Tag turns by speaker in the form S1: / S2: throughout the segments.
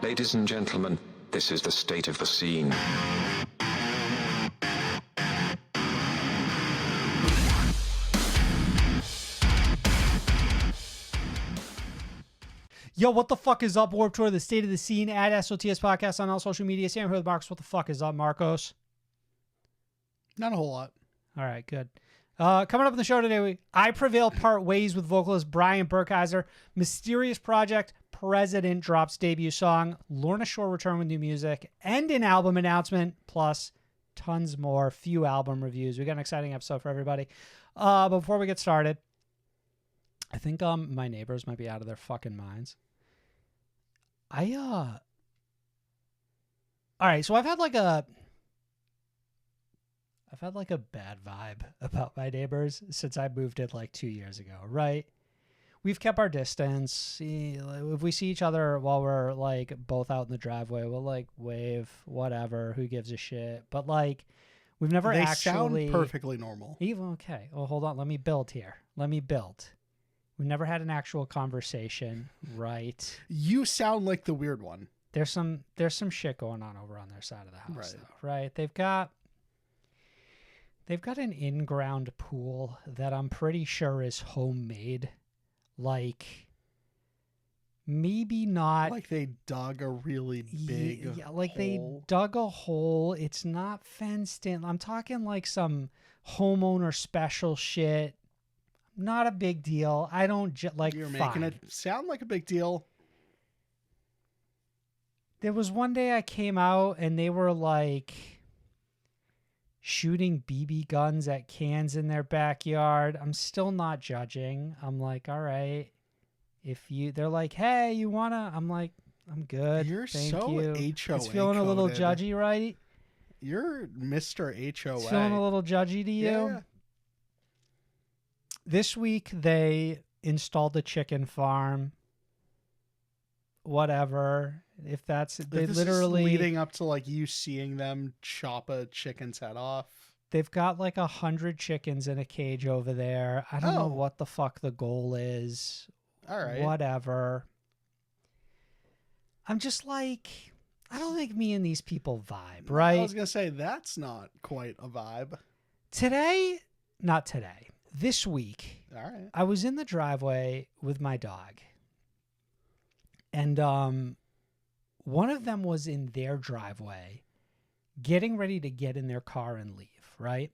S1: Ladies and gentlemen, this is the state of the scene.
S2: Yo, what the fuck is up, Warped Tour, the state of the scene at SOTS Podcast on all social media. Sam here with Marcos. What the fuck is up, Marcos?
S3: Not a whole lot.
S2: All right, good. Coming up in the show today, I Prevail part ways with vocalist Brian Burkheiser. Mysterious Project President drops debut song. Lorna Shore return with new music and an album announcement, plus tons more. Few album reviews. We got an exciting episode for everybody. But before we get started, I think my neighbors might be out of their fucking minds. All right, so I've had like a bad vibe about my neighbors since I moved in like 2 years ago, right? We've kept our distance. If we see each other while we're like both out in the driveway, we'll like wave, whatever, who gives a shit. But like we've never
S3: They
S2: actually
S3: sound perfectly normal.
S2: Even okay. Well, hold on, let me build here. We've never had an actual conversation, right?
S3: You sound like the weird one.
S2: There's some shit going on over on their side of the house,
S3: Right.
S2: though, right? They've got an in-ground pool that I'm pretty sure is homemade. Like, maybe not.
S3: Like they dug a really big
S2: like
S3: hole.
S2: they dug a hole. It's not fenced in. I'm talking like some homeowner special shit. Not a big deal. I don't like.
S3: You're
S2: fine.
S3: making it sound like a big deal.
S2: There was one day I came out and they were like shooting BB guns at cans in their backyard. I'm still not judging. I'm like, all right. They're like, hey, you wanna? I'm like, I'm good.
S3: You're
S2: Thank
S3: so
S2: you.
S3: HOA
S2: It's feeling a little
S3: coded.
S2: judgy, right?
S3: You're Mr. HOA.
S2: It's feeling a little judgy to you.
S3: Yeah.
S2: This week they installed a chicken farm. Whatever. If that's they
S3: This
S2: literally
S3: is leading up to like you seeing them chop a chicken's head off.
S2: they've got like 100 chickens in a cage over there. I don't know
S3: Oh.
S2: what the fuck the goal is.
S3: All right.
S2: Whatever. I'm just like, I don't think me and these people vibe, right?
S3: I was gonna say that's not quite a vibe.
S2: Not today. This week,
S3: All right.
S2: I was in the driveway with my dog. And one of them was in their driveway getting ready to get in their car and leave, right?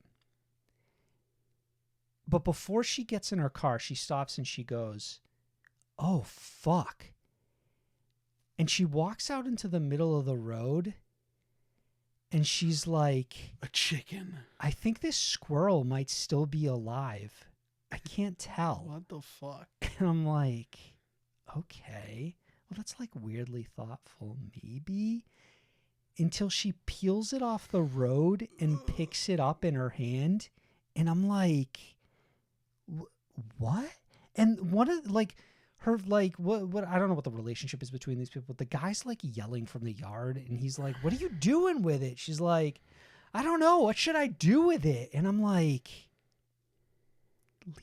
S2: But before she gets in her car, she stops and she goes, "Oh, fuck." And she walks out into the middle of the road and she's like,
S3: A chicken.
S2: I think this squirrel might still be alive. I can't tell.
S3: What the fuck?
S2: And I'm like, okay. Well, that's like weirdly thoughtful, maybe. Until she peels it off the road and picks it up in her hand. And I'm like, what? And one of like her, like, what, I don't know what the relationship is between these people. The guy's like yelling from the yard and he's like, what are you doing with it? She's like, I don't know. What should I do with it? And I'm like,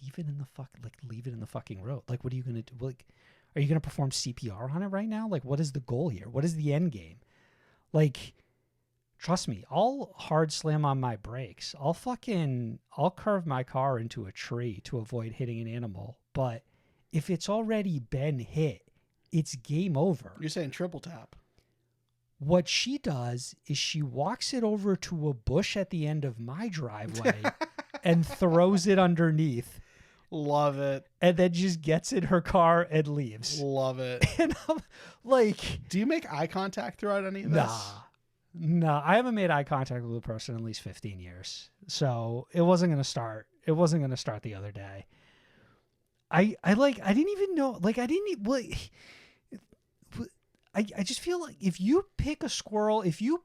S2: leave it in the fucking road. Like, what are you going to do? Like, are you going to perform CPR on it right now? Like, what is the goal here? What is the end game? Like, trust me, I'll hard slam on my brakes. I'll curve my car into a tree to avoid hitting an animal. But if it's already been hit, it's game over.
S3: You're saying triple tap.
S2: What she does is she walks it over to a bush at the end of my driveway and throws it underneath.
S3: Love it.
S2: And then just gets in her car and leaves.
S3: Love it.
S2: And I'm like,
S3: Do you make eye contact throughout any of this?
S2: Nah, I haven't made eye contact with a person in at least 15 years. So it wasn't going to start. It wasn't going to start the other day. I didn't even know, like, I just feel like if you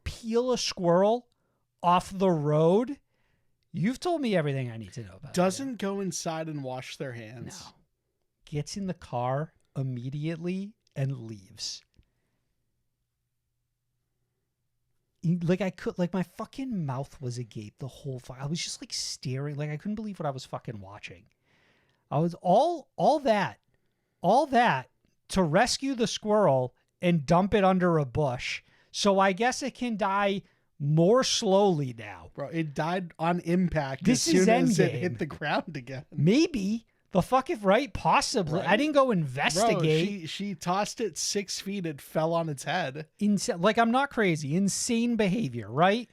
S2: peel a squirrel off the road, you've told me everything I need to know about it.
S3: Doesn't go inside and wash their hands.
S2: No. Gets in the car immediately and leaves. Like my fucking mouth was agape the whole fight. I was just like staring, like I couldn't believe what I was fucking watching. I was all that to rescue the squirrel and dump it under a bush. So I guess it can die more slowly now.
S3: Bro, it died on impact
S2: This
S3: as
S2: is
S3: soon as it
S2: Endgame.
S3: hit the ground again.
S2: Maybe. The fuck if right? Possibly.
S3: Right?
S2: I didn't go
S3: Bro,
S2: investigate.
S3: she tossed it 6 feet. It fell on its head.
S2: Like, I'm not crazy. Insane behavior, right?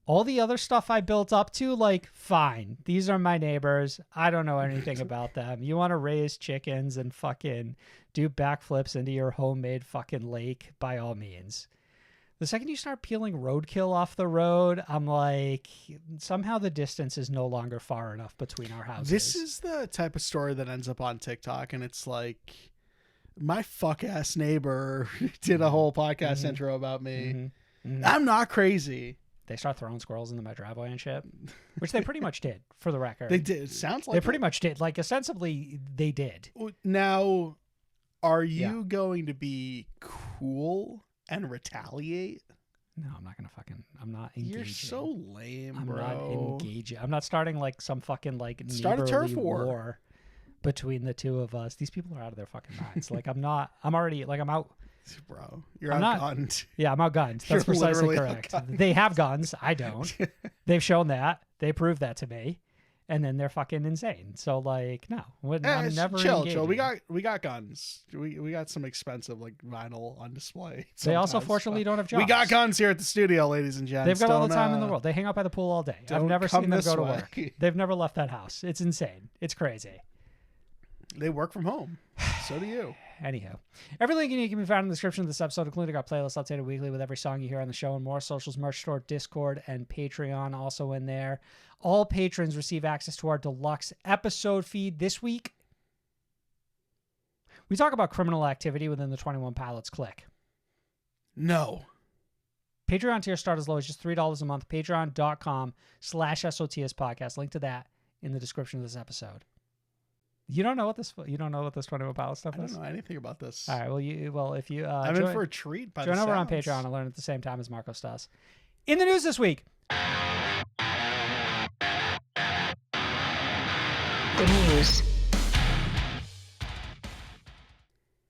S2: All the other stuff I built up to, like, fine. These are my neighbors. I don't know anything about them. You want to raise chickens and fucking do backflips into your homemade fucking lake, by all means. The second you start peeling roadkill off the road, I'm like, somehow the distance is no longer far enough between our houses.
S3: This is the type of story that ends up on TikTok, and it's like, my fuck-ass neighbor did a whole podcast intro about me. I'm not crazy.
S2: They start throwing squirrels into my driveway and shit, which they pretty much did, for the record.
S3: They did. It sounds like
S2: They pretty much did. Like, ostensibly, they did.
S3: Now, are you going to be cool and retaliate?
S2: No, I'm not gonna fucking. I'm not engaging.
S3: You're so lame,
S2: I'm
S3: bro.
S2: not engaging. I'm not starting like some fucking like
S3: Start a turf
S2: war.
S3: war
S2: Between the two of us. These people are out of their fucking minds. Like, I'm not. I'm already like I'm out.
S3: Bro, you're
S2: I'm
S3: outgunned.
S2: Yeah, I'm outgunned. That's
S3: You're
S2: precisely
S3: literally
S2: correct.
S3: outgunned.
S2: They have guns. I don't. They've shown that. They proved that to me. And then they're fucking insane. So, like, no, I'm never
S3: chill.
S2: engaging.
S3: We got guns. We got some expensive like vinyl on display.
S2: They also
S3: sometimes.
S2: fortunately don't have jobs.
S3: We got guns here at the studio, ladies and gents.
S2: They've got all the
S3: Don't,
S2: time in the world. They hang out by the pool all day. I've
S3: don't
S2: never
S3: come
S2: seen them
S3: this
S2: go to
S3: way.
S2: work. They've never left that house. It's insane. It's crazy.
S3: They work from home. So do you.
S2: Anyhow, every link you need can be found in the description of this episode, including our playlist updated weekly with every song you hear on the show and more. Socials, merch store, Discord, and Patreon also in there. All patrons receive access to our deluxe episode feed. This week, we talk about criminal activity within the 21 Pilots clique.
S3: No.
S2: Patreon tiers start as low as just $3 a month. Patreon.com/SOTS podcast. Link to that in the description of this episode. You don't know what this 21 Pilots stuff
S3: I
S2: is?
S3: don't know anything about this.
S2: All right. Well, if you
S3: I'm in for a treat. By
S2: join
S3: the
S2: over on
S3: sounds.
S2: Patreon and learn at the same time as Marcos does. In the news this week.
S4: The news.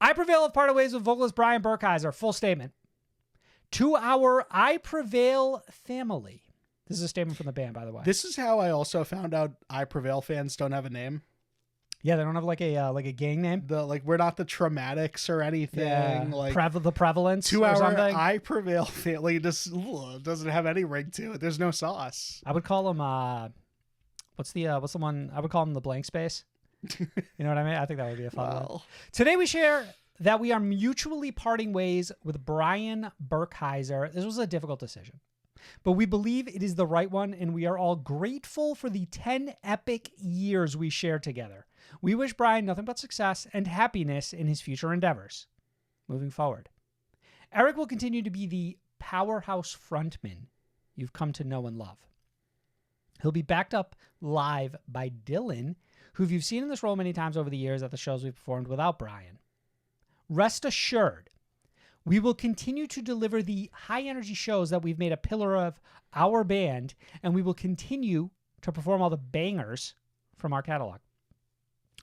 S2: I Prevail have parted ways with vocalist Brian Burkheiser. Full statement. To our I Prevail family. This is a statement from the band, by the way.
S3: This is how I also found out I Prevail fans don't have a name.
S2: Yeah, they don't have like a gang name.
S3: We're not the Traumatics or anything.
S2: Yeah,
S3: Like
S2: the prevalence
S3: to
S2: or
S3: our
S2: something.
S3: I Prevail family just doesn't have any ring to it. There's no sauce.
S2: I would call them what's the one? I would call them the blank space. You know what I mean? I think that would be a fun one.
S3: Well,
S2: Today we share that we are mutually parting ways with Brian Burkheiser. This was a difficult decision, but we believe it is the right one, and we are all grateful for the 10 epic years we shared together. We wish Brian nothing but success and happiness in his future endeavors. Moving forward, Eric will continue to be the powerhouse frontman you've come to know and love. He'll be backed up live by Dylan, who you've seen in this role many times over the years at the shows we've performed without Brian. Rest assured, we will continue to deliver the high-energy shows that we've made a pillar of our band, and we will continue to perform all the bangers from our catalog.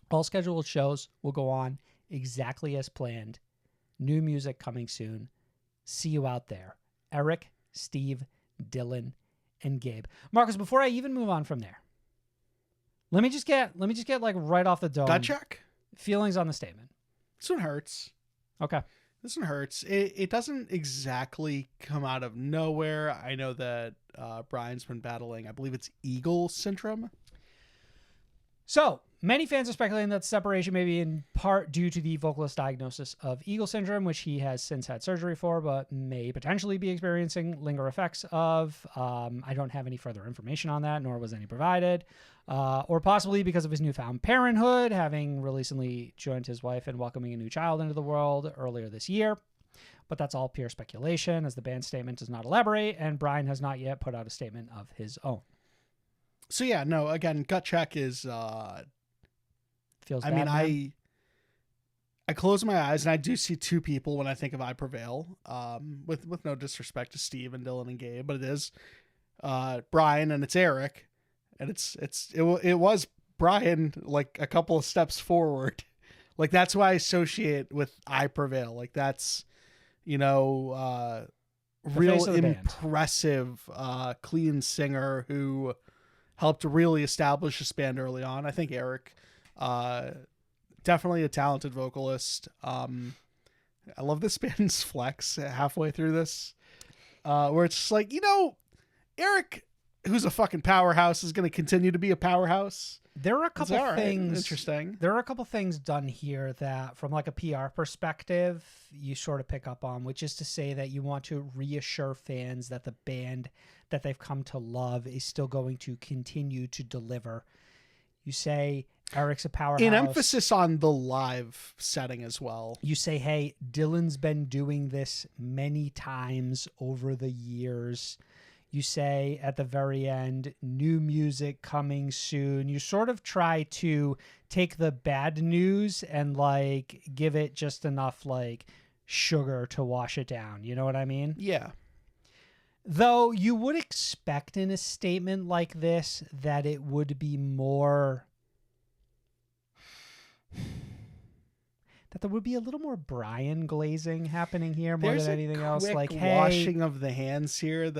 S2: All scheduled shows will go on exactly as planned. New music coming soon. See you out there. Eric, Steve, Dylan, and Gabe. Marcus, before I even move on from there, let me just get like right off the dome.
S3: gut check.
S2: Feelings on the statement.
S3: This one hurts.
S2: Okay.
S3: This one hurts. It doesn't exactly come out of nowhere. I know that Brian's been battling, I believe it's Eagle syndrome.
S2: So, many fans are speculating that the separation may be in part due to the vocalist's diagnosis of Eagle syndrome, which he has since had surgery for, but may potentially be experiencing lingering effects of. I don't have any further information on that, nor was any provided. Or possibly because of his newfound parenthood, having recently joined his wife and welcoming a new child into the world earlier this year. But that's all pure speculation, as the band statement does not elaborate, and Brian has not yet put out a statement of his own.
S3: So yeah, no, again, gut check is
S2: Feels
S3: I
S2: bad,
S3: mean,
S2: man.
S3: I close my eyes and I do see two people when I think of I Prevail. With no disrespect to Steve and Dylan and Gabe, but it is Brian and it's Eric, and it was Brian like a couple of steps forward Like, that's why I associate with I Prevail. Like, that's, you know, real impressive, clean singer who helped really establish this band early on. I think Eric, definitely a talented vocalist. I love this band's flex halfway through this, where it's just like, you know, Eric, who's a fucking powerhouse, is going to continue to be a powerhouse.
S2: There are a couple things
S3: interesting.
S2: There are a couple things done here that, from like a PR perspective, you sort of pick up on, which is to say that you want to reassure fans that the band that they've come to love is still going to continue to deliver. You say Eric's a powerhouse.
S3: An emphasis on the live setting as well.
S2: You say, hey, Dylan's been doing this many times over the years. You say at the very end, new music coming soon. You sort of try to take the bad news and like give it just enough like sugar to wash it down. You know what I mean?
S3: Yeah.
S2: Though you would expect in a statement like this that it would be more, that there would be a little more Brian glazing happening here more than anything else. Like, hey,
S3: washing of the hands here.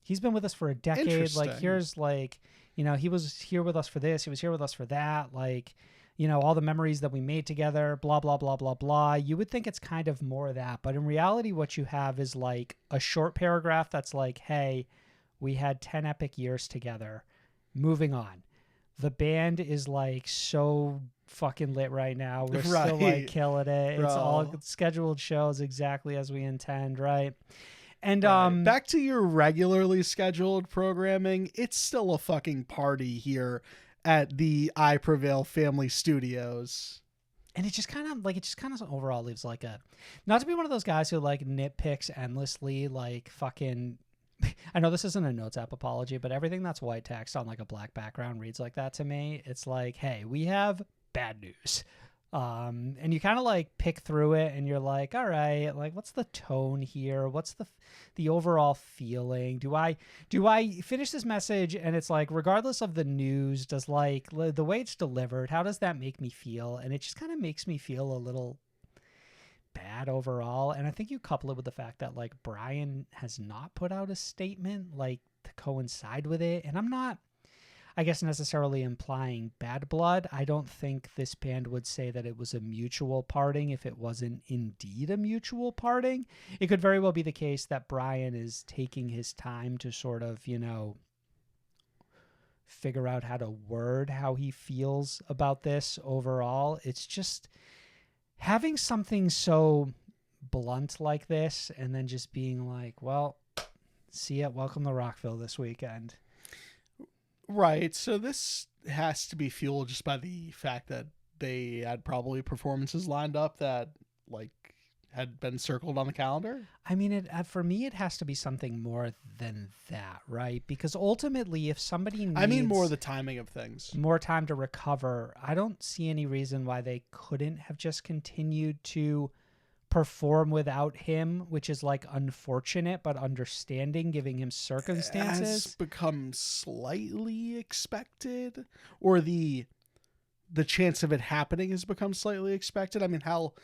S2: He's been with us for a decade. Like, here's like, you know, he was here with us for this. He was here with us for that. Like, you know, all the memories that we made together, blah, blah, blah, blah, blah. You would think it's kind of more of that. But in reality, what you have is like a short paragraph that's like, hey, we had 10 epic years together. Moving on. The band is like so fucking lit right now. We're still like killing it. It's all scheduled shows exactly as we intend, right? And
S3: back to your regularly scheduled programming, it's still a fucking party here at the I Prevail Family Studios.
S2: And it just kind of overall leaves like a, not to be one of those guys who like nitpicks endlessly, like fucking, I know this isn't a notes app apology, but everything that's white text on like a black background reads like that to me. It's like, hey, we have bad news. And you kind of like pick through it and you're like, all right, like what's the tone here? What's the overall feeling? Do I finish this message and it's like, regardless of the news, does like the way it's delivered, how does that make me feel? And it just kind of makes me feel a little bad overall. And I think you couple it with the fact that like Brian has not put out a statement like to coincide with it. And I'm not, I guess, necessarily implying bad blood. I don't think this band would say that it was a mutual parting if it wasn't indeed a mutual parting. It could very well be the case that Brian is taking his time to sort of, you know, figure out how to word how he feels about this overall. It's just having something so blunt like this and then just being like, well, see ya, welcome to Rockville this weekend.
S3: Right. So this has to be fueled just by the fact that they had probably performances lined up that like had been circled on the calendar.
S2: I mean, for me, it has to be something more than that, right? Because ultimately, if somebody needs
S3: more the timing of things,
S2: more time to recover, I don't see any reason why they couldn't have just continued to perform without him, which is like unfortunate but understanding, giving him circumstances.
S3: Has become slightly expected, or the chance of it happening has become slightly expected. I mean, hell,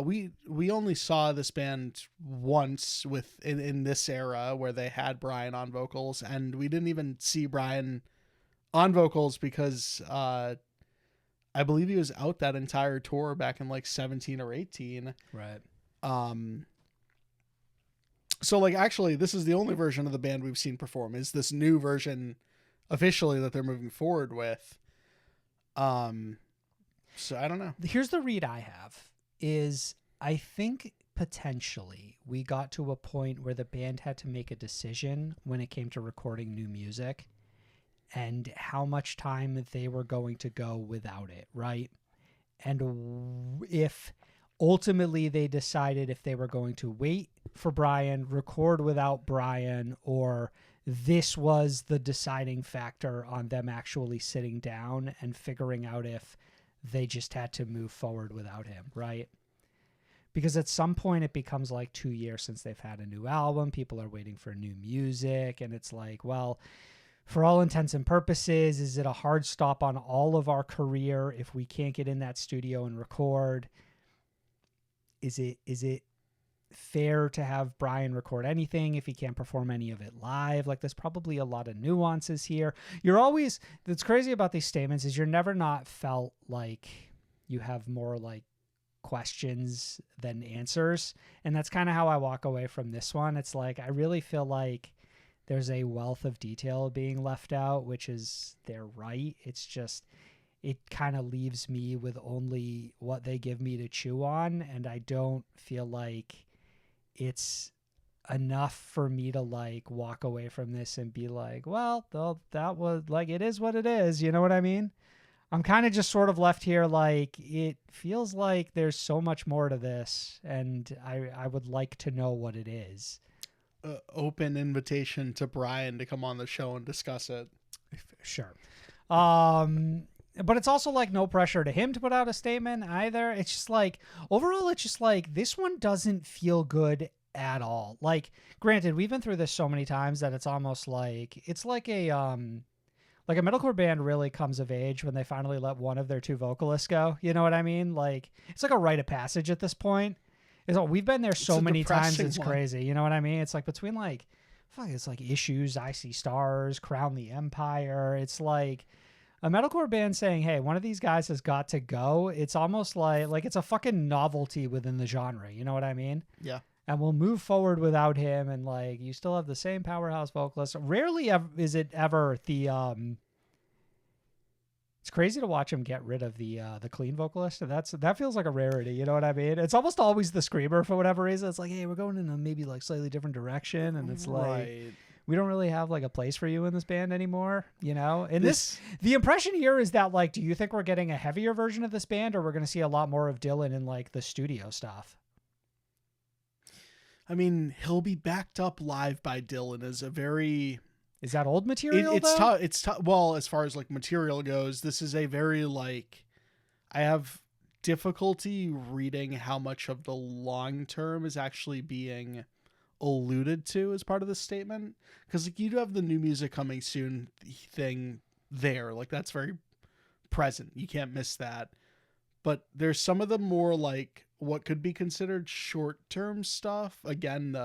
S3: we only saw this band once in this era where they had Brian on vocals, and we didn't even see Brian on vocals because I believe he was out that entire tour back in like 17 or 18.
S2: Right.
S3: So like, actually, this is the only version of the band we've seen perform, is this new version officially that they're moving forward with. So I don't know.
S2: Here's the read I have is I think potentially we got to a point where the band had to make a decision when it came to recording new music and how much time they were going to go without it, right? And if ultimately they decided if they were going to wait for Brian, record without Brian, or this was the deciding factor on them actually sitting down and figuring out if they just had to move forward without him, right? Because at some point it becomes like 2 years since they've had a new album. People are waiting for new music. And it's like, well, for all intents and purposes, is it a hard stop on all of our career if we can't get in that studio and record? Is it fair to have Brian record anything if he can't perform any of it live? Like, there's probably a lot of nuances here. That's crazy about these statements is you're never not felt like you have more like questions than answers. And that's kind of how I walk away from this one. It's like, I really feel like there's a wealth of detail being left out, which is their right. It's just, it kind of leaves me with only what they give me to chew on. And I don't feel like it's enough for me to like walk away from this and be like, well, that was like, it is what it is. You know what I mean? I'm kind of just sort of left here like, it feels like there's so much more to this, and I would like to know what it is.
S3: Open invitation to Brian to come on the show and discuss it.
S2: Sure. But it's also like no pressure to him to put out a statement either. It's just like, overall, it's just like, this one doesn't feel good at all. Like, granted, we've been through this so many times that it's almost like, it's like a metalcore band really comes of age when they finally let one of their two vocalists go. You know what I mean? Like, it's like a rite of passage at this point. We've been there so many times, it's crazy. You know what I mean? It's like between like, it's like Issues, I See Stars, Crown the Empire. It's like a metalcore band saying, hey, one of these guys has got to go. It's almost like it's a fucking novelty within the genre. You know what I mean?
S3: Yeah.
S2: And we'll move forward without him. And like, you still have the same powerhouse vocalist. Rarely is it ever the, it's crazy to watch him get rid of the clean vocalist. And that feels like a rarity. You know what I mean? It's almost always the screamer for whatever reason. It's like, hey, we're going in a maybe like slightly different direction. And it's like, we don't really have like a place for you in this band anymore, you know? And the impression here is that like, do you think we're getting a heavier version of this band, or we're going to see a lot more of Dylan in like the studio stuff?
S3: I mean, he'll be backed up live by Dylan as a very...
S2: Is that old material,
S3: it's
S2: though?
S3: tough. It's tough. Well, as far as like material goes, this is a very like... I have difficulty reading how much of the long term is actually being alluded to as part of this statement. Because like, you do have the new music coming soon thing there. Like, that's very present. You can't miss that. But there's some of the more like what could be considered short-term stuff. Again,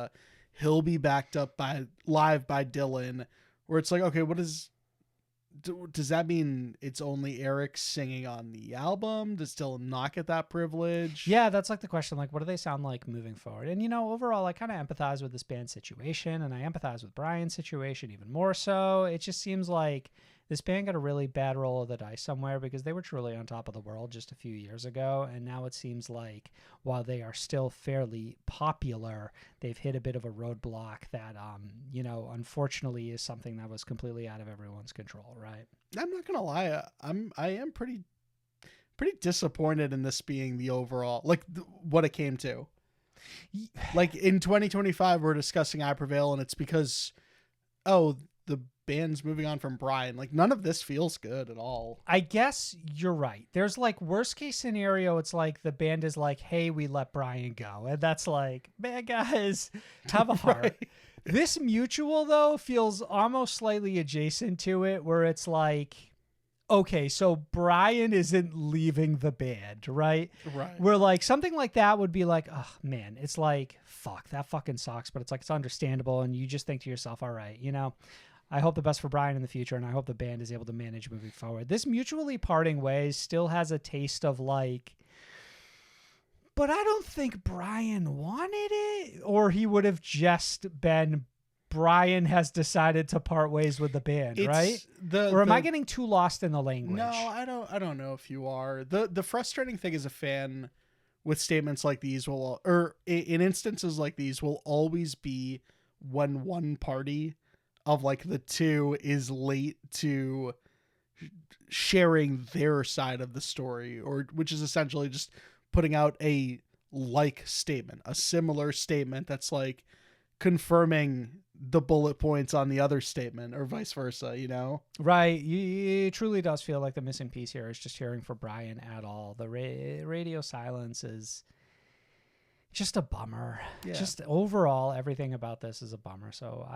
S3: he'll be backed up live by Dylan, where it's like, okay, does that mean it's only Eric singing on the album? Does Dylan not get that privilege?
S2: Yeah, that's like the question. Like, what do they sound like moving forward? And, you know, overall, I kind of empathize with this band's situation, and I empathize with Brian's situation even more so. It just seems like this band got a really bad roll of the dice somewhere, because they were truly on top of the world just a few years ago. And now it seems like while they are still fairly popular, they've hit a bit of a roadblock that, you know, unfortunately is something that was completely out of everyone's control. Right.
S3: I'm not going to lie. I am pretty disappointed in this being the overall, like what it came to. Like in 2025, we're discussing I Prevail, and it's because, the band's moving on from Brian. Like, none of this feels good at all.
S2: I guess you're right. There's like worst case scenario. It's like the band is like, hey, we let Brian go. And that's like, man, guys, have a heart. Right. This mutual though feels almost slightly adjacent to it, where it's like, okay, so Brian isn't leaving the band, right?
S3: Right.
S2: Where like something like that would be like, oh man, it's like, fuck, that fucking sucks. But it's like, it's understandable. And you just think to yourself, all right, you know, I hope the best for Brian in the future, and I hope the band is able to manage moving forward. This mutually parting ways still has a taste of like, but I don't think Brian wanted it, or he would have just been, Brian has decided to part ways with the band, right? Or am I getting too lost in the language?
S3: No, I don't know if you are. The frustrating thing as a fan with statements like these in instances like these will always be when one party of like the two is late to sharing their side of the story, or which is essentially just putting out a statement, a similar statement that's like confirming the bullet points on the other statement, or vice versa, you know?
S2: Right. It truly does feel like the missing piece here is just hearing from Brian at all. The radio silence is just a bummer. Yeah. Just overall, everything about this is a bummer. So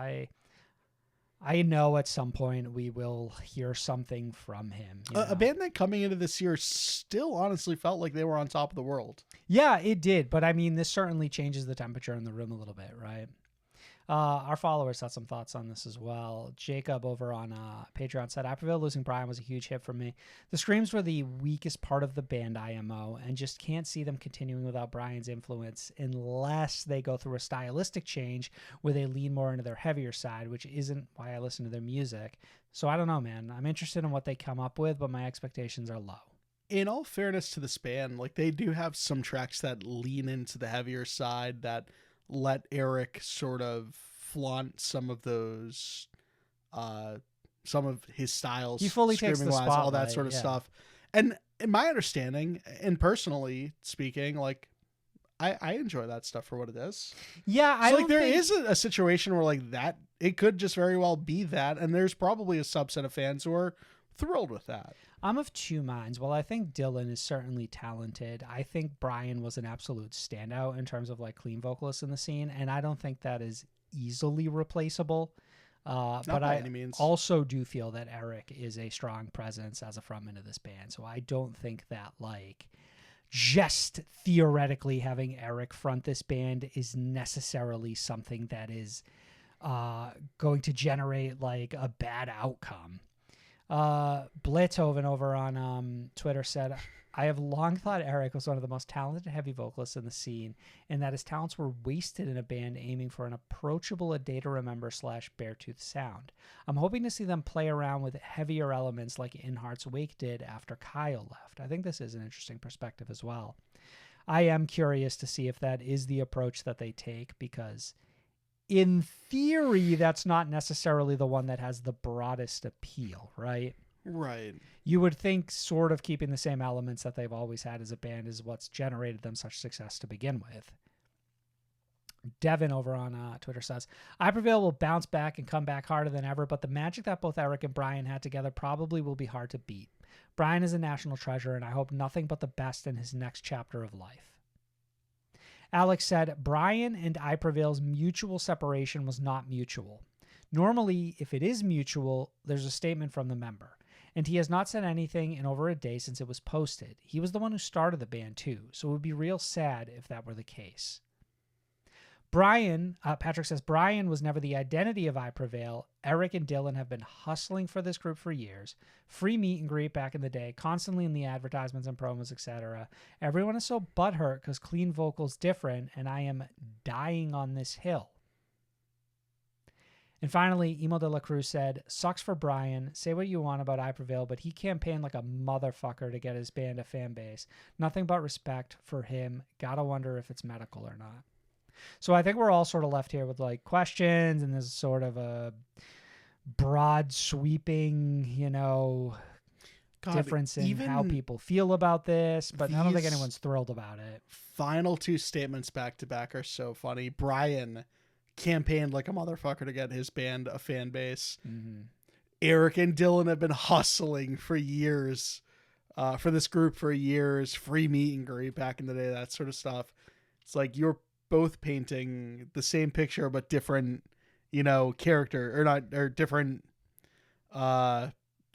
S2: I know at some point we will hear something from him.
S3: A band that coming into this year still honestly felt like they were on top of the world.
S2: Yeah, it did. But I mean, this certainly changes the temperature in the room a little bit, right? Our followers had some thoughts on this as well. Jacob over on Patreon said, I Prevail losing Brian was a huge hit for me. The screams were the weakest part of the band IMO, and just can't see them continuing without Brian's influence unless they go through a stylistic change where they lean more into their heavier side, which isn't why I listen to their music. So I don't know, man. I'm interested in what they come up with, but my expectations are low.
S3: In all fairness to this band, like they do have some tracks that lean into the heavier side that let Eric sort of flaunt some of those, some of his styles.
S2: He fully takes the spotlight,
S3: all that sort of stuff. And in my understanding, and personally speaking, like I enjoy that stuff for what it is.
S2: Yeah, I
S3: like there is a situation where like that it could just very well be that, and there's probably a subset of fans who are thrilled with that.
S2: I'm of two minds. Well, I think Dylan is certainly talented. I think Brian was an absolute standout in terms of like clean vocalists in the scene, and I don't think that is easily replaceable. But I also do feel that Eric is a strong presence as a frontman of this band, so I don't think that like just theoretically having Eric front this band is necessarily something that is going to generate like a bad outcome. Blitzhoven over on Twitter said, I have long thought Eric was one of the most talented heavy vocalists in the scene, and that his talents were wasted in a band aiming for an approachable A Day to Remember / Beartooth sound. I'm hoping to see them play around with heavier elements like In Heart's Wake did after Kyle left. I think this is an interesting perspective as well. I am curious to see if that is the approach that they take, because in theory, that's not necessarily the one that has the broadest appeal, right?
S3: Right.
S2: You would think sort of keeping the same elements that they've always had as a band is what's generated them such success to begin with. Devin over on Twitter says, I Prevail will bounce back and come back harder than ever, but the magic that both Eric and Brian had together probably will be hard to beat. Brian is a national treasure, and I hope nothing but the best in his next chapter of life. Alex said, Brian and I Prevail's mutual separation was not mutual. Normally, if it is mutual, there's a statement from the member. And he has not said anything in over a day since it was posted. He was the one who started the band too, so it would be real sad if that were the case. Brian, Patrick says, Brian was never the identity of I Prevail. Eric and Dylan have been hustling for this group for years. Free meet and greet back in the day, constantly in the advertisements and promos, etc. Everyone is so butthurt because clean vocals different, and I am dying on this hill. And finally, Emo de la Cruz said, sucks for Brian. Say what you want about I Prevail, but he campaigned like a motherfucker to get his band a fan base. Nothing but respect for him. Gotta wonder if it's medical or not. So I think we're all sort of left here with like questions, and there's sort of a broad sweeping, difference in how people feel about this, but I don't think anyone's thrilled about it.
S3: Final two statements back to back are so funny. Brian campaigned like a motherfucker to get his band a fan base. Mm-hmm. Eric and Dylan have been hustling for years, for this group for years, free meet and greet back in the day, that sort of stuff. It's like you're both painting the same picture, but different, character or different,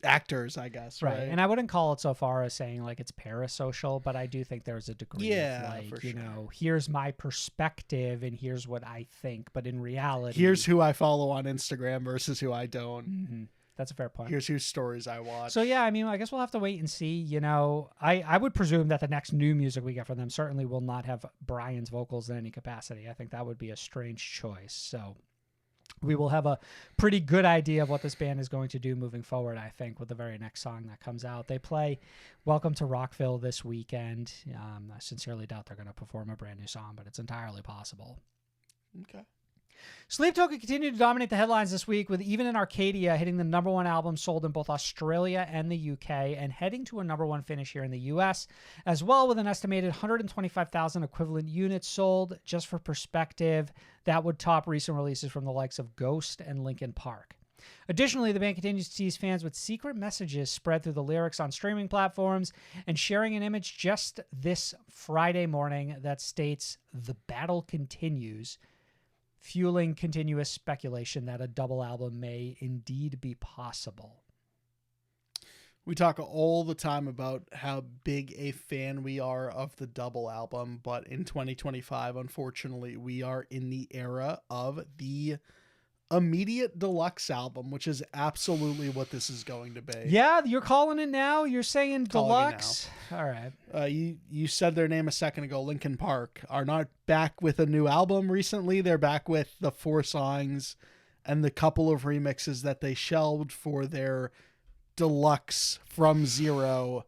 S3: actors, I guess. Right.
S2: And I wouldn't call it so far as saying like it's parasocial, but I do think there's a degree of like, for sure. Here's my perspective and here's what I think. But in reality,
S3: here's who I follow on Instagram versus who I don't.
S2: Mm-hmm. That's a fair point.
S3: Here's whose stories I watch.
S2: So yeah, I mean, I guess we'll have to wait and see. I would presume that the next new music we get from them certainly will not have Brian's vocals in any capacity. I think that would be a strange choice. So we will have a pretty good idea of what this band is going to do moving forward, I think, with the very next song that comes out. They play Welcome to Rockville this weekend. I sincerely doubt they're going to perform a brand new song, but it's entirely possible.
S3: Okay.
S2: Sleep Token continued to dominate the headlines this week, with Even in Arcadia hitting the #1 album sold in both Australia and the UK, and heading to a #1 finish here in the US as well, with an estimated 125,000 equivalent units sold. Just for perspective, that would top recent releases from the likes of Ghost and Linkin Park. Additionally, the band continues to tease fans with secret messages spread through the lyrics on streaming platforms, and sharing an image just this Friday morning that states, "The battle continues." fueling continuous speculation that a double album may indeed be possible.
S3: We talk all the time about how big a fan we are of the double album, but in 2025, unfortunately, we are in the era of the immediate deluxe album, which is absolutely what this is going to be.
S2: Yeah, you're calling it now? You're saying
S3: Calling
S2: deluxe? All right.
S3: You said their name a second ago. Linkin Park are not back with a new album recently. They're back with the 4 songs and the couple of remixes that they shelved for their deluxe From Zero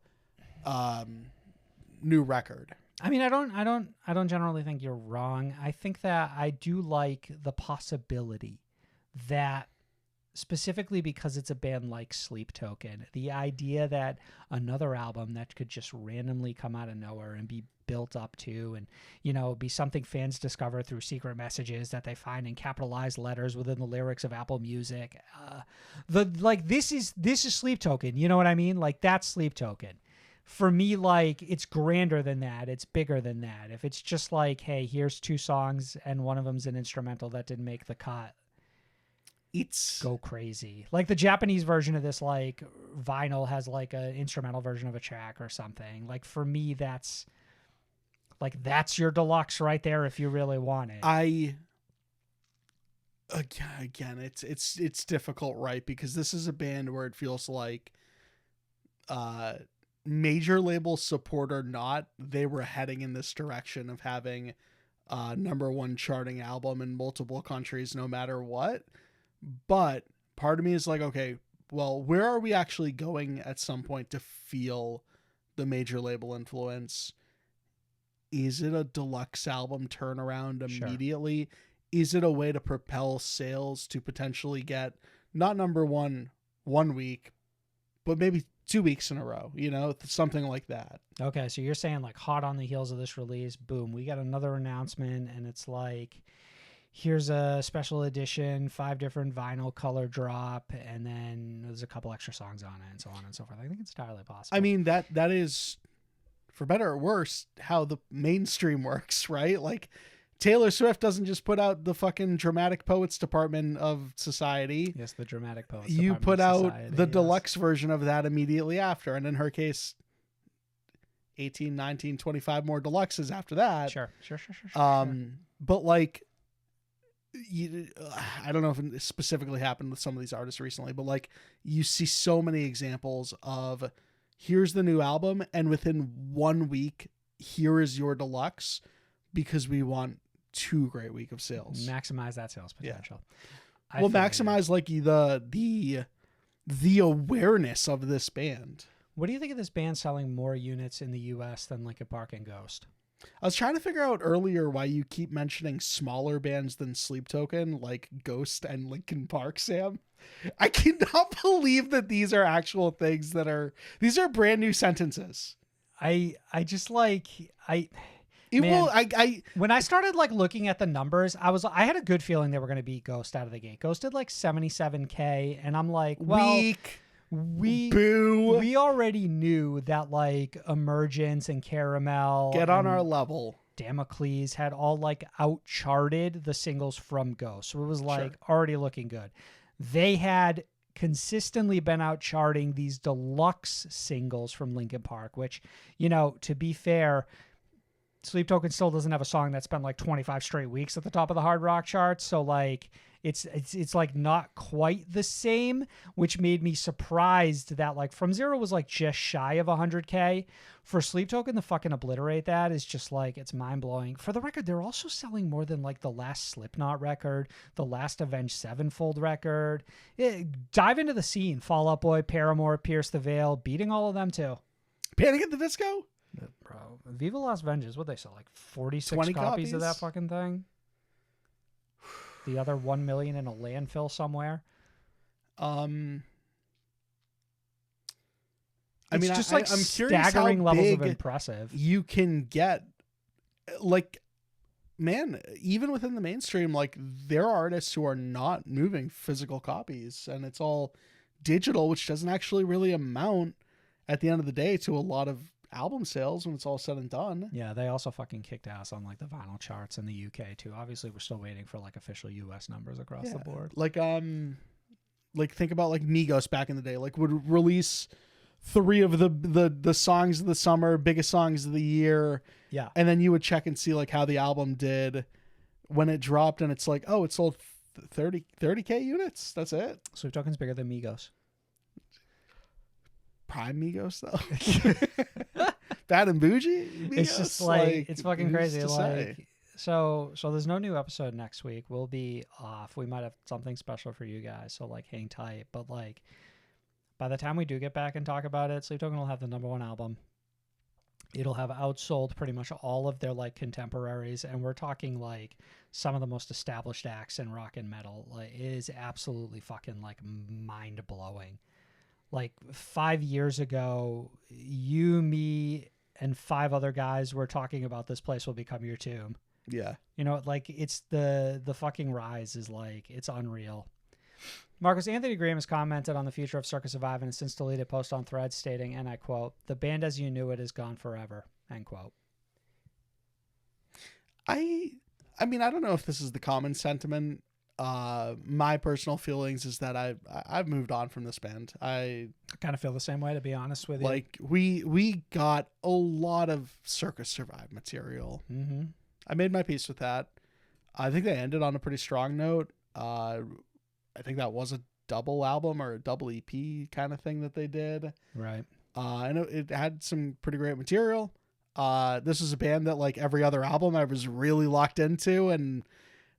S3: new record.
S2: I mean, I don't generally think you're wrong. I think that I do like the possibility that, specifically because it's a band like Sleep Token, the idea that another album that could just randomly come out of nowhere and be built up to, and, you know, be something fans discover through secret messages that they find in capitalized letters within the lyrics of Apple Music. This is Sleep Token. You know what I mean? Like, that's Sleep Token. For me, like, it's grander than that. It's bigger than that. If it's just like, hey, here's 2 songs and one of them's an instrumental that didn't make the cut,
S3: it's
S2: go crazy. Like the Japanese version of this, like, vinyl has like an instrumental version of a track or something. Like, for me, that's your deluxe right there if you really want it.
S3: Again, it's difficult, right? Because this is a band where it feels like major label support or not, they were heading in this direction of having #1 charting album in multiple countries no matter what. But part of me is like, okay, well, where are we actually going at some point to feel the major label influence? Is it a deluxe album turnaround immediately? Sure. Is it a way to propel sales to potentially get not #1 1 week, but maybe 2 weeks in a row, you know, something like that?
S2: Okay, so you're saying, like, hot on the heels of this release, boom, we got another announcement, and it's like, here's a special edition, 5 different vinyl color drop, and then there's a couple extra songs on it, and so on and so forth. I think it's entirely possible.
S3: I mean, that is, for better or worse, how the mainstream works, right? Like, Taylor Swift doesn't just put out the fucking Dramatic Poets Department of Society.
S2: Yes, the Dramatic Poets
S3: You
S2: Department
S3: put
S2: of
S3: out
S2: Society,
S3: the
S2: yes.
S3: deluxe version of that immediately after, and in her case, 18, 19, 25 more deluxes after that.
S2: Sure.
S3: But, like, I don't know if it specifically happened with some of these artists recently, but, like, you see so many examples of, here's the new album, and within 1 week, here is your deluxe, because we want 2 great week of sales.
S2: Maximize that sales potential.
S3: Yeah. Well, maximize like the awareness of this band.
S2: What do you think of this band selling more units in the US than Linkin Park and Ghost?
S3: I was trying to figure out earlier why you keep mentioning smaller bands than Sleep Token, like Ghost and Linkin Park, Sam. I cannot believe that these are actual things these are brand new sentences.
S2: I just like, when I started like looking at the numbers, I had a good feeling they were going to beat Ghost out of the gate. Ghost did like 77K, and I'm like, well,
S3: weak.
S2: We already knew that like Emergence and Caramel,
S3: get on our level,
S2: Damocles had all like outcharted the singles from Ghost, so it was like already looking good. They had consistently been outcharting these deluxe singles from Linkin Park, which, you know, to be fair, Sleep Token still doesn't have a song that spent like 25 straight weeks at the top of the hard rock charts. So like it's like not quite the same, which made me surprised that like From Zero was like just shy of 100K. For Sleep Token to fucking obliterate that is just like, it's mind blowing. For the record, they're also selling more than like the last Slipknot record, the last Avenged Sevenfold record. Dive into the scene. Fall Out Boy, Paramore, Pierce the Veil, beating all of them too.
S3: Panic at the Disco?
S2: Bro, Viva Las Vengeance, what they sell, like 46
S3: 20
S2: copies of that fucking thing? The other 1 million in a landfill somewhere?
S3: I
S2: it's
S3: mean,
S2: just like
S3: I'm curious
S2: staggering
S3: how
S2: levels
S3: big
S2: of impressive.
S3: You can get, like, man, even within the mainstream, like, there are artists who are not moving physical copies, and it's all digital, which doesn't actually really amount at the end of the day to a lot of album sales when it's all said and done.
S2: Yeah, they also fucking kicked ass on like the vinyl charts in the UK too. Obviously, we're still waiting for like official US numbers across the board.
S3: Like think about like Migos back in the day, like would release 3 of the songs of the summer, biggest songs of the year.
S2: Yeah.
S3: And then you would check and see like how the album did when it dropped, and it's like, oh, it sold 30K units. That's it.
S2: Sweet Talking's bigger than Migos.
S3: Prime Migos though. Bad and Bougie Migos?
S2: It's just like it's fucking
S3: who's
S2: crazy.
S3: to say?
S2: Like so there's no new episode next week. We'll be off. We might have something special for you guys, so like hang tight. But like by the time we do get back and talk about it, Sleep Token will have the #1 album. It'll have outsold pretty much all of their like contemporaries, and we're talking like some of the most established acts in rock and metal. Like it is absolutely fucking like mind blowing. Like 5 years ago, you, me, and 5 other guys were talking about this place will become your tomb.
S3: Yeah.
S2: You know, like it's the fucking rise is like, it's unreal. Marcus Anthony Graham has commented on the future of Circus Survive in a since deleted post on Threads stating, and I quote, "The band as you knew it is gone forever," end quote.
S3: I mean, I don't know if this is the common sentiment. My personal feelings is that I've moved on from this band. I
S2: kind of feel the same way, to be honest with you.
S3: like we got a lot of Circus Survive material.
S2: Mm-hmm.
S3: I made my peace with that. I think they ended on a pretty strong note. I think that was a double album or a double EP kind of thing that they did.
S2: Right.
S3: And it had some pretty great material. This was a band that like every other album I was really locked into, and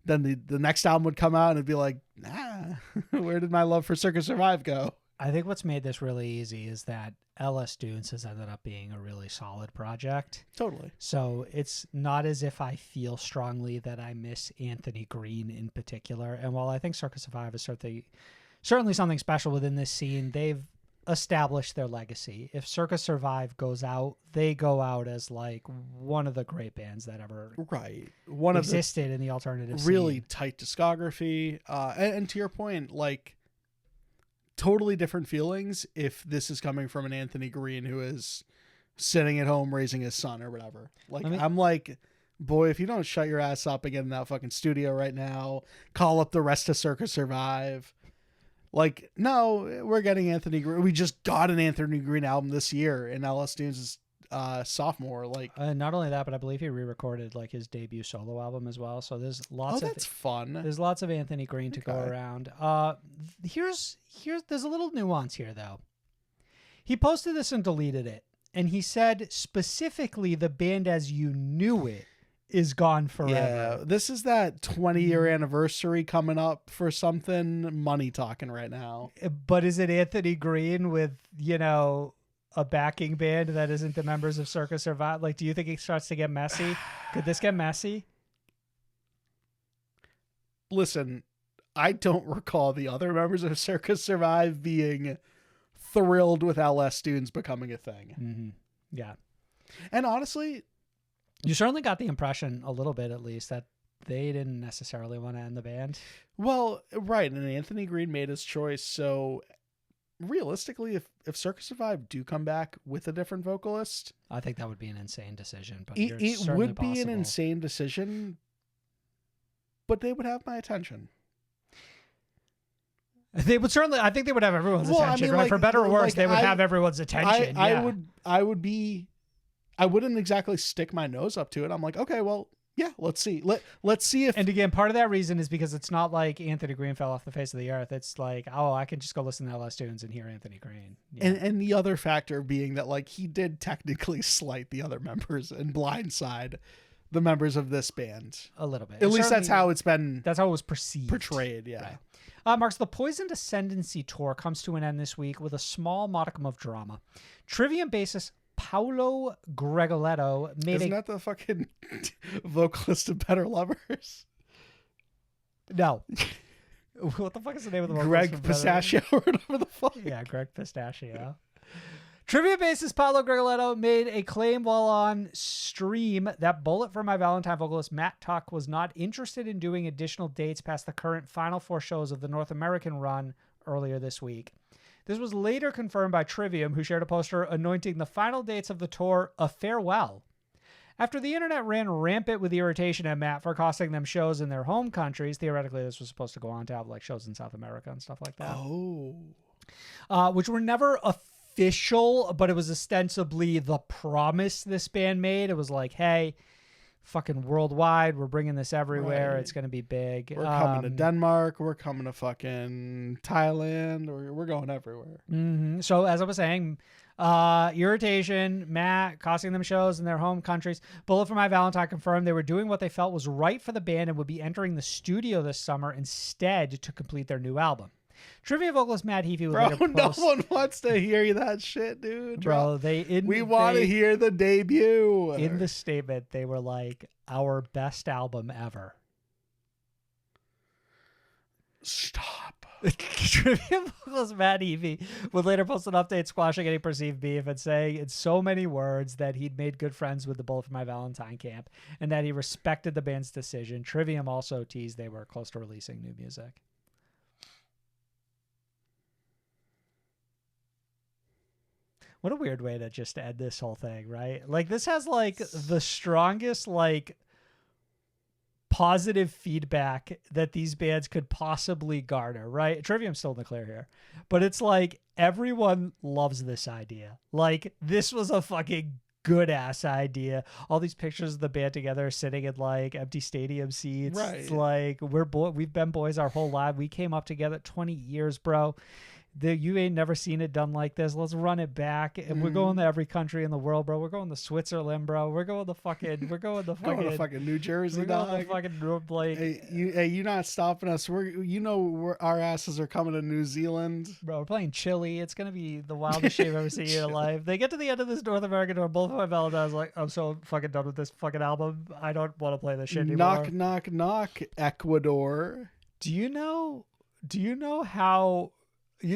S3: then the next album would come out and it'd be like, nah, where did my love for Circus Survive go?
S2: I think what's made this really easy is that LS Dunes has ended up being a really solid project.
S3: Totally.
S2: So it's not as if I feel strongly that I miss Anthony Green in particular. And while I think Circus Survive is certainly something special within this scene, they've established their legacy. If Circus Survive goes out, they go out as like one of the great bands that ever existed in the alternative
S3: really
S2: scene.
S3: Tight discography. And to your point, like totally different feelings if this is coming from an Anthony Green who is sitting at home raising his son or whatever. Like I'm like, boy, if you don't shut your ass up and get in that fucking studio right now, call up the rest of Circus Survive. Like, no, we're getting Anthony Green. We just got an Anthony Green album this year, and LS Dunes is sophomore. Like,
S2: not only that, but I believe he re-recorded like his debut solo album as well. So there's lots.
S3: That's fun.
S2: There's lots of Anthony Green to go around. There's a little nuance here though. He posted this and deleted it, and he said specifically the band as you knew it is gone forever.
S3: Yeah, this is that 20-year anniversary coming up for something. Money talking right now.
S2: But is it Anthony Green with, you know, a backing band that isn't the members of Circus Survive? Like, do you think it starts to get messy? Could this get messy?
S3: Listen, I don't recall the other members of Circus Survive being thrilled with LS Dunes becoming a thing.
S2: Mm-hmm. Yeah.
S3: And honestly,
S2: you certainly got the impression, a little bit at least, that they didn't necessarily want to end the band.
S3: Well, right. And Anthony Green made his choice. So realistically, if Circus Survive do come back with a different vocalist,
S2: I think that would be an insane decision. But
S3: it would be
S2: possible.
S3: an insane decision, but they would have my attention.
S2: They would certainly, I think they would have everyone's attention, right?
S3: Like,
S2: for better or worse,
S3: like
S2: they would have everyone's attention.
S3: I wouldn't exactly stick my nose up to it. I'm like, okay, well, yeah, let's see. Let's see if.
S2: And again, part of that reason is because it's not like Anthony Green fell off the face of the earth. It's like, oh, I can just go listen to LS Dunes and hear Anthony Green. Yeah.
S3: And the other factor being that like he did technically slight the other members and blindside the members of this band
S2: a little bit.
S3: At least that's how it's been.
S2: That's how it was perceived.
S3: Portrayed, yeah.
S2: Right. Marks, the Poisoned Ascendancy tour comes to an end this week with a small modicum of drama. Trivium bassist Paolo Gregoletto made
S3: Isn't that the fucking vocalist of Better Lovers?
S2: No. What the fuck is the name of the vocalist?
S3: Greg Pistachio or whatever the fuck.
S2: Yeah, Greg Pistachio. Trivia bassist Paolo Gregoletto made a claim while on stream that Bullet for My Valentine vocalist Matt Tuck was not interested in doing additional dates past the current final 4 shows of the North American run earlier this week. This was later confirmed by Trivium, who shared a poster anointing the final dates of the tour a farewell. After the internet ran rampant with irritation at Matt for costing them shows in their home countries, theoretically this was supposed to go on to have like shows in South America and stuff like that. Which were never official, but it was ostensibly the promise this band made. It was like, hey, fucking worldwide, we're bringing this everywhere. Right. It's going to be big.
S3: We're coming to Denmark. We're coming to fucking Thailand. We're going everywhere.
S2: Mm-hmm. So as I was saying, irritation, Matt costing them shows in their home countries. Bullet for My Valentine confirmed they were doing what they felt was right for the band and would be entering the studio this summer instead to complete their new album. Trivia vocalist Matt Heafy would later post,
S3: no one wants to hear that shit, dude.
S2: Bro, we
S3: want to hear the debut.
S2: In the statement, they were like, our best album ever.
S3: Stop.
S2: Trivia vocalist Matt Heafy would later post an update squashing any perceived beef and saying in so many words that he'd made good friends with the Bullet for My Valentine camp and that he respected the band's decision. Trivium also teased they were close to releasing new music. What a weird way to just end this whole thing, right? Like, this has, like, the strongest, like, positive feedback that these bands could possibly garner, right? Trivium's still in the clear here. But it's like, everyone loves this idea. Like, this was a fucking good-ass idea. All these pictures of the band together sitting in, like, empty stadium seats. Right. It's like, we've been boys our whole life. We came up together 20 years, bro. You ain't never seen it done like this. Let's run it back. And we're going to every country in the world, bro. We're going to Switzerland, bro. We're going to fucking
S3: New Jersey,
S2: we're going to fucking like,
S3: you not stopping us. Our asses are coming to New Zealand,
S2: bro. We're playing Chile. It's gonna be the wildest shit I've ever seen in your life. They get to the end of this North American tour. Both of my Valentines like, I'm so fucking done with this fucking album. I don't want to play this shit anymore.
S3: Knock, Ecuador.
S2: Do you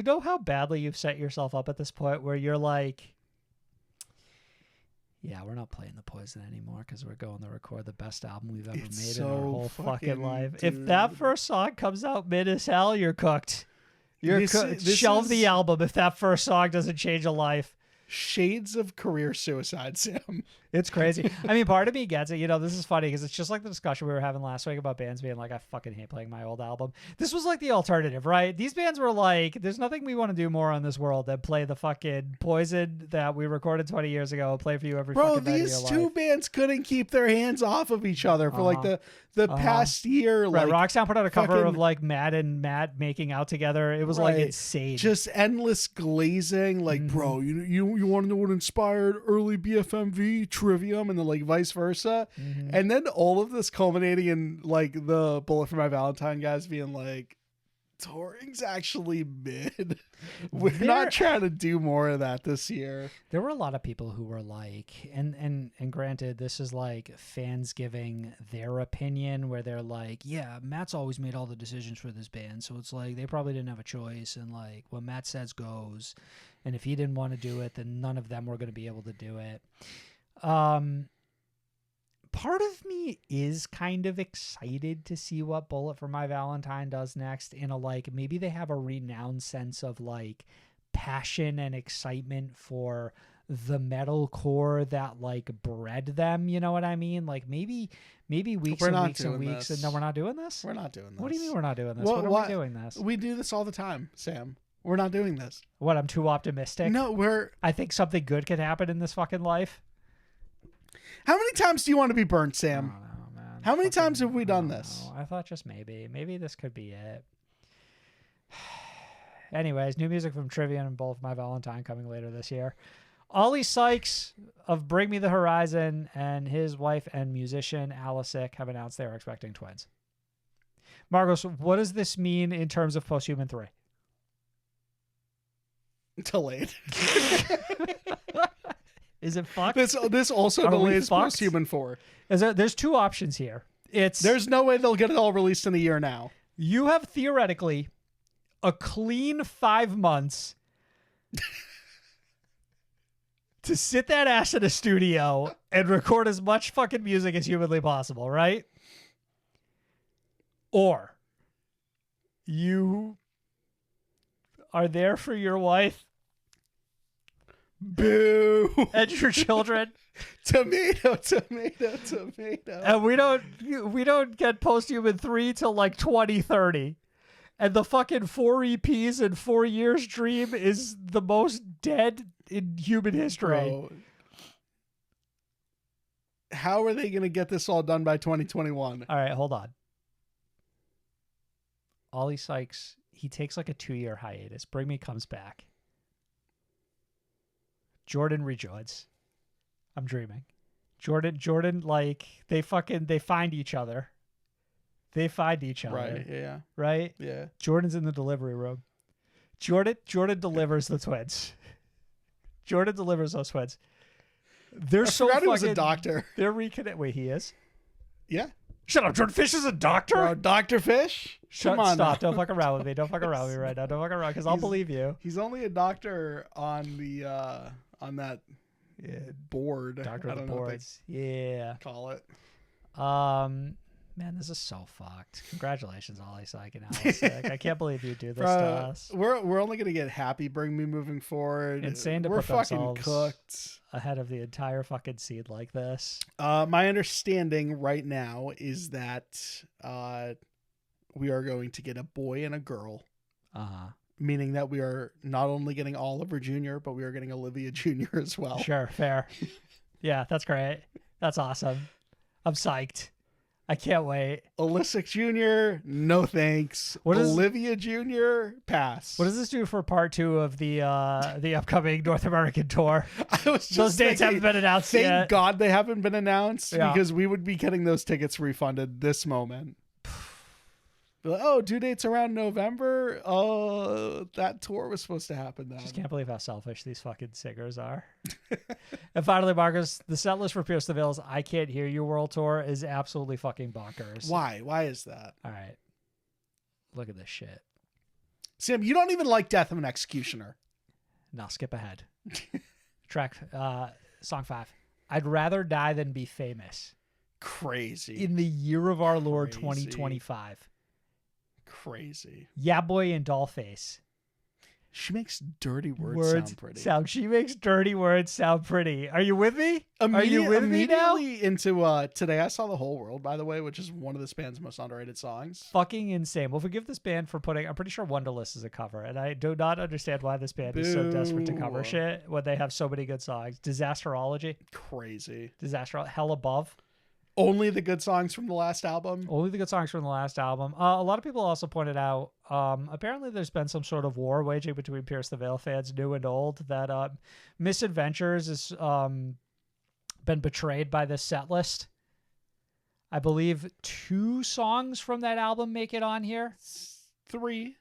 S2: know how badly you've set yourself up at this point where you're like, yeah, we're not playing the Poison anymore because we're going to record the best album we've ever made in our whole fucking life. Dude. If that first song comes out mid as hell, you're cooked. Shelve the album if that first song doesn't change a life.
S3: Shades of career suicide, Sam.
S2: It's crazy. I mean, part of me gets it. You know, this is funny because it's just like the discussion we were having last week about bands being like, I fucking hate playing my old album. This was like the alternative, right? These bands were like, there's nothing we want to do more on this world than play the fucking Poison that we recorded 20 years ago and play for you every fucking night of your life.
S3: Bro, these two bands couldn't keep their hands off of each other for like the past year.
S2: Right,
S3: like,
S2: Roxtown put out a cover of like Matt and Matt making out together. It was like insane.
S3: Just endless glazing. Like, bro, you want to know what inspired early BFMV, Trivium, and then like vice versa. And then all of this culminating in like the Bullet for My Valentine guys being like, touring's actually mid. We're not trying to do more of that this year.
S2: There were a lot of people who were like, and granted, this is like fans giving their opinion where they're like, yeah, Matt's always made all the decisions for this band. So it's like, they probably didn't have a choice. And like what Matt says goes. And if he didn't want to do it, then none of them were going to be able to do it. Part of me is kind of excited to see what Bullet for My Valentine does next in a like, maybe they have a renowned sense of like passion and excitement for the metalcore that like bred them. You know what I mean? Like maybe weeks and weeks and weeks. And no, we're not doing this.
S3: We're not doing this.
S2: What do you mean we're not doing this? What are we doing this?
S3: We do this all the time, Sam. We're not doing this.
S2: What? I'm too optimistic.
S3: No,
S2: I think something good could happen in this fucking life.
S3: How many times do you want to be burnt, Sam?
S2: I don't know, man.
S3: How many times have we done this?
S2: I thought just maybe. Maybe this could be it. Anyways, new music from Trivium and Bullet for My Valentine coming later this year. Ollie Sykes of Bring Me the Horizon and his wife and musician Alisic have announced they are expecting twins. Margos, what does this mean in terms of Posthuman 3?
S3: Delayed.
S2: Is it fucked?
S3: This also delays Posthuman 4.
S2: There's two options here.
S3: There's no way they'll get it all released in a year now.
S2: You have theoretically a clean 5 months to sit that ass in a studio and record as much fucking music as humanly possible, right? Or you are there for your wife
S3: Boo.
S2: and your children.
S3: Tomato.
S2: And we don't get Posthuman 3 till like 2030. And the fucking 4 EPs in 4 years dream is the most dead in human history.
S3: Bro, how are they going to get this all done by 2021?
S2: All right, hold on. Ollie Sykes, he takes like a 2-year hiatus. Bring Me comes back. Jordan rejoins. I'm dreaming. Jordan, like, they find each other. They find each other.
S3: Right, yeah.
S2: Right?
S3: Yeah.
S2: Jordan's in the delivery room. Jordan delivers the twins. Jordan delivers those twins. They're so
S3: forgot
S2: fucking...
S3: he was a doctor.
S2: They're reconnected. Wait, he is?
S3: Yeah.
S2: Shut up. Jordan Fish is a doctor?
S3: Bro, Dr. Fish?
S2: Come
S3: on
S2: stop.
S3: now.
S2: Don't fuck around with me. Don't fuck around with me right now. Don't fuck around because I'll believe you.
S3: He's only a doctor on the on that board.
S2: Doctor
S3: I
S2: of the
S3: don't know what
S2: boards. Yeah.
S3: they call it.
S2: Man, this is so fucked. Congratulations, Ollie Syke and Alice Sick. I can't believe you do this to us.
S3: We're only gonna get happy Bring Me moving forward.
S2: Insane to
S3: we're
S2: put
S3: fucking
S2: themselves
S3: cooked
S2: ahead of the entire fucking scene like this.
S3: My understanding right now is that we are going to get a boy and a girl. Meaning that we are not only getting Oliver Jr., but we are getting Olivia Jr. as well.
S2: Sure, fair. Yeah, that's great. That's awesome. I'm psyched. I can't wait.
S3: Alyssa Jr., no thanks. Olivia Jr., pass.
S2: What does this do for part 2 of the upcoming North American tour?
S3: I was just
S2: those dates haven't been announced
S3: thank
S2: yet.
S3: God they haven't been announced
S2: Yeah.
S3: because we would be getting those tickets refunded this moment. Oh, due dates around November. That tour was supposed to happen then.
S2: Just can't believe how selfish these fucking singers are. And finally, Marcus, the set list for Pierce the Veil's I Can't Hear You World Tour is absolutely fucking bonkers.
S3: Why? Why is that?
S2: All right. Look at this shit.
S3: Sam, you don't even like Death of an Executioner.
S2: No, skip ahead. Track, song 5. I'd rather die than be famous.
S3: Crazy.
S2: In the year of our Lord,
S3: Crazy.
S2: 2025.
S3: Crazy.
S2: Yeah Boy and Dollface.
S3: She makes dirty words sound pretty.
S2: She makes dirty words sound pretty. Are you with me? Are you with me now?
S3: Immediately into Today I Saw the Whole World, by the way, which is one of this band's most underrated songs.
S2: Fucking insane. Well, forgive this band for putting... I'm pretty sure Wunderlist is a cover, and I do not understand why this band is so desperate to cover shit when they have so many good songs. Disasterology.
S3: Crazy.
S2: Hell Above.
S3: Only the good songs from the last album.
S2: Only the good songs from the last album. A lot of people also pointed out, apparently there's been some sort of war waging between Pierce the Veil fans, new and old, that Misadventures has been betrayed by this set list. I believe 2 songs from that album make it on here.
S3: 3.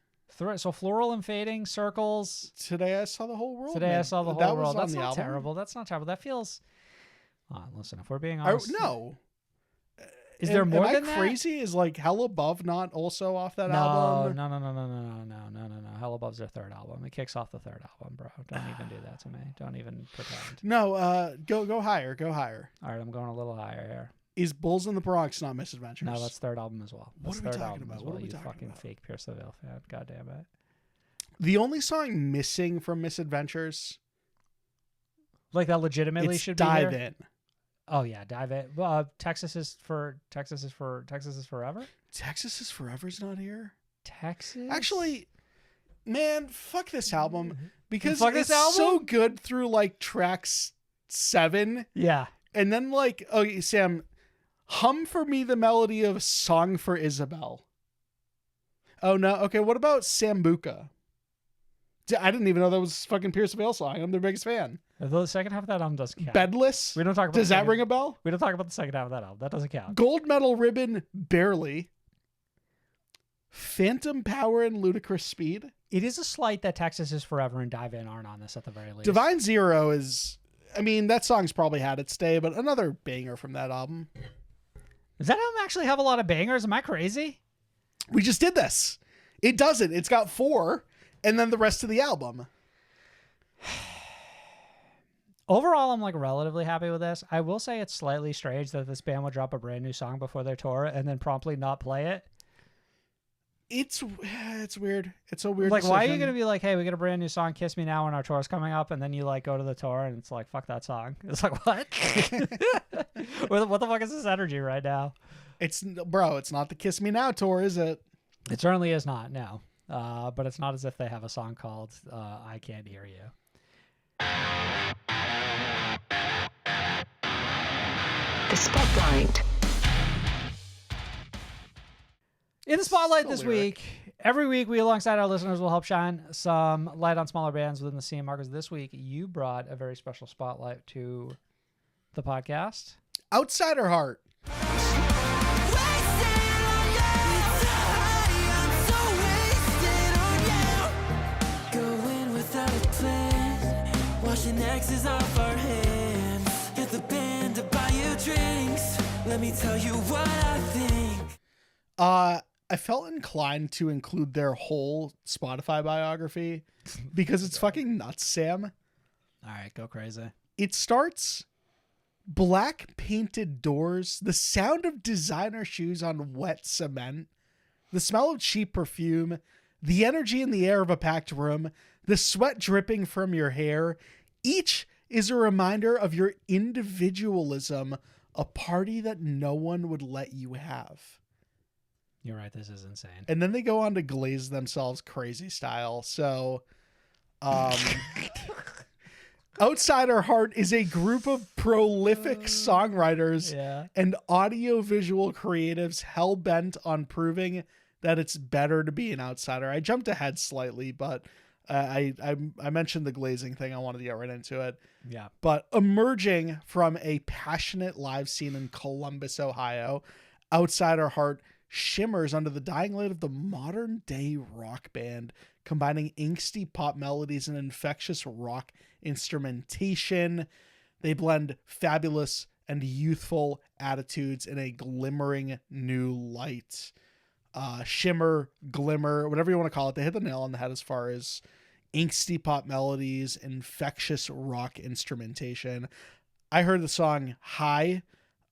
S2: So Floral and Fading, Circles.
S3: Today I Saw the Whole World.
S2: Today I Saw the Whole World. That's not
S3: album?
S2: terrible. That's not terrible. That feels... listen, if we're being honest...
S3: No.
S2: Is there more
S3: than
S2: than
S3: that?
S2: that?
S3: Crazy? Is like Hell Above not also off that album?
S2: No. Hell Above's their 3rd album. It kicks off the 3rd album, bro. Don't even do that to me. Don't even pretend.
S3: No, go higher. Go higher.
S2: All right, I'm going a little higher here.
S3: Is Bulls in the Bronx not Misadventures?
S2: No, that's 3rd album as well.
S3: What
S2: That's
S3: are we
S2: 3rd
S3: talking
S2: album
S3: about?
S2: as
S3: What
S2: well,
S3: are we
S2: you
S3: talking
S2: fucking
S3: about?
S2: fake Pierce the Veil fan. God damn it.
S3: The only song missing from Misadventures,
S2: Like that legitimately
S3: it's
S2: should be
S3: Dive
S2: here?
S3: In.
S2: Oh yeah, Dive In. Texas is Forever.
S3: Texas is Forever's not here.
S2: Texas.
S3: Actually, man, fuck this album because
S2: Fuck
S3: it's
S2: this album?
S3: so good through like tracks 7,
S2: Yeah.
S3: and then like, oh Sam, hum for me the melody of Song for Isabel. Oh no, okay. What about Sambuca? I didn't even know that was fucking Pierce the Veil song. I'm their biggest fan.
S2: The second half of that album doesn't count.
S3: Bedless.
S2: We don't talk about.
S3: Does that ring a bell?
S2: We don't talk about the second half of that album. That doesn't count.
S3: Gold Medal Ribbon, barely. Phantom Power and Ludicrous Speed.
S2: It is a slight that Texas is Forever and Dive In aren't on this at the very least.
S3: Divine Zero is, I mean, that song's probably had its day, but another banger from that album.
S2: Does that album actually have a lot of bangers? Am I crazy?
S3: We just did this. It doesn't. It's got 4, and then the rest of the album.
S2: Overall, I'm like relatively happy with this. I will say it's slightly strange that this band would drop a brand new song before their tour and then promptly not play it.
S3: It's weird. It's a weird
S2: Like, why are you
S3: decision.
S2: going to be like, hey, we got a brand new song, Kiss Me Now, when our tour's coming up, and then you like go to the tour and it's like, fuck that song. It's like, what? What the fuck is this energy right now?
S3: It's not the Kiss Me Now tour, is it?
S2: It certainly is not, no. But it's not as if they have a song called I Can't Hear You.
S4: The Spotlight.
S2: In the Spotlight
S3: So
S2: this
S3: lyric.
S2: week, every week we, alongside our listeners, will help shine some light on smaller bands within the scene. Marcus, this week you brought a very special spotlight to the podcast.
S3: Outsider Heart.
S5: Going without a plan, washing X's off our hands. Get the band to buy you drinks. Let me tell you what I think.
S3: I felt inclined to include their whole Spotify biography because it's fucking nuts, Sam.
S2: All right, go crazy.
S3: It starts black painted doors, the sound of designer shoes on wet cement, the smell of cheap perfume, the energy in the air of a packed room, the sweat dripping from your hair. Each is a reminder of your individualism, a party that no one would let you have.
S2: You're right, this is insane.
S3: And then they go on to glaze themselves crazy style. So, Outsider Heart is a group of prolific songwriters
S2: Yeah.
S3: and audiovisual creatives hell-bent on proving that it's better to be an outsider. I jumped ahead slightly, but I mentioned the glazing thing. I wanted to get right into it.
S2: Yeah.
S3: But emerging from a passionate live scene in Columbus, Ohio, Outsider Heart shimmers under the dying light of the modern day rock band, combining angsty pop melodies and infectious rock instrumentation. They blend fabulous and youthful attitudes in a glimmering new light. Shimmer, glimmer, whatever you want to call it. They hit the nail on the head as far as angsty pop melodies, infectious rock instrumentation. I heard the song High,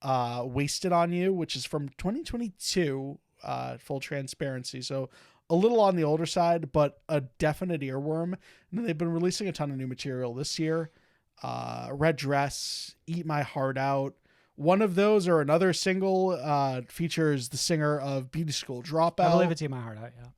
S3: Wasted on You, which is from 2022, full transparency. So a little on the older side, but a definite earworm. And they've been releasing a ton of new material this year. Red Dress, Eat My Heart Out. One of those or another single features the singer of Beauty School Dropout.
S2: I believe it's Eat My Heart Out, yeah.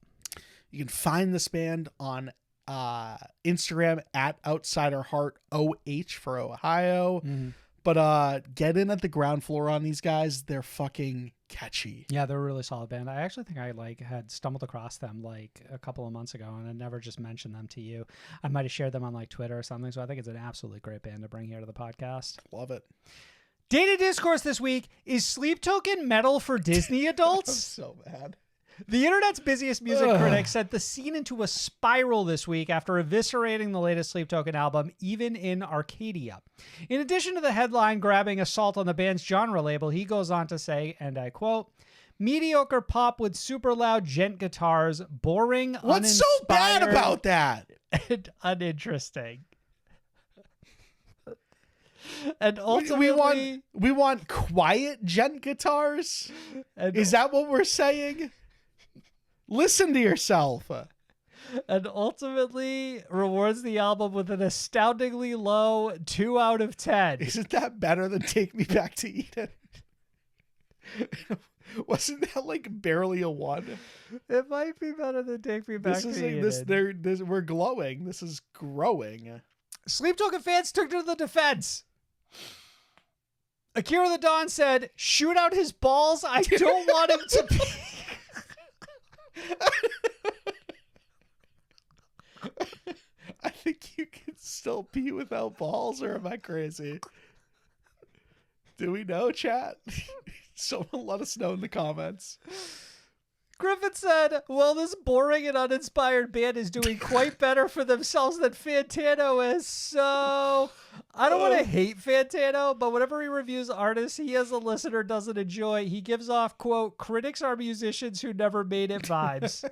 S3: You can find this band on Instagram at Outsider Heart OH for Ohio.
S2: Mm-hmm.
S3: But get in at the ground floor on these guys. They're fucking catchy.
S2: Yeah, they're a really solid band. I actually think I had stumbled across them a couple of months ago, and I never just mentioned them to you. I might have shared them on Twitter or something. So I think it's an absolutely great band to bring here to the podcast.
S3: Love it.
S2: Data Discourse this week is Sleep Token metal for Disney adults.
S3: So bad.
S2: The internet's busiest music critic sent the scene into a spiral this week after eviscerating the latest Sleep Token album, Even in Arcadia. In addition to the headline-grabbing assault on the band's genre label, he goes on to say, and I quote, "Mediocre pop with super loud gent guitars, boring,
S3: What's so bad about that?
S2: and uninteresting." And ultimately,
S3: we want quiet gent guitars?
S2: and,
S3: Is that what we're saying? Listen to yourself.
S2: and ultimately rewards the album with an astoundingly low 2 out of 10.
S3: Isn't that better than Take Me Back to Eden? Wasn't that barely a 1?
S2: It might be better than Take Me Back
S3: This
S2: to
S3: is
S2: Eden.
S3: we're glowing. This is growing.
S2: Sleep Token fans took to the defense. Akira the Don said, "Shoot out his balls. I don't want him to be."
S3: I think you can still pee without balls, or am I crazy? Do we know, chat? Someone let us know in the comments.
S2: Griffin said, "Well, this boring and uninspired band is doing quite better for themselves than Fantano is, so I don't want to hate Fantano, but whenever he reviews artists he as a listener doesn't enjoy, he gives off, quote, critics are musicians who never made it vibes."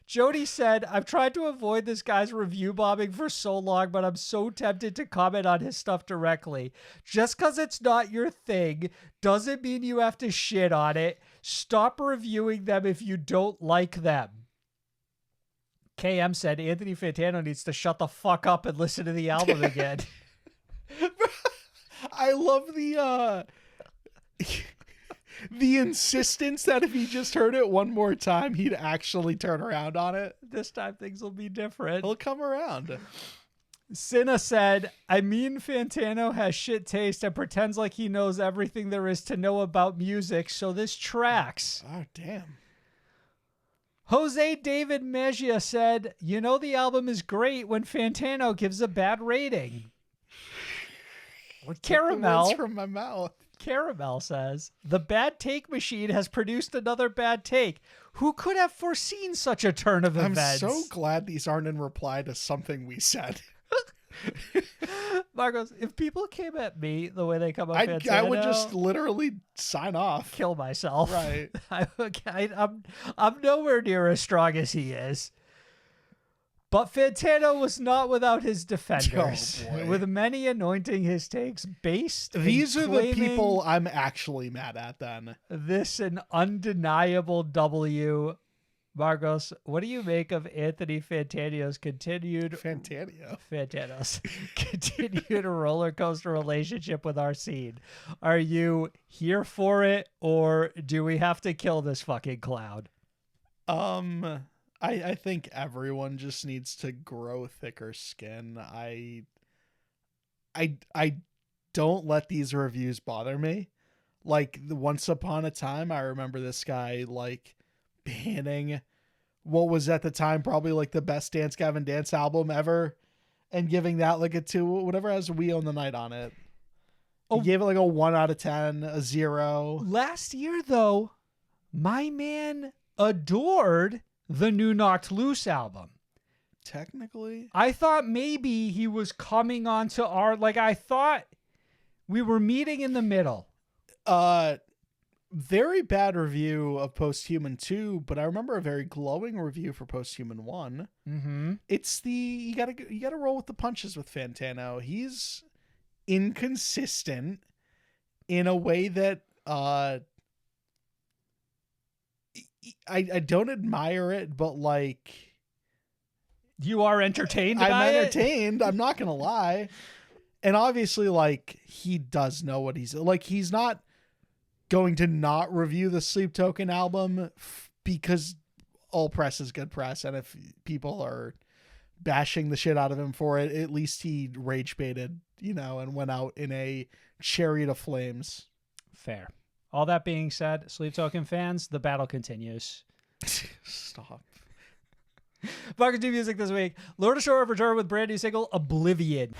S2: Jody said, "I've tried to avoid this guy's review bombing for so long, but I'm so tempted to comment on his stuff directly. Just because it's not your thing doesn't mean you have to shit on it. Stop reviewing them if you don't like them. KM said Anthony Fantano needs to shut the fuck up and listen to the album again.
S3: I love the insistence that if he just heard it one more time, he'd actually turn around on it.
S2: This time things will be different.
S3: He'll come around.
S2: Cinna said, I mean, Fantano has shit taste and pretends like he knows everything there is to know about music, so this tracks.
S3: Oh, damn.
S2: Jose David Mejia said, you know the album is great when Fantano gives a bad rating.
S3: Caramel from my mouth.
S2: Caramel says, the bad take machine has produced another bad take. Who could have foreseen such a turn of events?
S3: I'm so glad these aren't in reply to something we said.
S2: Marcos, if people came at me the way they come up Fantano,
S3: I would just literally sign off.
S2: Kill myself.
S3: Right.
S2: I'm nowhere near as strong as he is. But Fantano was not without his defenders, with many anointing his takes based.
S3: These are the people I'm actually mad at then.
S2: This an undeniable W. Marcos, what do you make of Anthony Fantano's continued roller coaster relationship with our scene? Are you here for it, or do we have to kill this fucking clown?
S3: I think everyone just needs to grow thicker skin. I don't let these reviews bother me. Like, once upon a time, I remember this guy like banning what was at the time probably like the best Dance Gavin Dance album ever and giving that like a 2, whatever has We Own the Night on it. He gave it like a 1 out of 10, a 0.
S2: Last year, though, my man adored the new Knocked Loose album.
S3: Technically,
S2: I thought maybe he was coming onto our, like, I thought we were meeting in the middle.
S3: Very bad review of Posthuman 2, but I remember a very glowing review for Posthuman 1.
S2: Mm-hmm.
S3: It's you gotta roll with the punches with Fantano. He's inconsistent in a way that I don't admire it, but like,
S2: you are entertained by it?
S3: I'm entertained. I'm not gonna lie. And obviously, like, he does know what he's like. He's not going to not review the Sleep Token album because all press is good press, and if people are bashing the shit out of him for it, at least he rage baited, and went out in a chariot of flames.
S2: Fair. All that being said, Sleep Token fans, the battle continues.
S3: Stop.
S2: Marcus New Music this week. Lorna Shore returned with brand new single Oblivion.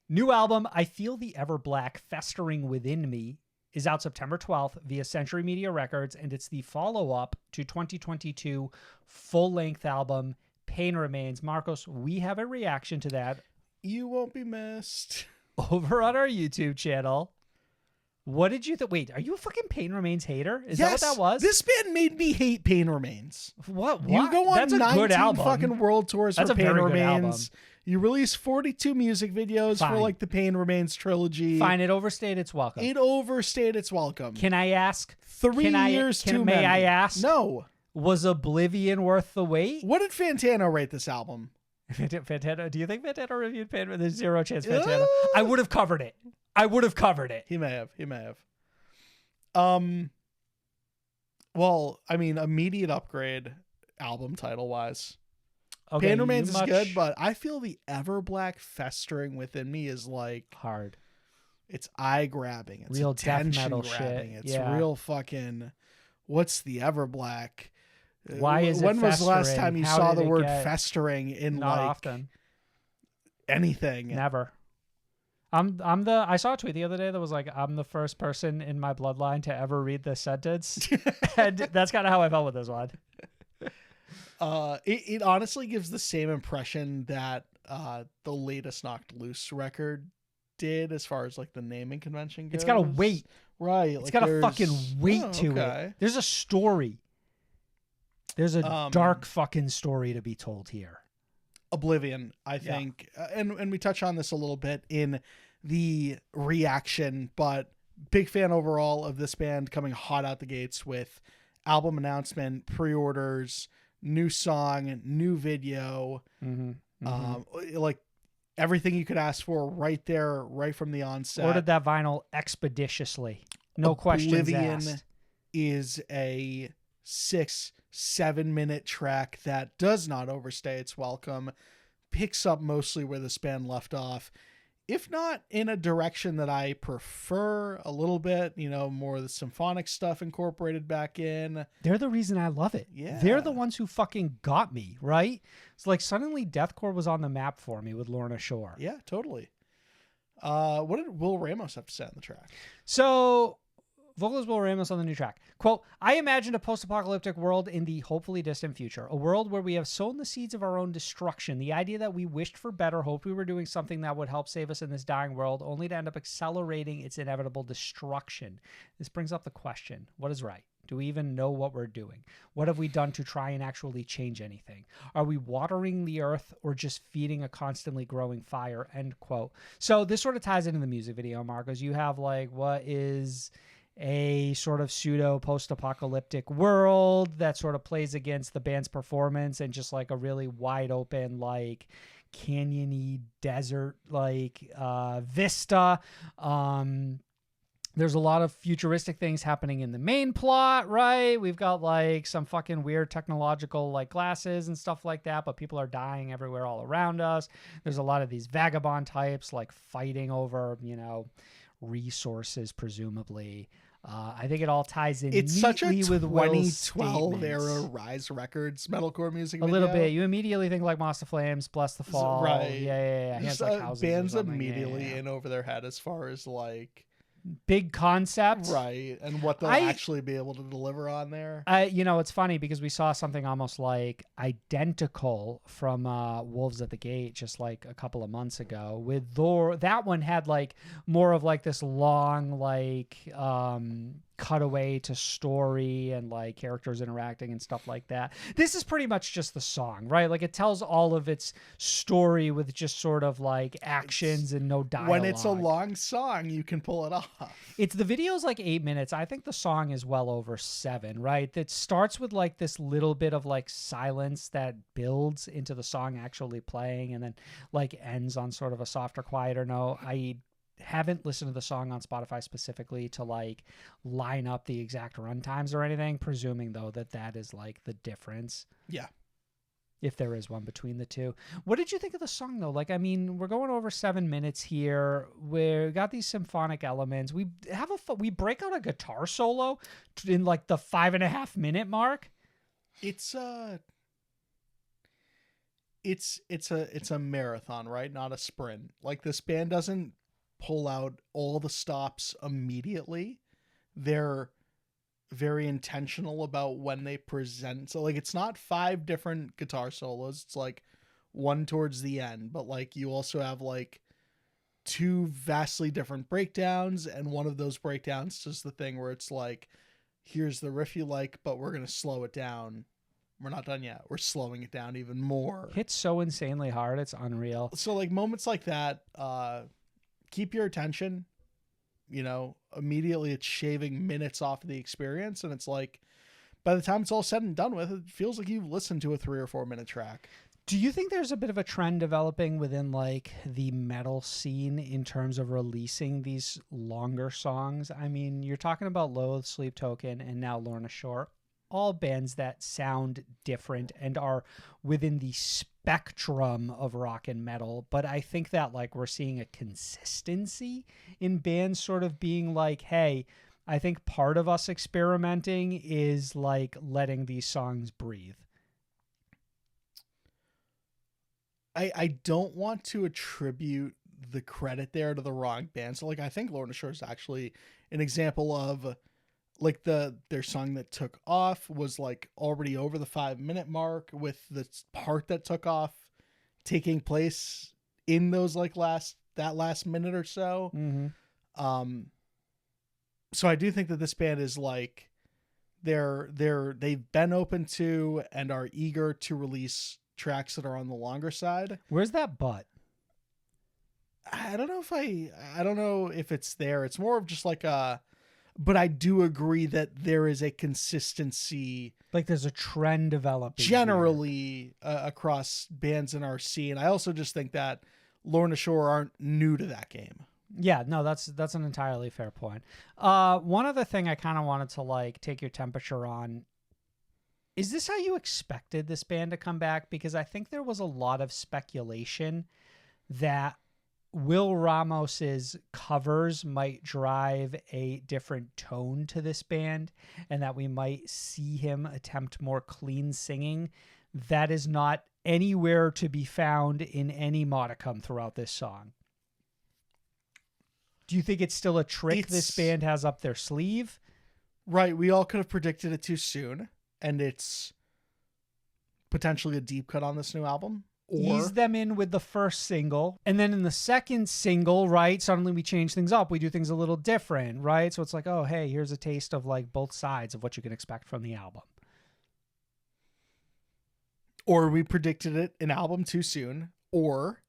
S2: New album, I Feel the Ever Black Festering Within Me, is out September 12th via Century Media Records, and it's the follow-up to 2022 full-length album, Pain Remains. Marcos, we have a reaction to that.
S3: You won't be missed.
S2: Over on our YouTube channel. What did you think? Wait, are you a fucking Pain Remains hater? Is that what that was?
S3: This band made me hate Pain Remains.
S2: What?
S3: You go on
S2: That's a
S3: 19
S2: good album.
S3: fucking world tours
S2: That's
S3: for
S2: a
S3: Pain
S2: very good
S3: Remains.
S2: album.
S3: You release 42 music videos for like the Pain Remains trilogy.
S2: Fine, it overstayed its welcome.
S3: It overstayed its welcome.
S2: Can I ask?
S3: 3 years too many.
S2: May I ask?
S3: No.
S2: Was Oblivion worth the wait?
S3: What did Fantano rate this album?
S2: Fantano, do you think Fantano reviewed Pain? There's zero chance Fantano. I would have covered it.
S3: He may have. Well, I mean, immediate upgrade album title wise.
S2: Okay,
S3: Pain Remains is good, but I Feel the Ever Black Festering Within Me is like
S2: hard.
S3: It's eye grabbing. It's
S2: real death
S3: attention
S2: metal
S3: grabbing.
S2: shit.
S3: It's real fucking. What's the Ever Black?
S2: Why is it
S3: when was the last
S2: festering?
S3: time you
S2: How
S3: saw
S2: did
S3: the
S2: it
S3: word
S2: get-
S3: festering in
S2: Not
S3: like
S2: often.
S3: anything?
S2: Never. I saw a tweet the other day that was like, I'm the first person in my bloodline to ever read this sentence. And that's kind of how I felt with this one.
S3: It honestly gives the same impression that the latest Knocked Loose record did as far as like the naming convention goes.
S2: It's got a weight.
S3: Right.
S2: It's got a fucking weight to it. There's a story. There's a dark fucking story to be told here.
S3: Oblivion, I think. And we touch on this a little bit in the reaction, but big fan overall of this band coming hot out the gates with album announcement, pre-orders, new song, new video, like everything you could ask for right there, right from the onset.
S2: Ordered that vinyl expeditiously. No questions asked.
S3: Is a 6-7 minute track that does not overstay its welcome, picks up mostly where this band left off, if not in a direction that I prefer a little bit, more of the symphonic stuff incorporated back in.
S2: They're the reason I love it.
S3: Yeah.
S2: They're the ones who fucking got me, right? It's like suddenly deathcore was on the map for me with Lorna Shore.
S3: Yeah, totally. What did Will Ramos have to say on the track?
S2: So, vocalist Will Ramos on the new track. Quote, I imagined a post-apocalyptic world in the hopefully distant future, a world where we have sown the seeds of our own destruction, the idea that we wished for better, hoped we were doing something that would help save us in this dying world, only to end up accelerating its inevitable destruction. This brings up the question, what is right? Do we even know what we're doing? What have we done to try and actually change anything? Are we watering the earth or just feeding a constantly growing fire? End quote. So this sort of ties into the music video, Marcos. You have like what is a sort of pseudo post-apocalyptic world that sort of plays against the band's performance and just like a really wide open, like canyony desert, like vista. There's a lot of futuristic things happening in the main plot, right? We've got like some fucking weird technological like glasses and stuff like that, but people are dying everywhere all around us. There's a lot of these vagabond types like fighting over, resources, presumably. I think it all ties in.
S3: It's such a
S2: with
S3: 2012 era Rise Records metalcore music
S2: a
S3: video.
S2: little bit. You immediately think like Moss the Flames, Bless the Fall.
S3: Right.
S2: Yeah.
S3: Just,
S2: Hands Like Houses or
S3: bands
S2: something.
S3: immediately in over their head as far as like
S2: big concept.
S3: Right. And what they'll actually be able to deliver on there.
S2: It's funny because we saw something almost like identical from Wolves at the Gate just like a couple of months ago with Thor. That one had like more of like this long like cutaway to story and like characters interacting and stuff like that. This is pretty much just the song, right? Like it tells all of its story with just sort of like actions and no dialogue.
S3: When it's a long song, you can pull it off.
S2: The video's like 8 minutes. I think the song is well over 7, right? That starts with like this little bit of like silence that builds into the song actually playing and then like ends on sort of a softer, quieter note. I haven't listened to the song on Spotify specifically to like line up the exact run times or anything, presuming though that is like the difference.
S3: Yeah.
S2: If there is one between the two. What did you think of the song though? Like, I mean, we're going over 7 minutes here. We got these symphonic elements. We break out a guitar solo in like the 5.5 minute mark.
S3: It's a marathon, right? Not a sprint. Like this band doesn't pull out all the stops immediately. They're very intentional about when they present. So like it's not 5 different guitar solos. It's like one towards the end, but like you also have like 2 vastly different breakdowns, and one of those breakdowns is the thing where it's like, here's the riff you like, but we're going to slow it down. We're not done yet. We're slowing it down even more.
S2: Hits so insanely hard. It's unreal.
S3: So like moments like that, keep your attention. Immediately it's shaving minutes off of the experience, and it's like by the time it's all said and done with, it feels like you've listened to a 3 or 4 minute track.
S2: Do you think there's a bit of a trend developing within like the metal scene in terms of releasing these longer songs? I mean, you're talking about Loathe, Sleep Token, and now Lorna Shore, all bands that sound different and are within the spectrum of rock and metal. But I think that like we're seeing a consistency in bands sort of being like, hey, I think part of us experimenting is like letting these songs breathe.
S3: I don't want to attribute the credit there to the wrong band. So like, I think Lorna Shore is actually an example of like their song that took off was like already over the 5 minute mark, with the part that took off taking place in those like last that last minute or so.
S2: Mm-hmm.
S3: So I do think that this band is like they've been open to and are eager to release tracks that are on the longer side.
S2: Where's that butt?
S3: I don't know if it's there. It's more of just like but I do agree that there is a consistency,
S2: like there's a trend developing
S3: generally across bands in our scene. I also just think that Lorna Shore aren't new to that game.
S2: Yeah, no, that's an entirely fair point. One other thing I kind of wanted to like take your temperature on. Is this how you expected this band to come back? Because I think there was a lot of speculation that Will Ramos's covers might drive a different tone to this band, and that we might see him attempt more clean singing. That is not anywhere to be found in any modicum throughout this song. Do you think it's still a trick this band has up their sleeve?
S3: Right. We all could have predicted it too soon, and it's potentially a deep cut on this new album. Or
S2: Ease them in with the first single, and then in the second single, right, suddenly we change things up. We do things a little different, right? So it's like, oh, hey, here's a taste of like both sides of what you can expect from the album.
S3: Or we predicted it an album too soon, or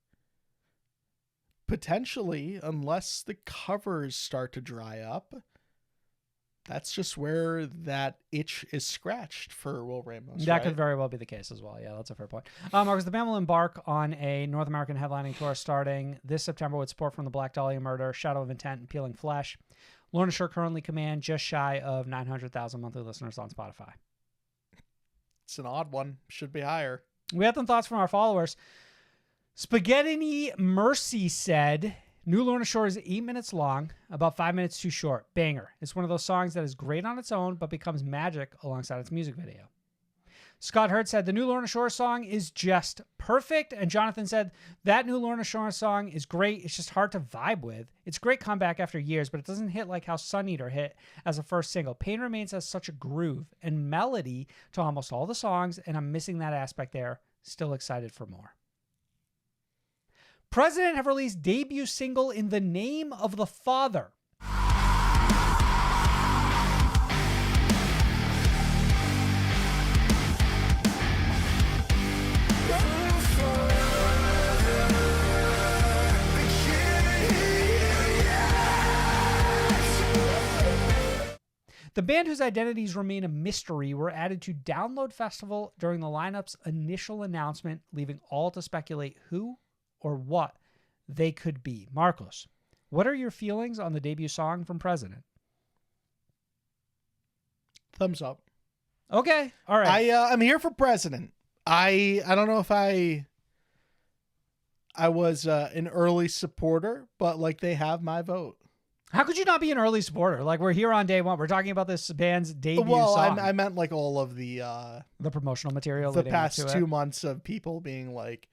S3: potentially, unless the covers start to dry up, that's just where that itch is scratched for Will Ramos.
S2: That could very well be the case as well. Yeah, that's a fair point. Marcus, the band will embark on a North American headlining tour starting this September with support from the Black Dahlia Murder, Shadow of Intent, and Peeling Flesh. Lorna Shore currently command just shy of 900,000 monthly listeners on Spotify.
S3: It's an odd one. Should be higher.
S2: We had some thoughts from our followers. Spaghetti Mercy said, new Lorna Shore is 8 minutes long, about 5 minutes too short. Banger. It's one of those songs that is great on its own, but becomes magic alongside its music video. Scott Hurt said, the new Lorna Shore song is just perfect. And Jonathan said, that new Lorna Shore song is great. It's just hard to vibe with. It's a great comeback after years, but it doesn't hit like how Sun Eater hit as a first single. Pain Remains has such a groove and melody to almost all the songs, and I'm missing that aspect there. Still excited for more. President have released debut single In the Name of the Father. The band, whose identities remain a mystery, were added to Download Festival during the lineup's initial announcement, leaving all to speculate who or what they could be. Marcos, what are your feelings on the debut song from President?
S3: Thumbs up.
S2: Okay, all right.
S3: I'm here for President. I don't know if I was an early supporter, but like they have my vote.
S2: How could you not be an early supporter? Like, we're here on day one. We're talking about this band's debut song.
S3: I meant like all of the
S2: promotional material.
S3: The past 2 months of people being like,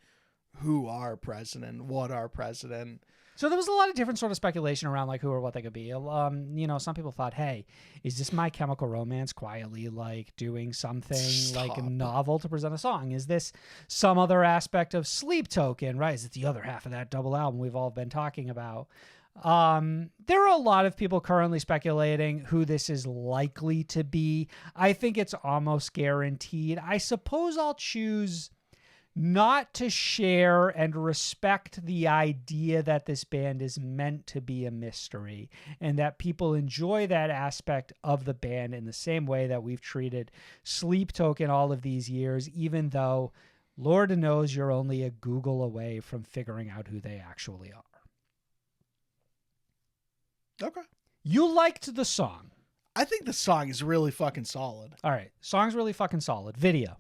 S3: who are President? What are President?
S2: So there was a lot of different sort of speculation around like who or what they could be. Some people thought, hey, is this My Chemical Romance quietly like doing something like novel to present a song? Is this some other aspect of Sleep Token, right? Is it the other half of that double album we've all been talking about? There are a lot of people currently speculating who this is likely to be. I think it's almost guaranteed. I suppose I'll choose not to share and respect the idea that this band is meant to be a mystery and that people enjoy that aspect of the band in the same way that we've treated Sleep Token all of these years, even though Lord knows you're only a Google away from figuring out who they actually are.
S3: Okay.
S2: You liked the song.
S3: I think the song is really fucking solid.
S2: All right. Song's really fucking solid. Video.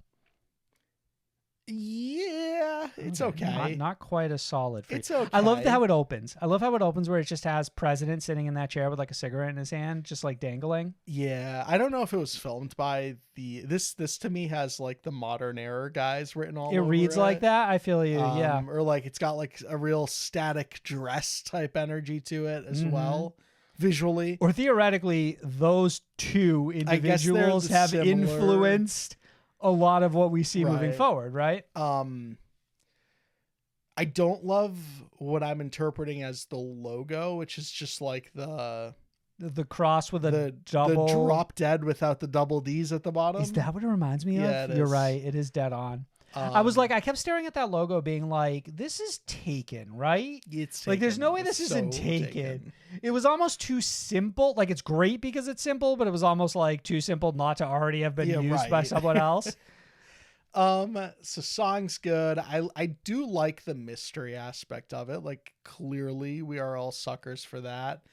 S3: Yeah, it's okay.
S2: Not quite as solid. For
S3: it's
S2: you.
S3: okay.
S2: I love how it opens. I love how it opens where it just has President sitting in that chair with like a cigarette in his hand, just like dangling.
S3: Yeah, I don't know if it was filmed by this to me has like the Modern Era guys written all over it.
S2: It reads like that. I feel you. Yeah.
S3: Or like it's got like a real static dress type energy to it as well, visually.
S2: Or theoretically, those two individuals have influenced a lot of what we see moving forward, right?
S3: I don't love what I'm interpreting as the logo, which is just like the
S2: cross with a double.
S3: The drop dead without the double D's at the bottom.
S2: Is that what it reminds me of?
S3: Yeah, it
S2: You're
S3: is.
S2: right. It is dead on. I was like, I kept staring at that logo being like, this is taken, right?
S3: It's
S2: like, there's
S3: taken.
S2: no way this
S3: It's
S2: isn't
S3: so
S2: taken. It was almost too simple. Like, it's great because it's simple, but it was almost like too simple not to already have been used by someone else.
S3: So song's good. I do like the mystery aspect of it. Like, clearly we are all suckers for that.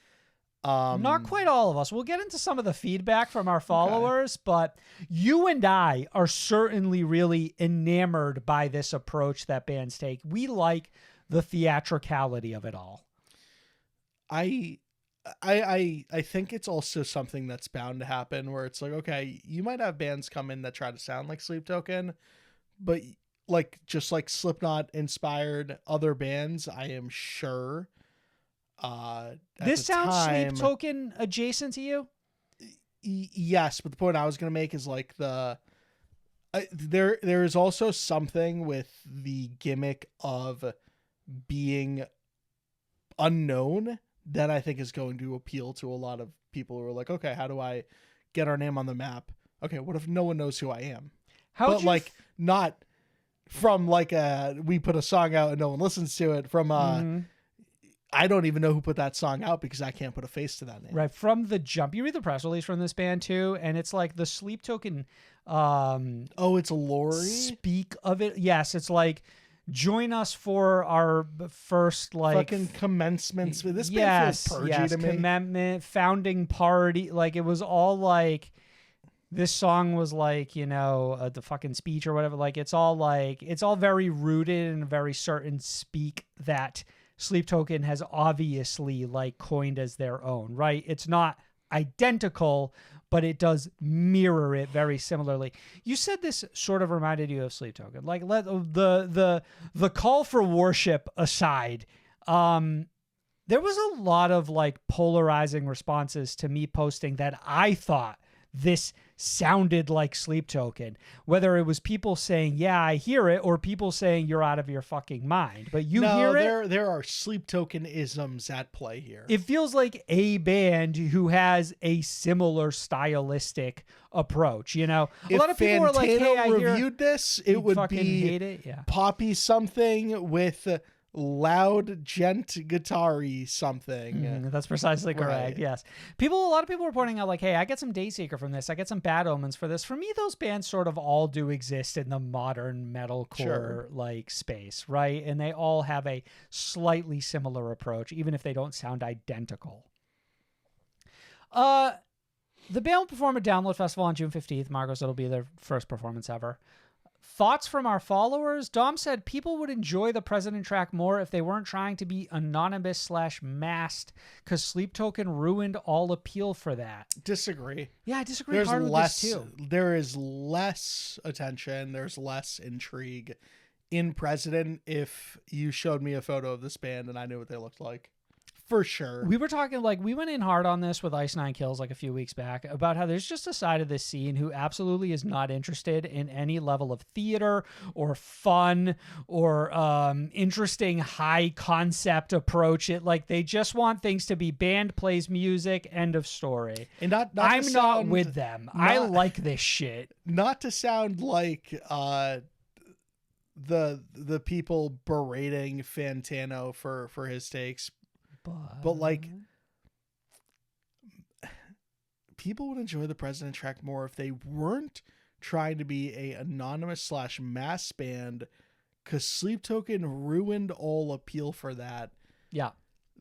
S2: Not quite all of us. We'll get into some of the feedback from our followers, but you and I are certainly really enamored by this approach that bands take. We like the theatricality of it all.
S3: I think it's also something that's bound to happen where it's like, okay, you might have bands come in that try to sound like Sleep Token, but like just like Slipknot inspired other bands, I am sure.
S2: This sounds Sleep Token adjacent to you?
S3: Yes, but the point I was going to make is like there is also something with the gimmick of being unknown that I think is going to appeal to a lot of people who are like, okay, how do I get our name on the map? Okay, what if no one knows who I am? But like not from like we put a song out and no one listens to it, from I don't even know who put that song out because I can't put a face to that name.
S2: Right. From the jump, you read the press release from this band too, and it's like the Sleep Token.
S3: It's Lori.
S2: Speak of it. Yes, it's like join us for our first like
S3: fucking commencements. This band feels purgy to me.
S2: Commencement, founding party. Like it was all like this song was like, you know, the fucking speech or whatever. Like it's all very rooted in a very certain speak that Sleep Token has obviously like coined as their own, right? It's not identical, but it does mirror it very similarly. You said this sort of reminded you of Sleep Token. Like let the call for worship aside, there was a lot of like polarizing responses to me posting that I thought this sounded like Sleep Token, whether it was people saying, yeah, I hear it, or people saying you're out of your fucking mind. But hear it.
S3: There are Sleep Token isms at play here.
S2: It feels like a band who has a similar stylistic approach, you know? A lot of people were like, hey, I
S3: reviewed this, it would be
S2: hate it. Yeah.
S3: poppy something with loud gent guitar-y something.
S2: That's precisely correct. Right. Yes. A lot of people were pointing out like, hey, I get some Dayseeker from this. I get some Bad Omens for this. For me, those bands sort of all do exist in the modern metalcore like space, right? And they all have a slightly similar approach, even if they don't sound identical. The band will perform at Download Festival on June 15th. Marcos, it'll be their first performance ever. Thoughts from our followers? Dom said people would enjoy the President track more if they weren't trying to be anonymous/masked because Sleep Token ruined all appeal for that.
S3: Disagree.
S2: Yeah, I disagree hard with this too.
S3: There is less attention. There's less intrigue in President if you showed me a photo of this band and I knew what they looked like. For sure.
S2: We were talking like we went in hard on this with Ice Nine Kills like a few weeks back about how there's just a side of this scene who absolutely is not interested in any level of theater or fun or interesting high concept approach. It like they just want things to be band plays music, end of story.
S3: And
S2: I'm not with them. I like this shit.
S3: Not to sound like the people berating Fantano for his takes. But like people would enjoy the President track more if they weren't trying to be a anonymous/mass band because Sleep Token ruined all appeal for that.
S2: Yeah.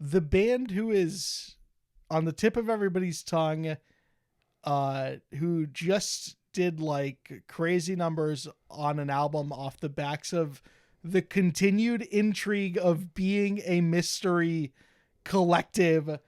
S3: The band who is on the tip of everybody's tongue, who just did like crazy numbers on an album off the backs of the continued intrigue of being a mystery collective,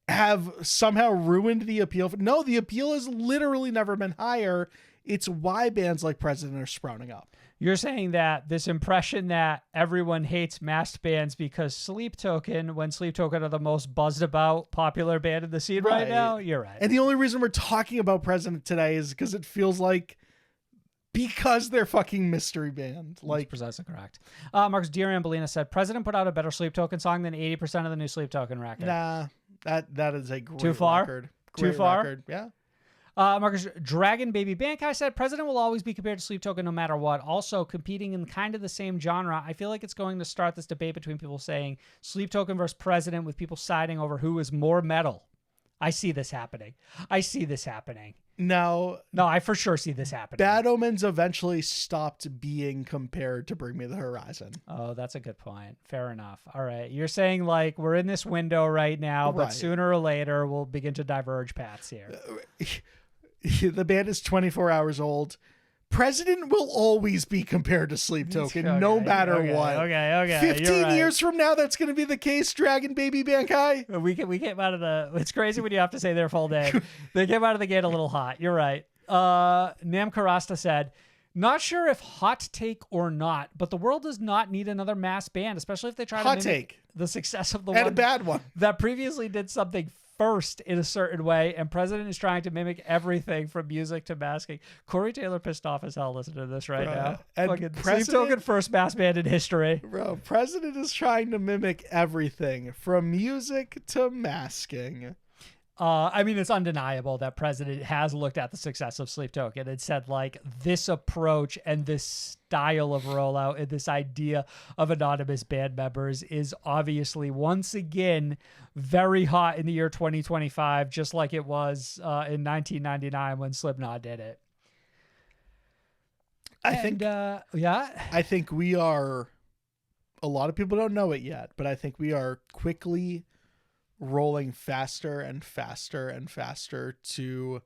S3: have somehow ruined the appeal. No, the appeal has literally never been higher. It's why bands like President are sprouting up.
S2: You're saying that this impression that everyone hates masked bands because Sleep Token, when Sleep Token are the most buzzed about popular band in the scene right now, you're right.
S3: And the only reason we're talking about President today is because it feels like because they're fucking mystery band. Like,
S2: That's precisely correct. Marcus Dirambolina said, President put out a better Sleep Token song than 80% of the new Sleep Token record.
S3: nah, that is a great
S2: Too far?
S3: record.
S2: Too
S3: Great
S2: far?
S3: record. Yeah.
S2: Marcus Dragon Baby Bankai said, President will always be compared to Sleep Token no matter what. Also, competing in kind of the same genre, I feel like it's going to start this debate between people saying Sleep Token versus President, with people siding over who is more metal. I see this happening.
S3: Now,
S2: No, I for sure see this happening.
S3: Bad Omens eventually stopped being compared to Bring Me the Horizon.
S2: Oh, that's a good point. Fair enough. All right. You're saying like we're in this window right now, but
S3: Right.
S2: sooner or later we'll begin to diverge paths here.
S3: The band is 24 hours old. President will always be compared to Sleep Token, no matter what.
S2: Okay.
S3: 15 years from now, that's going to be the case, Dragon Baby Bankai.
S2: We came out of the. It's crazy when you have to say their full name. They came out of the gate a little hot. You're right. Nam Karasta said, not sure if hot take or not, but the world does not need another mass band, especially if they try
S3: Hot
S2: to mimic
S3: take.
S2: the success of the
S3: And
S2: one
S3: a bad one.
S2: that previously did something first in a certain way, and President is trying to mimic everything from music to masking. Corey Taylor pissed off as hell listening to this right now.
S3: And
S2: Fucking Sleep
S3: President-
S2: Token first mass band in history.
S3: Bro, President is trying to mimic everything from music to masking.
S2: I mean, it's undeniable that President has looked at the success of Sleep Token and said, like, this approach and this style of rollout and this idea of anonymous band members is obviously once again very hot in the year 2025, just like it was in 1999 when Slipknot did it.
S3: I think we are, a lot of people don't know it yet, but I think we are quickly rolling faster and faster and faster to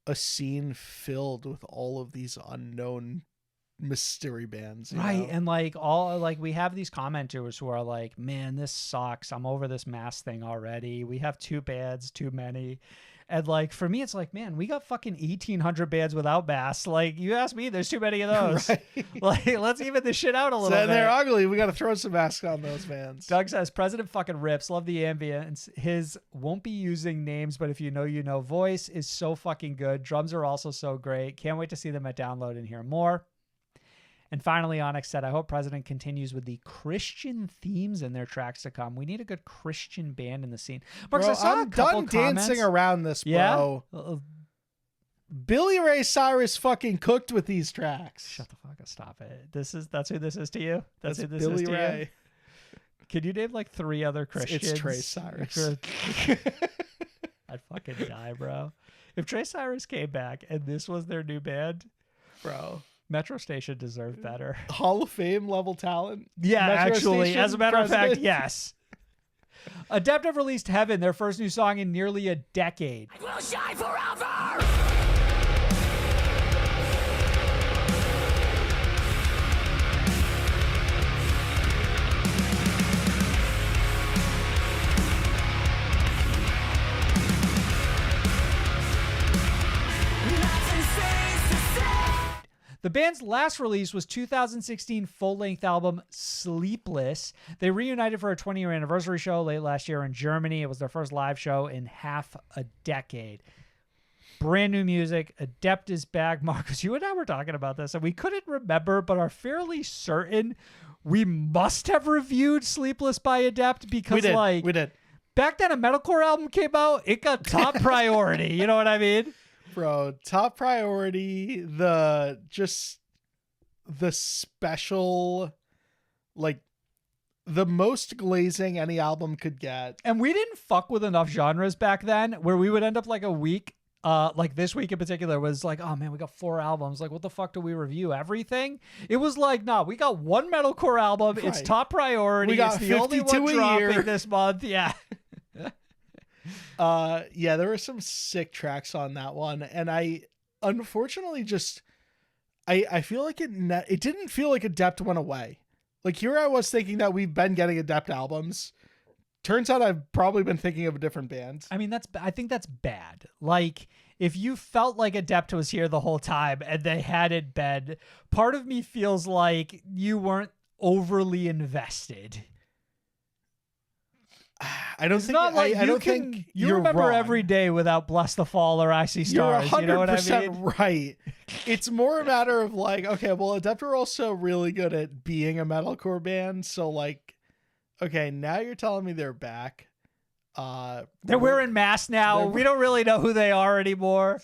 S3: a scene filled with all of these unknown mystery bands.
S2: Right.
S3: know?
S2: And we have these commenters who are like, man, this sucks. I'm over this mass thing already. We have 2 bands, too many. And like, for me, it's like, man, we got fucking 1,800 bands without mass. Like, you ask me, there's too many of those.
S3: Right.
S2: Like, let's even this shit out a little
S3: So
S2: bit.
S3: they're ugly. We got to throw some masks on those bands.
S2: Doug says, President fucking rips. Love the ambience. His won't be using names, but if you know voice is so fucking good. Drums are also so great. Can't wait to see them at Download and hear more. And finally, Onyx said, I hope President continues with the Christian themes in their tracks to come. We need a good Christian band in the scene. Marcus,
S3: Bro,
S2: I saw
S3: I'm
S2: a couple
S3: done
S2: comments.
S3: dancing around this,
S2: Yeah?
S3: bro. Billy Ray Cyrus fucking cooked with these tracks.
S2: Shut the fuck up. Stop it. That's who this is to you? That's who this
S3: Billy
S2: is to
S3: Ray.
S2: you? Can you name like 3 other Christians?
S3: It's Trey Cyrus.
S2: I'd fucking die, bro. If Trey Cyrus came back and this was their new band,
S3: Bro.
S2: Metro Station deserved better.
S3: Hall of Fame level talent.
S2: Yeah,
S3: Metro
S2: actually,
S3: Station
S2: as a matter of fact,
S3: president.
S2: yes. Adept have released Heaven, their first new song in nearly a decade.
S5: Will shine forever!
S2: The band's last release was 2016 full-length album Sleepless. They reunited for a 20-year anniversary show late last year in Germany. It was their first live show in half a decade. Brand new music. Adept is back. Marcus, you and I were talking about this, and we couldn't remember, but are fairly certain we must have reviewed Sleepless by Adept because,
S3: we did.
S2: back then a metalcore album came out, it got top priority. You know what I mean?
S3: Bro, top priority, the special, like, the most glazing any album could get.
S2: And we didn't fuck with enough genres back then where we would end up like a week, like this week in particular was like, oh man, we got 4 albums. Like, what the fuck do we review? Everything? It was like, nah, we got one metalcore album. It's
S3: Right.
S2: top priority.
S3: We got
S2: it's the only
S3: 52
S2: one
S3: a
S2: dropping
S3: year.
S2: this month. Yeah.
S3: Yeah, there were some sick tracks on that one, and I unfortunately just I feel like it didn't feel like Adept went away. Like, here I was thinking that we've been getting Adept albums. Turns out I've probably been thinking of a different band.
S2: I mean, I think that's bad. Like, if you felt like Adept was here the whole time and they hadn't been, part of me feels like you weren't overly invested.
S3: I don't
S2: It's
S3: think
S2: not like
S3: I don't think
S2: you
S3: you're
S2: remember
S3: wrong.
S2: every day without Bless the Fall or I See
S3: You're
S2: Stars. You know what I
S3: 100%
S2: mean?
S3: right. It's more a matter of like, okay, well, Adept are also really good at being a metalcore band, so like, okay, now you're telling me they're back.
S2: They're wearing masks now. We don't really know who they are anymore.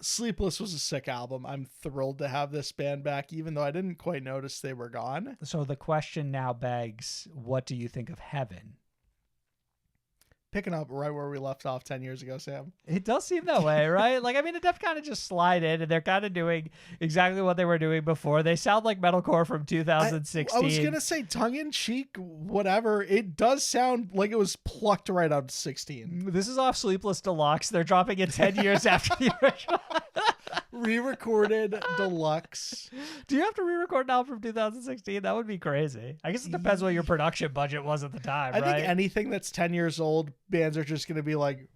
S3: Sleepless was a sick album. I'm thrilled to have this band back, even though I didn't quite notice they were gone.
S2: So the question now begs, what do you think of Heaven?
S3: Picking up right where we left off 10 years ago, Sam.
S2: It does seem that way, right? Like, I mean, Adept kind of just slide in, and they're kind of doing exactly what they were doing before. They sound like metalcore from 2016.
S3: I was going to say tongue-in-cheek, whatever. It does sound like it was plucked right out of 16.
S2: This is off Sleepless Deluxe. They're dropping it 10 years after the original.
S3: Re-recorded deluxe.
S2: Do you have to re-record now from 2016? That would be crazy. I guess it depends what your production budget was at the time,
S3: I
S2: right?
S3: think anything that's 10 years old, bands are just going to be like,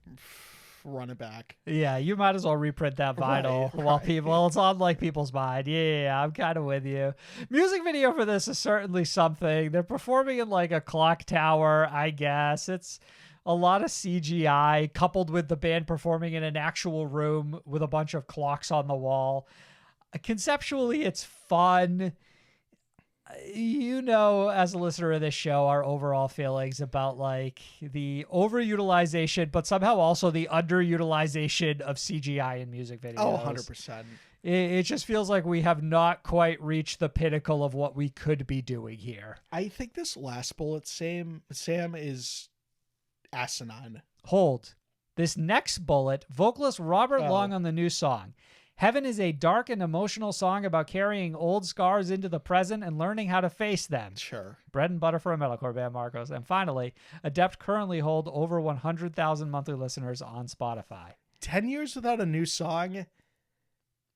S3: run it back.
S2: Yeah, you might as well reprint that vinyl while people, it's on like people's mind. Yeah, I'm kind of with you. Music video for this is certainly something. They're performing in like a clock tower, I guess. It's a lot of CGI coupled with the band performing in an actual room with a bunch of clocks on the wall. Conceptually, it's fun. You know, as a listener of this show, our overall feelings about like the overutilization, but somehow also the underutilization of CGI in music videos.
S3: Oh, 100%.
S2: It just feels like we have not quite reached the pinnacle of what we could be doing here.
S3: I think this last bullet, Sam, is asinine.
S2: Hold. This next bullet, vocalist Robert Long on the new song. Heaven is a dark and emotional song about carrying old scars into the present and learning how to face them.
S3: Sure.
S2: Bread and butter for a metalcore band, Marcos. And finally, Adept currently hold over 100,000 monthly listeners on Spotify.
S3: 10 years without a new song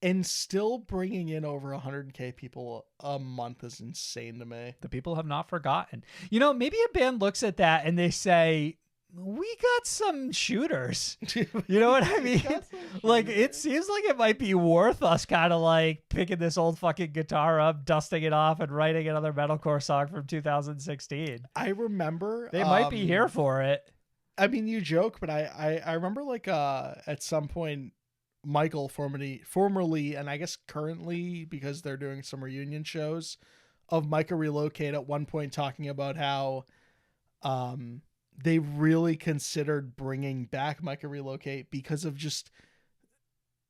S3: and still bringing in over 100K people a month is insane to me.
S2: The people have not forgotten. You know, maybe a band looks at that and they say, we got some shooters. You know what I mean? Like, it seems like it might be worth us kind of like picking this old fucking guitar up, dusting it off, and writing another metalcore song from 2016.
S3: I remember
S2: They might be here for it.
S3: I mean, you joke, but I remember like at some point Michael formerly and I guess currently, because they're doing some reunion shows of Micah Relocate, at one point talking about how they really considered bringing back Micah Relocate because of just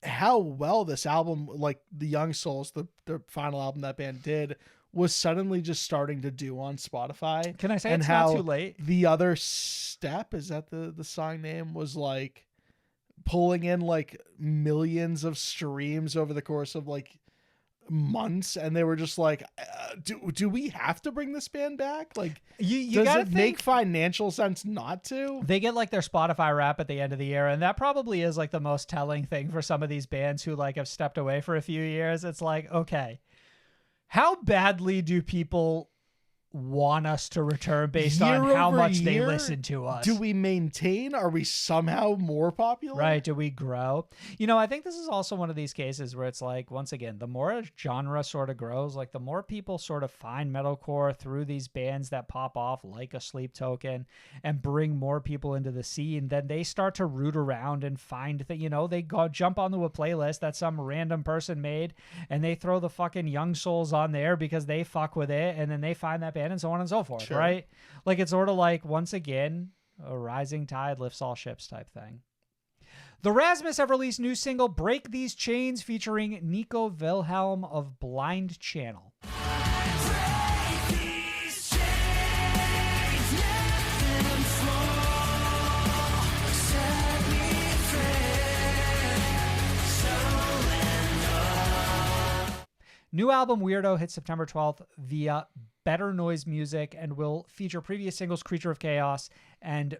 S3: how well this album, like the Young Souls, the final album that band did, was suddenly just starting to do on Spotify.
S2: Can I say
S3: and
S2: it's
S3: how
S2: not too late?
S3: The Other Step, is that the song name, was like pulling in like millions of streams over the course of like months, and they were just like, do we have to bring this band back? Like,
S2: you
S3: does
S2: gotta
S3: it make financial sense not to?
S2: They get like their Spotify wrap at the end of the year, and that probably is like the most telling thing for some of these bands who like have stepped away for a few years. It's like, okay, how badly do people want us to return based on how much they listen to us?
S3: Do we maintain? Are we somehow more popular?
S2: Right. Do we grow? You know, I think this is also one of these cases where it's like, once again, the more a genre sort of grows, like the more people sort of find metalcore through these bands that pop off like a Sleep Token and bring more people into the scene, then they start to root around and find that, you know, they go jump onto a playlist that some random person made and they throw the fucking Young Souls on there because they fuck with it, and then they find that band and so on and so forth. Sure. Right? Like, it's sort of like, once again, a rising tide lifts all ships type thing. The Rasmus have released new single Break These Chains featuring Nico Wilhelm of Blind Channel. New album Weirdo hits September 12th via Better Noise Music and will feature previous singles Creature of Chaos and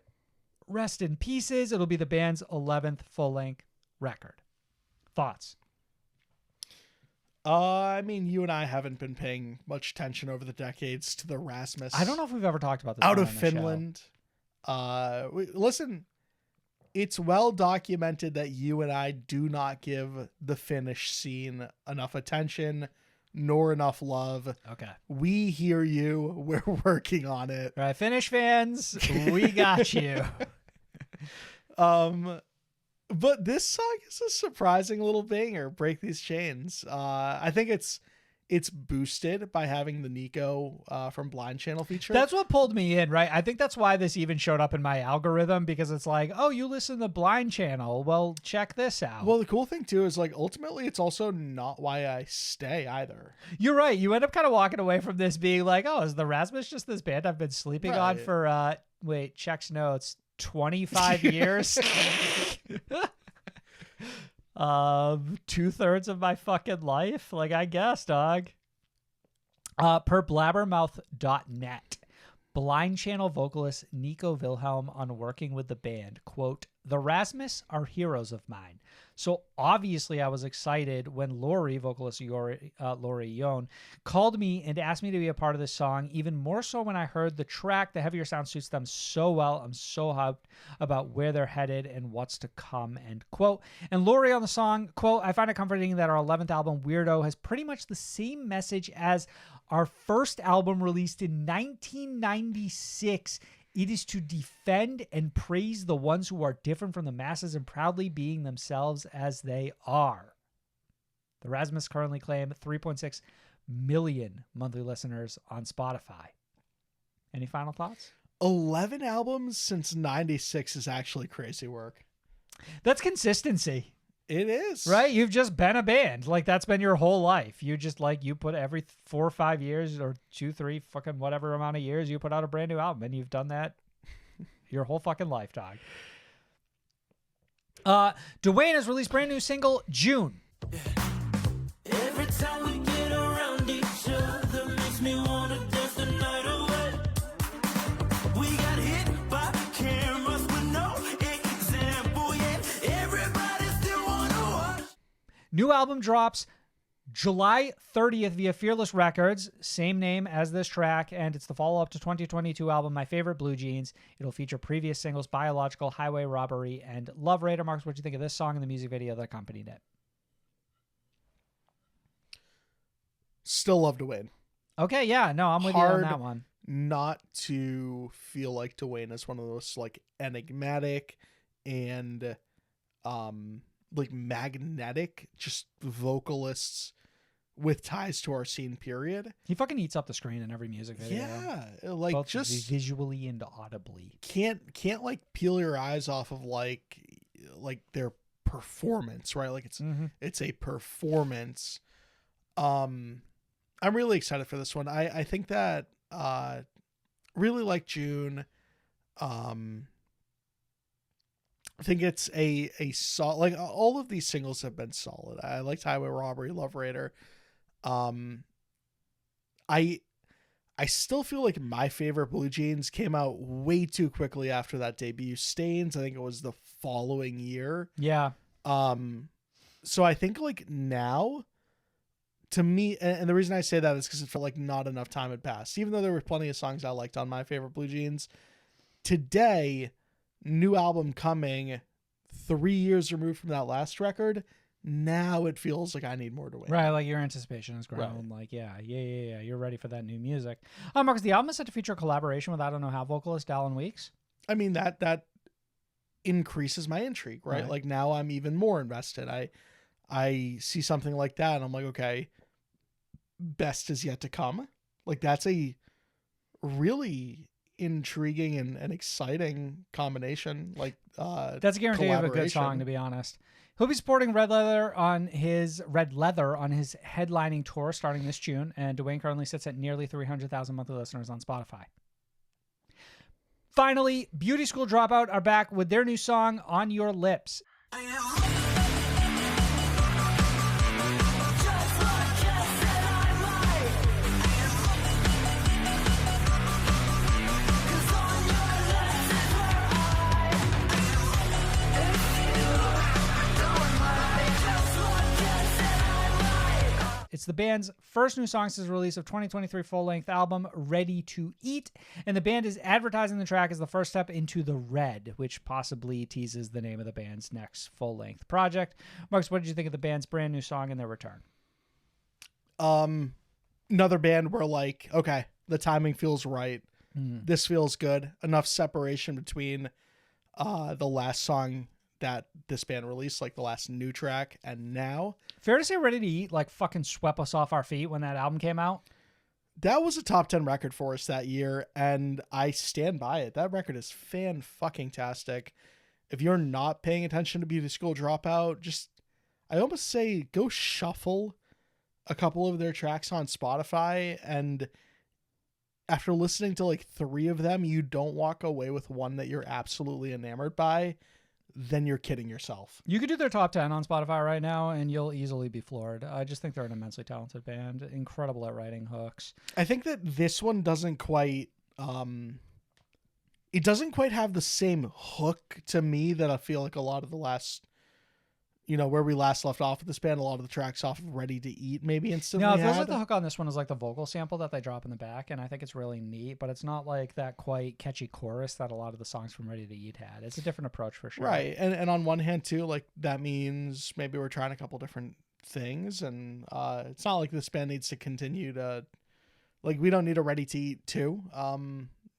S2: Rest in Pieces. It'll be the band's 11th full-length record. Thoughts?
S3: I mean, you and I haven't been paying much attention over the decades to the Rasmus.
S2: I don't know if we've ever talked about this.
S3: Out of Finland. Listen, it's well documented that you and I do not give the Finnish scene enough attention, nor enough love.
S2: Okay.
S3: We hear you. We're working on it.
S2: All right, Finnish fans, we got you.
S3: But this song is a surprising little banger. Break These Chains. I think it's boosted by having the Nico from Blind Channel feature.
S2: That's what pulled me in, right? I think that's why this even showed up in my algorithm, because it's like, oh, you listen to Blind Channel. Well, check this out.
S3: Well, the cool thing too is like ultimately it's also not why I stay either.
S2: You're right. You end up kind of walking away from this being like, oh, is the Rasmus just this band I've been sleeping on for checks notes 25 years? 2/3 of my fucking life. Like, I guess, dog. Per blabbermouth.net, Blind Channel vocalist Nico Wilhelm on working with the band, quote, "The Rasmus are heroes of mine. So obviously I was excited when Lori, vocalist Lori Yon, called me and asked me to be a part of this song, even more so when I heard the track. The heavier sound suits them so well. I'm so hyped about where they're headed and what's to come," end quote. And Lori on the song, quote, "I find it comforting that our 11th album, Weirdo, has pretty much the same message as our first album released in 1996. It is to defend and praise the ones who are different from the masses and proudly being themselves as they are." The Rasmus currently claim 3.6 million monthly listeners on Spotify. Any final thoughts?
S3: 11 albums since 96 is actually crazy work.
S2: That's consistency.
S3: It is.
S2: Right? You've just been a band. Like, that's been your whole life. You just, like, you put every 4 or 5 years or 2, 3, fucking whatever amount of years, you put out a brand new album, and you've done that your whole fucking life, dog. Dwayne has released brand new single, June.
S5: Every time we get around each other makes me wanna dance the night away. We got hit by cameras with no example yet. Everybody still wanna watch.
S2: New album drops July 30th via Fearless Records, same name as this track, and it's the follow-up to 2022 album My Favorite Blue Jeans. It'll feature previous singles Biological, Highway Robbery, and Love Raider. Marks, what do you think of this song and the music video that accompanied it?
S3: Still love Dwayne.
S2: Okay, yeah, no, I'm with you on that one.
S3: Not to feel like Dwayne is one of those like enigmatic and like magnetic just vocalists with ties to our scene, period.
S2: He fucking eats up the screen in every music video.
S3: Yeah, like
S2: both
S3: just
S2: visually and audibly.
S3: Can't like peel your eyes off of like their performance, right? Like it's a performance. I'm really excited for this one. I think that really like June. I think it's a solid, like all of these singles have been solid. I liked Highway Robbery, Love Raider. I still feel like My Favorite Blue Jeans came out way too quickly after that debut. Stains, I think it was the following year.
S2: Yeah.
S3: So I think like now, to me, and the reason I say that is because it felt like not enough time had passed. Even though there were plenty of songs I liked on My Favorite Blue Jeans, today, new album coming, 3 years removed from that last record, now it feels like I need more to win.
S2: Right, like your anticipation has grown.
S3: Right.
S2: Like, yeah, you're ready for that new music. Marcus, the album is set to feature a collaboration with I Don't Know How vocalist Dallin Weeks.
S3: I mean, that increases my intrigue, right? Like now I'm even more invested. I see something like that and I'm like, okay, best is yet to come. Like that's a really intriguing and exciting combination. Like
S2: that's a guarantee of a good song, to be honest. He'll be supporting Red Leather on his headlining tour starting this June, and Dwayne currently sits at nearly 300,000 monthly listeners on Spotify. Finally, Beauty School Dropout are back with their new song, On Your Lips. It's the band's first new song since the release of 2023 full-length album, Ready to Eat, and the band is advertising the track as the first step into the Red, which possibly teases the name of the band's next full-length project. Marcus, what did you think of the band's brand new song and their return?
S3: another band where like, okay, the timing feels right. This feels good. Enough separation between the last song that this band released, like the last new track, and now.
S2: Fair to say Ready to Eat like fucking swept us off our feet when that album came out?
S3: That was a top 10 record for us that year, and I stand by it. That record is fan-fucking-tastic. If you're not paying attention to Beauty School Dropout, just, I almost say go shuffle a couple of their tracks on Spotify, and after listening to like 3 of them, you don't walk away with one that you're absolutely enamored by, then you're kidding yourself.
S2: You could do their top 10 on Spotify right now and you'll easily be floored. I just think they're an immensely talented band, incredible at writing hooks.
S3: I think that this one doesn't quite, it doesn't quite have the same hook to me that I feel like a lot of the last, where we last left off with this band, a lot of the tracks off of Ready to Eat maybe instantly
S2: No, it feels
S3: had.
S2: like the hook on this one is like the vocal sample that they drop in the back, and I think it's really neat, but it's not like that quite catchy chorus that a lot of the songs from Ready to Eat had. It's a different approach for sure.
S3: Right. And on one hand too, like that means maybe we're trying a couple different things, and it's not like this band needs to continue to, like, we don't need a Ready to Eat 2.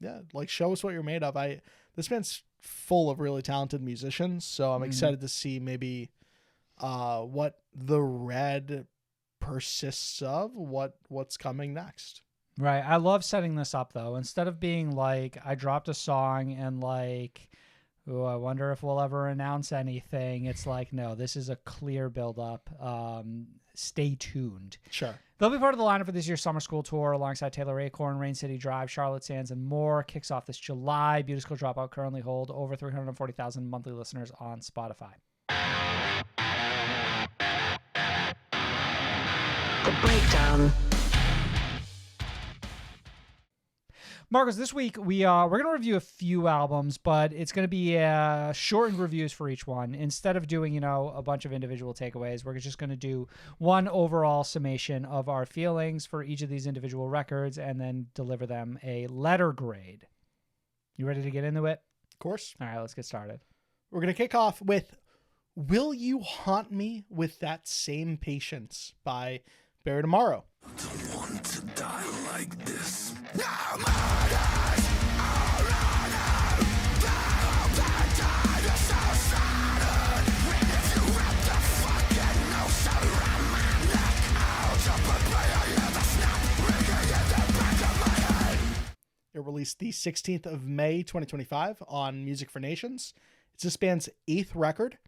S3: Yeah, like show us what you're made of. This band's full of really talented musicians, so I'm excited to see maybe what the Red persists of, what's coming next.
S2: Right. I love setting this up though. Instead of being like, I dropped a song and like, oh, I wonder if we'll ever announce anything. It's like, no, this is a clear build up. Stay tuned.
S3: Sure.
S2: They'll be part of the lineup for this year's summer school tour alongside Taylor Acorn, Rain City Drive, Charlotte Sands, and more. Kicks off this July. Beauty School Dropout currently hold over 340,000 monthly listeners on Spotify.
S4: The Breakdown.
S2: Marcos, this week we're going to review a few albums, but it's going to be shortened reviews for each one. Instead of doing, a bunch of individual takeaways, we're just going to do one overall summation of our feelings for each of these individual records and then deliver them a letter grade. You ready to get into it?
S3: Of course.
S2: All right, let's get started.
S3: We're going to kick off with Will You Haunt Me with That Same Patience by Barry Tomorrow.
S5: Don't want to die like this.
S3: It released the 16th of May, 2025 on Music for Nations. It's this band's 8th record,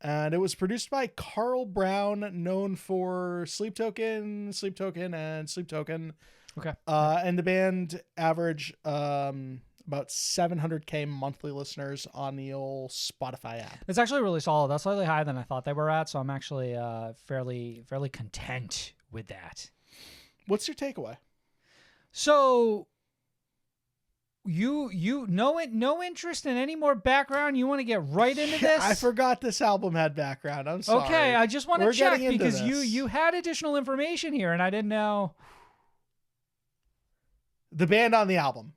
S3: and it was produced by Carl Brown, known for Sleep Token, and Sleep Token.
S2: Okay.
S3: And the band average about 700K monthly listeners on the old Spotify app.
S2: It's actually really solid. That's slightly higher than I thought they were at, so I'm actually fairly content with that.
S3: What's your takeaway?
S2: So you no interest in any more background? You want to get right into this?
S3: I forgot this album had background. I'm sorry.
S2: Okay, I just want to
S3: We're
S2: check
S3: getting into
S2: because
S3: this.
S2: you had additional information here and I didn't know.
S3: The band on the album.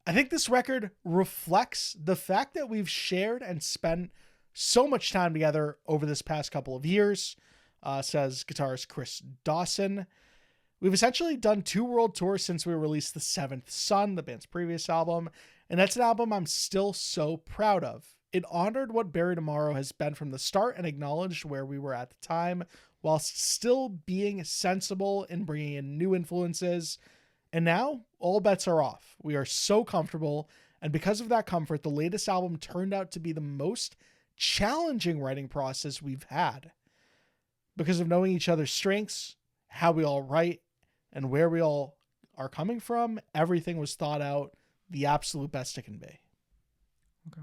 S3: I think this record reflects the fact that we've shared and spent so much time together over this past couple of years, says guitarist Chris Dawson. We've essentially done 2 world tours since we released The Seventh Son, the band's previous album, and that's an album I'm still so proud of. It honored what Barry Tomorrow has been from the start and acknowledged where we were at the time, whilst still being sensible in bringing in new influences. And now, all bets are off. We are so comfortable, and because of that comfort, the latest album turned out to be the most challenging writing process we've had. Because of knowing each other's strengths, how we all write, and where we all are coming from, everything was thought out the absolute best it can be.
S2: Okay.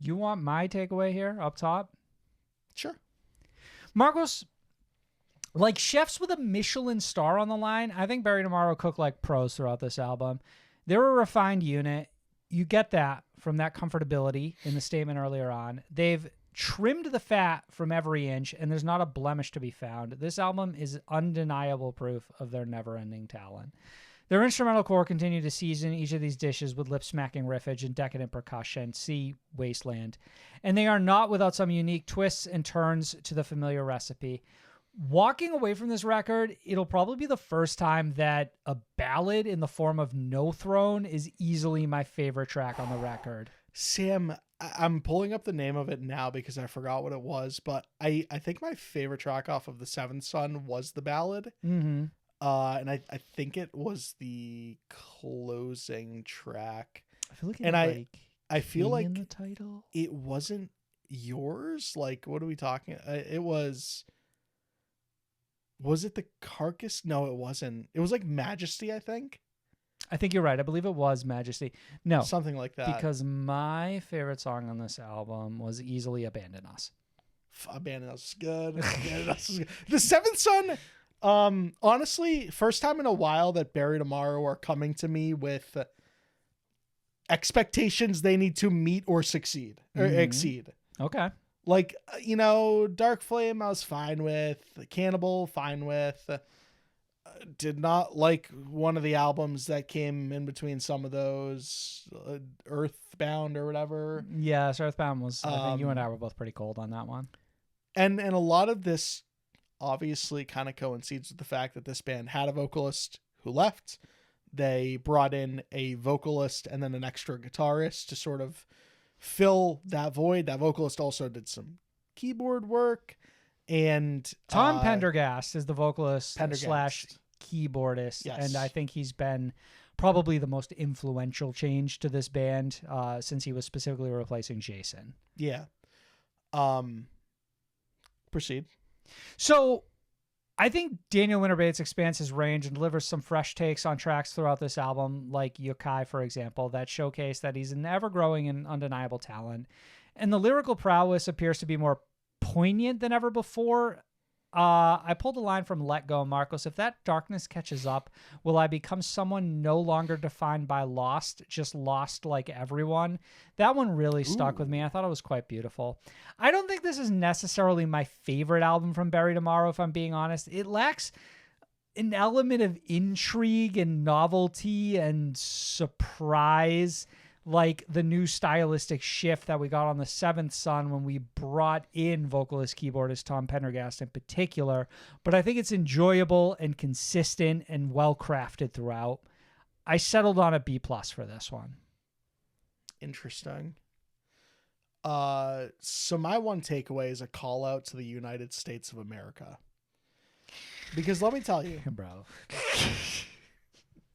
S2: You want my takeaway here up top?
S3: Sure.
S2: Marcos, like chefs with a Michelin star on the line, I think Barry Tomorrow cooked like pros throughout this album. They're a refined unit. You get that from that comfortability in the statement earlier on. They've trimmed the fat from every inch, and there's not a blemish to be found. This album is undeniable proof of their never-ending talent. Their instrumental core continue to season each of these dishes with lip-smacking riffage and decadent percussion. See Wasteland. And they are not without some unique twists and turns to the familiar recipe. Walking away from this record, it'll probably be the first time that a ballad in the form of No Throne is easily my favorite track on the record.
S3: Sam, I'm pulling up the name of it now because I forgot what it was, but I think my favorite track off of The Seventh Son was the ballad.
S2: Mm-hmm.
S3: And I think it was the closing track.
S2: I feel like
S3: I feel like
S2: in the title.
S3: it wasn't yours. Like, what are we talking? It was it the Carcass? No, it wasn't. It was like Majesty, I think.
S2: I think you're right. I believe it was Majesty. No,
S3: Something like that.
S2: because my favorite song on this album was easily Abandon Us.
S3: Abandon Us is good. Abandon Us is good. The Seventh Son, honestly, first time in a while that Bury Tomorrow are coming to me with expectations they need to meet or succeed or exceed.
S2: Okay.
S3: Like, Dark Flame I was fine with. Cannibal, fine with. Did not like one of the albums that came in between some of those, Earthbound or whatever.
S2: Yes, Earthbound was, I think you and I were both pretty cold on that one.
S3: And a lot of this obviously kind of coincides with the fact that this band had a vocalist who left. They brought in a vocalist and then an extra guitarist to sort of fill that void. That vocalist also did some keyboard work. And
S2: Tom Pendergast is the vocalist
S3: Pendergast.
S2: / keyboardist.
S3: Yes.
S2: And I think he's been probably the most influential change to this band since he was specifically replacing Jason.
S3: Yeah. Proceed.
S2: So I think Daniel Winterbates expands his range and delivers some fresh takes on tracks throughout this album, like Yokai, for example, that showcase that he's an ever-growing and undeniable talent. And the lyrical prowess appears to be more poignant than ever before. I pulled a line from Let Go, Marcos. If that darkness catches up, will I become someone no longer defined by lost, just lost like everyone? That one really stuck with me. I thought it was quite beautiful. I don't think this is necessarily my favorite album from Bury Tomorrow, if I'm being honest. It lacks an element of intrigue and novelty and surprise, like the new stylistic shift that we got on The Seventh Son when we brought in vocalist keyboardist Tom Pendergast in particular. But I think it's enjoyable and consistent and well crafted throughout. I settled on a B+ for this one.
S3: Interesting. So my one takeaway is a call out to the United States of America. Because let me tell you,
S2: Bro,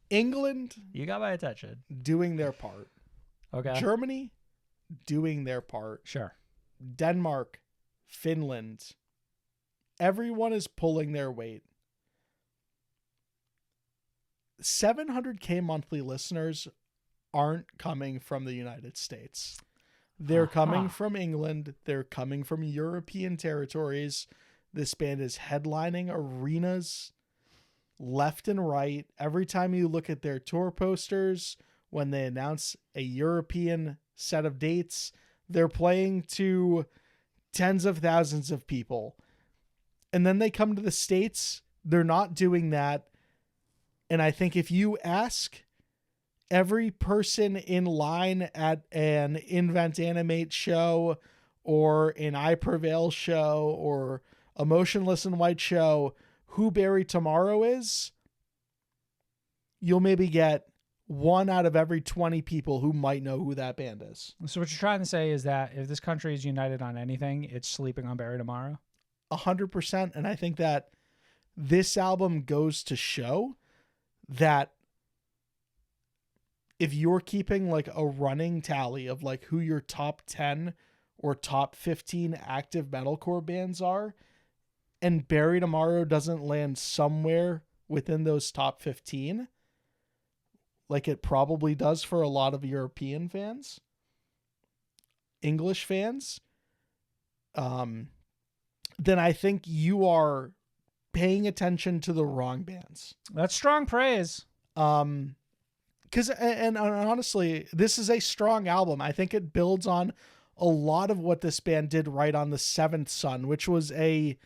S3: England
S2: you got my attention.
S3: doing their part.
S2: Okay.
S3: Germany doing their part.
S2: Sure.
S3: Denmark, Finland, everyone is pulling their weight. 700K monthly listeners aren't coming from the United States. They're coming from England. They're coming from European territories. This band is headlining arenas left and right. Every time you look at their tour posters, when they announce a European set of dates, they're playing to tens of thousands of people. And then they come to the States, they're not doing that. And I think if you ask every person in line at an Invent Animate show or an I Prevail show or a Motionless in White show who Bury Tomorrow is, you'll maybe get 1 out of every 20 people who might know who that band is.
S2: So what you're trying to say is that if this country is united on anything, it's sleeping on Bury Tomorrow?
S3: 100%. And I think that this album goes to show that if you're keeping like a running tally of like who your top 10 or top 15 active metalcore bands are, and Bury Tomorrow doesn't land somewhere within those top 15, like it probably does for a lot of European fans, English fans, then I think you are paying attention to the wrong bands.
S2: That's strong praise.
S3: Because and honestly, this is a strong album. I think it builds on a lot of what this band did right on The Seventh Son, which was a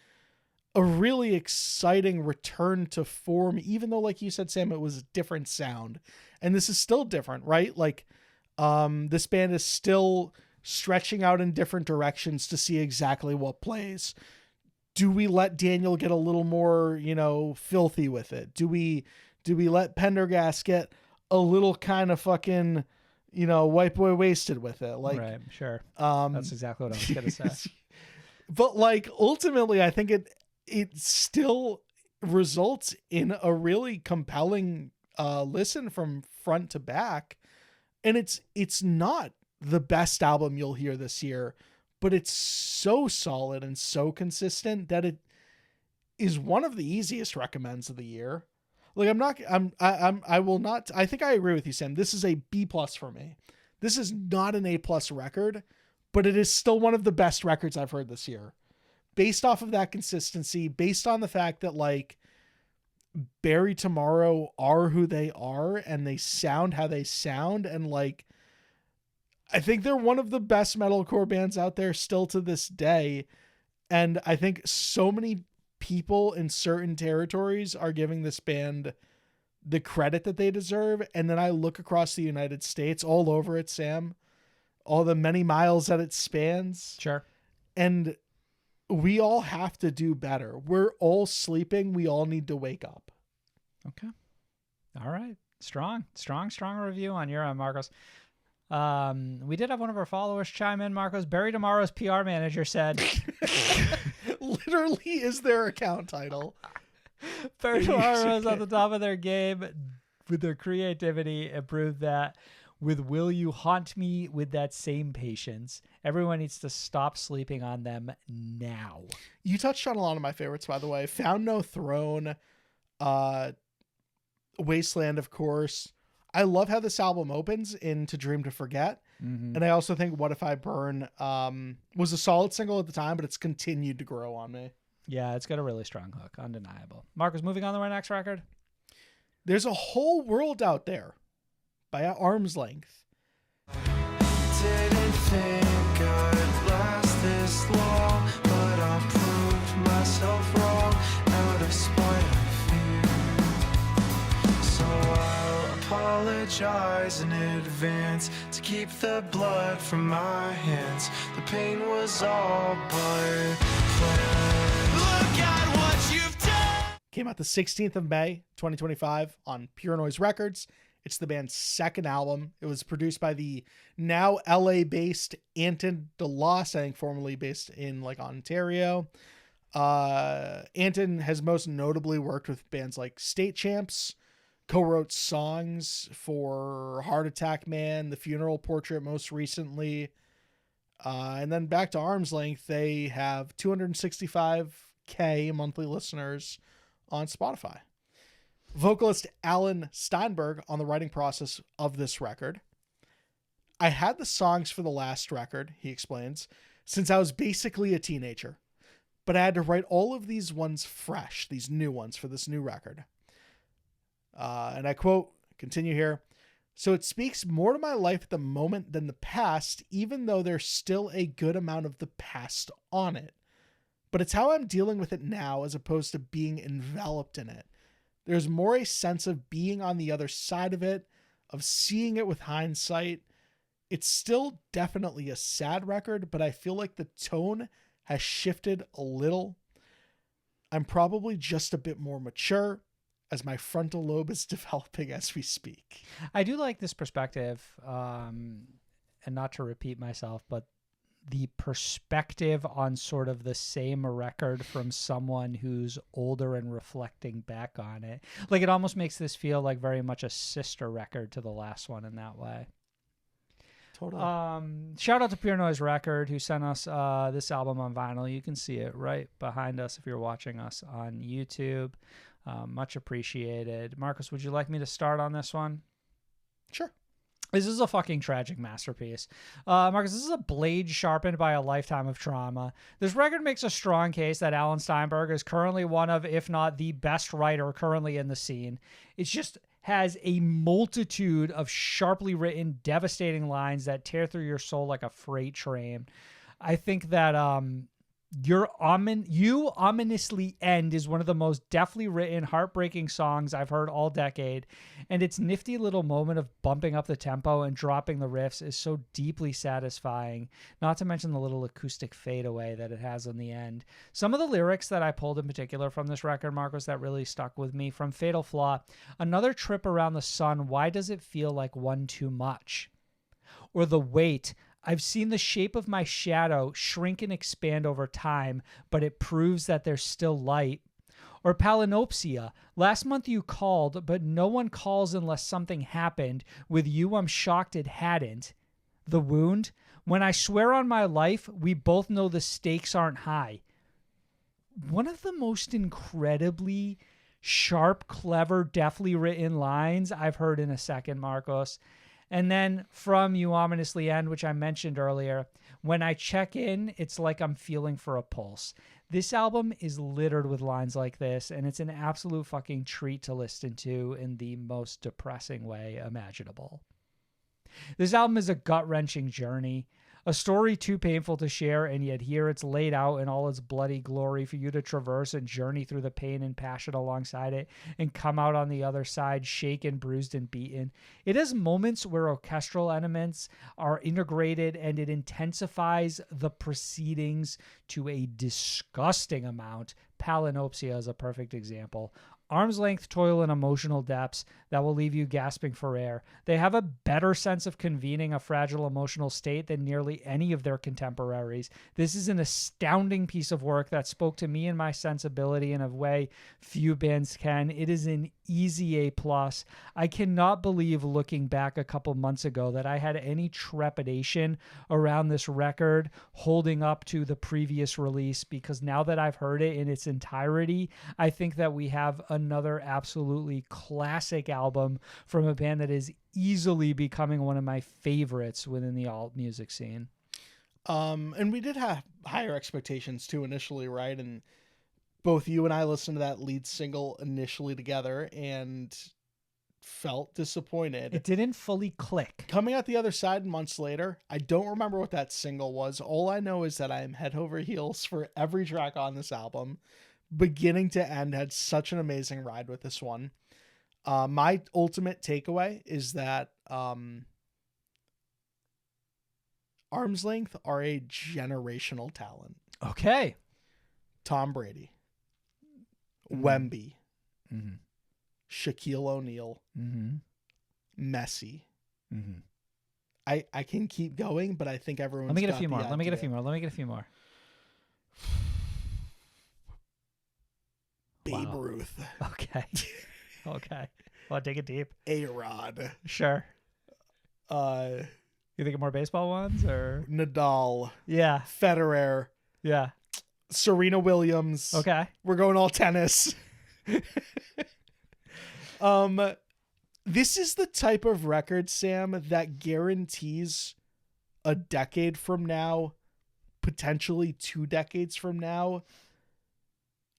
S3: a really exciting return to form, even though, like you said, Sam, it was a different sound. And this is still different, right? Like, this band is still stretching out in different directions to see exactly what plays. Do we let Daniel get a little more, filthy with it? Do we let Pendergast get a little kind of fucking, white boy wasted with it? Like,
S2: right, sure. That's exactly what I was going to say.
S3: But like, ultimately, I think it still results in a really compelling listen from front to back. And it's not the best album you'll hear this year, but it's so solid and so consistent that it is one of the easiest recommends of the year. Like, I think I agree with you, Sam. This is a B+ for me. This is not an A+ record, but it is still one of the best records I've heard this year. Based off of that consistency, based on the fact that, like, Barry Tomorrow are who they are and they sound how they sound. And, like, I think they're one of the best metalcore bands out there still to this day. And I think so many people in certain territories are giving this band the credit that they deserve. And then I look across the United States, all over it, Sam, all the many miles that it spans.
S2: Sure.
S3: And we all have to do better. We're all sleeping. We all need to wake up.
S2: Okay. All right. Strong review on your end, Marcos. We did have one of our followers chime in, Marcos. Barry Tomorrow's PR manager said,
S3: literally is their account title.
S2: Barry Tomorrow is at the top of their game with their creativity and proved that with Will You Haunt Me with that same patience. Everyone needs to stop sleeping on them now.
S3: You touched on a lot of my favorites, by the way. Found No Throne, Wasteland, of course. I love how this album opens in To Dream to Forget. Mm-hmm. And I also think What If I Burn was a solid single at the time, but it's continued to grow on me.
S2: Yeah, it's got a really strong hook. Undeniable. Marcus, moving on to our next record.
S3: There's a Whole World Out There by Arm's Length.
S5: Didn't think I'd last this long, but I proved myself wrong. Out of spite and fear, so I'll apologize in advance to keep the blood from my hands. The pain was all but planned. Look at what you've done.
S3: Came out the 16th of May, 2025 on Pure Noise Records. It's the band's second album. It was produced by the now LA-based Anton DeLoss, I think formerly based in like Ontario. Anton has most notably worked with bands like State Champs, co-wrote songs for Heart Attack Man, The Funeral Portrait most recently. And then back to Arm's Length, they have 265K monthly listeners on Spotify. Vocalist Alan Steinberg on the writing process of this record. I had the songs for the last record, he explains, since I was basically a teenager, but I had to write all of these ones fresh, these new ones for this new record. And I quote, continue here. So it speaks more to my life at the moment than the past, even though there's still a good amount of the past on it. But it's how I'm dealing with it now as opposed to being enveloped in it. There's more a sense of being on the other side of it, of seeing it with hindsight. It's still definitely a sad record, but I feel like the tone has shifted a little. I'm probably just a bit more mature as my frontal lobe is developing as we speak.
S2: I do like this perspective, and not to repeat myself, but the perspective on sort of the same record from someone who's older and reflecting back on it. Like, it almost makes this feel like very much a sister record to the last one in that way.
S3: Totally.
S2: Shout out to Pure Noise Record, who sent us this album on vinyl. You can see it right behind us if you're watching us on YouTube. Much appreciated. Marcus, would you like me to start on this one?
S3: Sure.
S2: This is a fucking tragic masterpiece. Marcus, this is a blade sharpened by a lifetime of trauma. This record makes a strong case that Alan Steinberg is currently one of, if not the best writer currently in the scene. It just has a multitude of sharply written, devastating lines that tear through your soul like a freight train. I think that You Ominously End is one of the most deftly written, heartbreaking songs I've heard all decade, and its nifty little moment of bumping up the tempo and dropping the riffs is so deeply satisfying, not to mention the little acoustic fadeaway that it has on the end. Some of the lyrics that I pulled in particular from this record, Marcos, that really stuck with me, from Fatal Flaw: "Another trip around the sun, why does it feel like one too much?" Or The Weight: "I've seen the shape of my shadow shrink and expand over time, but it proves that there's still light." Or Palinopsia: "Last month you called, but no one calls unless something happened. With you, I'm shocked it hadn't." The Wound: "When I swear on my life, we both know the stakes aren't high." One of the most incredibly sharp, clever, deftly written lines I've heard in a second, Marcos. And then from You Ominously End, which I mentioned earlier, "When I check in, it's like I'm feeling for a pulse." This album is littered with lines like this, and it's an absolute fucking treat to listen to in the most depressing way imaginable. This album is a gut-wrenching journey, a story too painful to share, and yet here it's laid out in all its bloody glory for you to traverse and journey through the pain and passion alongside it and come out on the other side shaken, bruised, and beaten. It has moments where orchestral elements are integrated and it intensifies the proceedings to a disgusting amount. Palinopsia is a perfect example. Arm's length toil and emotional depths that will leave you gasping for air. They have a better sense of convening a fragile emotional state than nearly any of their contemporaries. This is an astounding piece of work that spoke to me and my sensibility in a way few bands can. It is an easy A+. I cannot believe, looking back a couple months ago, that I had any trepidation around this record holding up to the previous release, because now that I've heard it in its entirety, I think that we have another absolutely classic album from a band that is easily becoming one of my favorites within the alt music scene.
S3: And we did have higher expectations too initially, right? And both you and I listened to that lead single initially together and felt disappointed.
S2: It didn't fully click.
S3: Coming out the other side months later, I don't remember what that single was. All I know is that I am head over heels for every track on this album. Beginning to end, had such an amazing ride with this one. My ultimate takeaway is that Arm's Length are a generational talent.
S2: Okay.
S3: Tom Brady, Wemby,
S2: Mm-hmm.
S3: Shaquille O'Neal,
S2: Mm-hmm.
S3: Messi.
S2: Mm-hmm.
S3: I can keep going, but I think everyone's
S2: Let me get a
S3: got
S2: few
S3: the
S2: more. Let me get a
S3: idea.
S2: few more.
S3: Babe
S2: Wow.
S3: Ruth,
S2: Okay. Okay. Well, take it deep.
S3: A-Rod,
S2: Sure. You think of more baseball ones or?
S3: Nadal,
S2: Yeah.
S3: Federer,
S2: Yeah.
S3: Serena Williams.
S2: Okay.
S3: We're going all tennis. This is the type of record, Sam, that guarantees a decade from now, potentially 2 decades from now,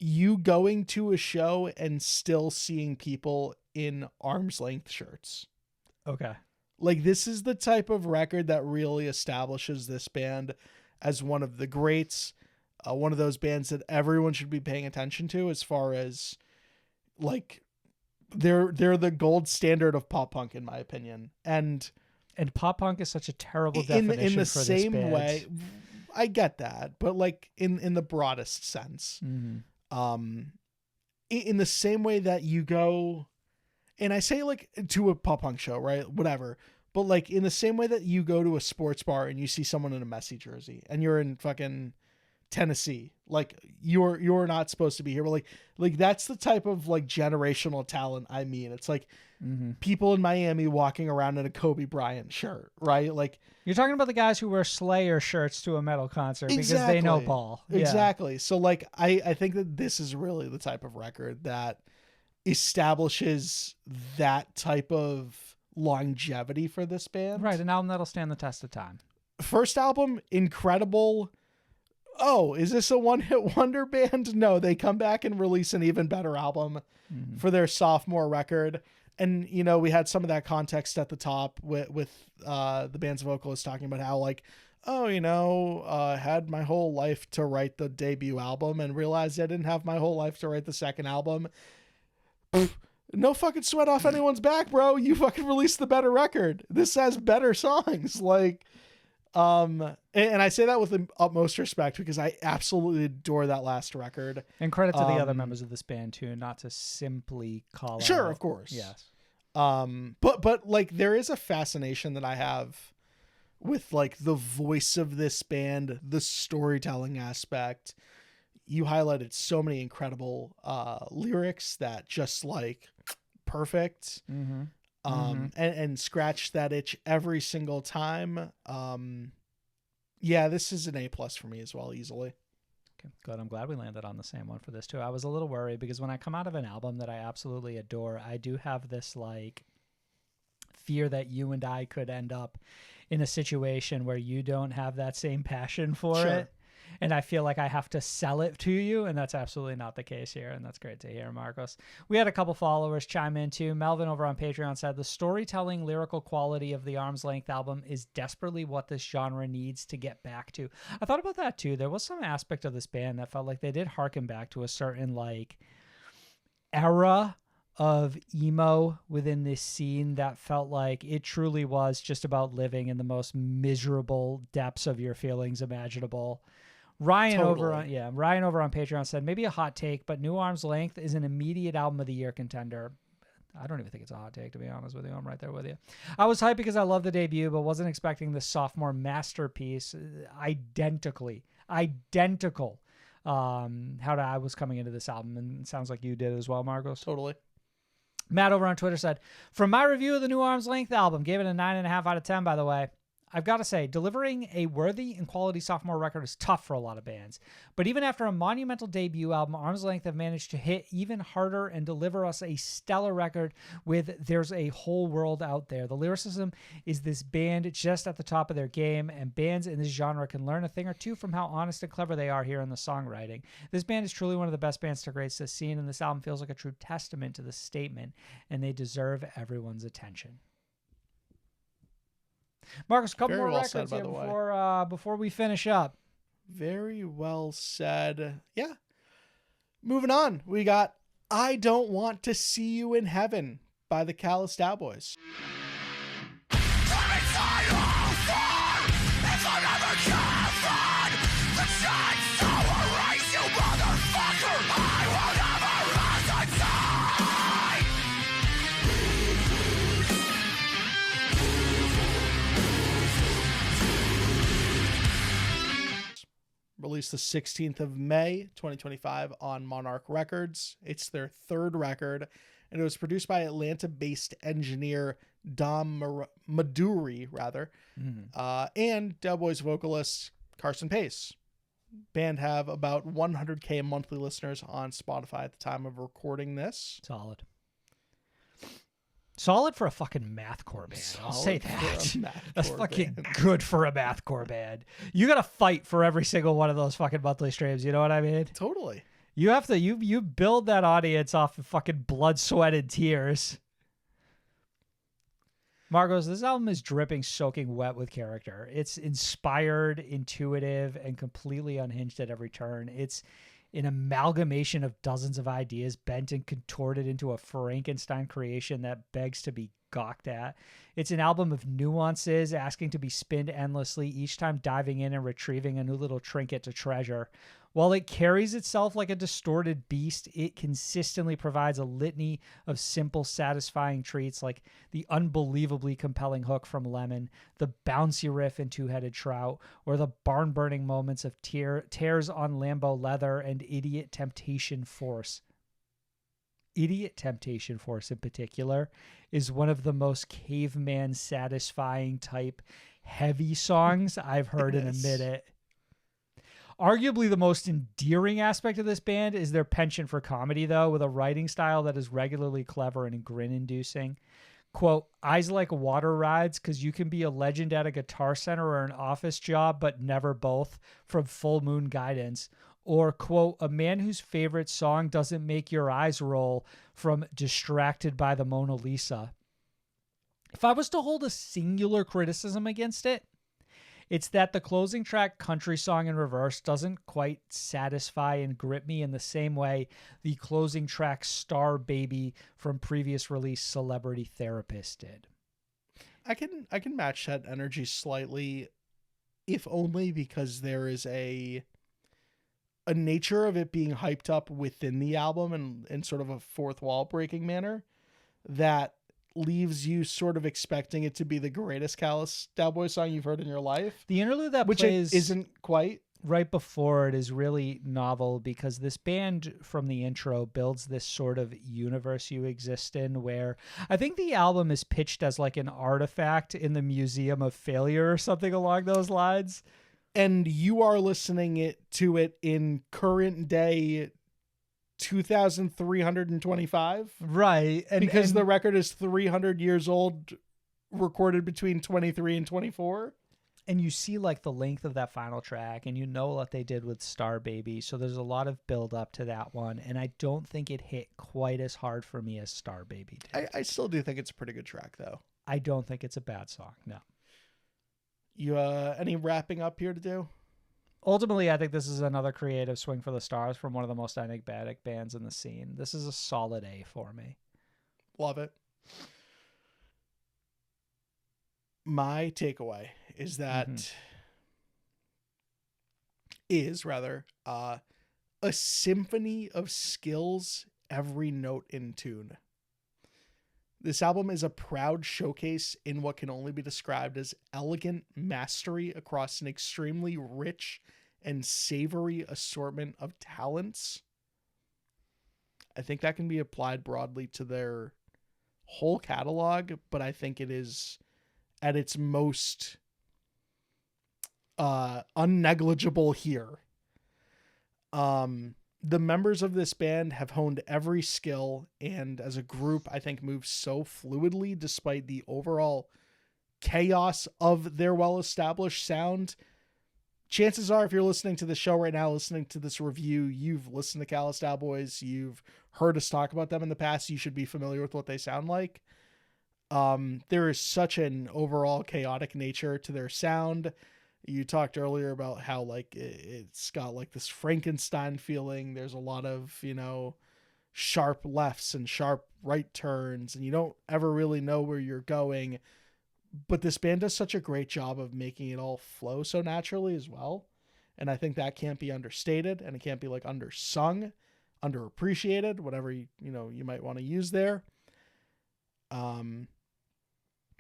S3: you going to a show and still seeing people in arm's length shirts.
S2: Okay.
S3: Like, this is the type of record that really establishes this band as one of the greats, one of those bands that everyone should be paying attention to, as far as, like, they're the gold standard of pop punk, in my opinion. And
S2: pop punk is such a terrible
S3: in
S2: definition
S3: the
S2: for this
S3: same
S2: band.
S3: way, I get that, but like in the broadest sense,
S2: Mm-hmm.
S3: In the same way that you go, and I say like to a pop punk show, right? Whatever. But like in the same way that you go to a sports bar and you see someone in a Messi jersey and you're in fucking Tennessee, like you're not supposed to be here, but like that's the type of like generational talent I mean. It's like people in Miami walking around in a Kobe Bryant shirt, right? Like,
S2: You're talking about the guys who wear Slayer shirts to a metal concert because they know Paul. Yeah.
S3: Exactly. So like I think that this is really the type of record that establishes that type of longevity for this band.
S2: Right, an album that'll stand the test of time.
S3: First album, incredible. Oh, is this a one-hit wonder band? No, they come back and release an even better album for their sophomore record. And, you know, we had some of that context at the top with the band's vocalist talking about how, like, oh, had my whole life to write the debut album and realized I didn't have my whole life to write the second album. No fucking sweat off anyone's back, bro. You fucking released the better record. This has better songs. Like, and I say that with the utmost respect because I absolutely adore that last record.
S2: And credit to the other members of this band too, not to simply call
S3: Sure,
S2: out.
S3: of course.
S2: Yes.
S3: But like there is a fascination that I have with like the voice of this band, the storytelling aspect. You highlighted so many incredible lyrics that just like perfect. And scratch that itch every single time. Yeah, this is an A+ for me as well, easily.
S2: Okay, good. I'm glad we landed on the same one for this too. I was a little worried because when I come out of an album that I absolutely adore, I do have this like fear that you and I could end up in a situation where you don't have that same passion for it. And I feel like I have to sell it to you, and that's absolutely not the case here, and that's great to hear, Marcos. We had a couple followers chime in, too. Melvin over on Patreon said, the storytelling, lyrical quality of the Arm's Length album is desperately what this genre needs to get back to. I thought about that, too. There was some aspect of this band that felt like they did harken back to a certain, like, era of emo within this scene that felt like it truly was just about living in the most miserable depths of your feelings imaginable. Ryan over on Patreon said, maybe a hot take, but New Arm's Length is an immediate album of the year contender. I don't even think it's a hot take, to be honest with you. I'm right there with you. I was hyped because I love the debut, but wasn't expecting the sophomore masterpiece identical how I was coming into this album, and it sounds like you did as well, Marcos.
S3: Totally.
S2: Matt over on Twitter said, from my review of the New Arm's Length album, gave it a 9.5 out of 10, by the way. I've got to say, delivering a worthy and quality sophomore record is tough for a lot of bands. But even after a monumental debut album, Arm's Length have managed to hit even harder and deliver us a stellar record with There's a Whole World Out There. The lyricism is this band just at the top of their game, and bands in this genre can learn a thing or two from how honest and clever they are here in the songwriting. This band is truly one of the best bands to grace this scene, and this album feels like a true testament to this statement, and they deserve everyone's attention. Marcus, a couple
S3: Very
S2: more
S3: well
S2: records
S3: said, by
S2: here
S3: the way.
S2: before we finish up.
S3: Very well said. Yeah. Moving on. We got I Don't Want to See You in Heaven by the Callous Daoboys. Released the 16th of May, 2025 on Monarch Records. It's their third record, and it was produced by Atlanta-based engineer Dom Maduri, and Daoboys vocalist Carson Pace. Band have about 100K monthly listeners on Spotify at the time of recording this.
S2: Solid for a fucking mathcore band. I'll say that. That's fucking
S3: band.
S2: good for a mathcore band. You got to fight for every single one of those fucking monthly streams. You know what I mean?
S3: Totally.
S2: You have to, you build that audience off of fucking blood, sweat, and tears. Marcos, this album is dripping, soaking wet with character. It's inspired, intuitive, and completely unhinged at every turn. It's an amalgamation of dozens of ideas bent and contorted into a Frankenstein creation that begs to be gawked at. It's an album of nuances asking to be spinned endlessly, each time diving in and retrieving a new little trinket to treasure. While it carries itself like a distorted beast, it consistently provides a litany of simple, satisfying treats like the unbelievably compelling hook from Lemon, the bouncy riff in Two-Headed Trout, or the barn-burning moments of tears on Lambo Leather and Idiot Temptation Force. Idiot Temptation Force in particular is one of the most caveman satisfying type heavy songs I've heard in a minute. Arguably the most endearing aspect of this band is their penchant for comedy, though, with a writing style that is regularly clever and grin-inducing. Quote, eyes like water rides because you can be a legend at a Guitar Center or an office job, but never both, from Full Moon Guidance. Or, quote, a man whose favorite song doesn't make your eyes roll, from Distracted by the Mona Lisa. If I was to hold a singular criticism against it, It's that the closing track, Country Song in Reverse, doesn't quite satisfy and grip me in the same way the closing track, Star Baby, from previous release Celebrity Therapist did.
S3: I can match that energy slightly, if only because there is a nature of it being hyped up within the album and in sort of a fourth wall breaking manner that leaves you sort of expecting it to be the greatest Callous Daoboys song you've heard in your life.
S2: The interlude that
S3: which
S2: plays
S3: it isn't quite.
S2: right before it is really novel because this band from the intro builds this sort of universe you exist in where I think the album is pitched as like an artifact in the Museum of Failure or something along those lines.
S3: And you are listening to it in current day 2,325.
S2: Right.
S3: Because the record is 300 years old, recorded between 23 and 24.
S2: And you see like the length of that final track and you know what they did with Star Baby. So there's a lot of build up to that one. And I don't think it hit quite as hard for me as Star Baby did.
S3: I still do think it's a pretty good track though.
S2: I don't think it's a bad song. No.
S3: You any wrapping up here to do?
S2: Ultimately, I think this is another creative swing for the stars from one of the most enigmatic bands in the scene. This is a solid A for me.
S3: Love it. My takeaway is that a symphony of skills, every note in tune. This album is a proud showcase in what can only be described as elegant mastery across an extremely rich and savory assortment of talents. I think that can be applied broadly to their whole catalog, but I think it is at its most unnegligible here. The members of this band have honed every skill, and as a group, I think move so fluidly despite the overall chaos of their well-established sound. Chances are, if you're listening to the show right now, listening to this review, you've listened to Callous Daoboys, you've heard us talk about them in the past, you should be familiar with what they sound like. There is such an overall chaotic nature to their sound. You talked earlier about how like it's got like this Frankenstein feeling. There's a lot of, sharp lefts and sharp right turns, and you don't ever really know where you're going. But this band does such a great job of making it all flow so naturally as well. And I think that can't be understated, and it can't be like undersung, underappreciated, whatever you might want to use there.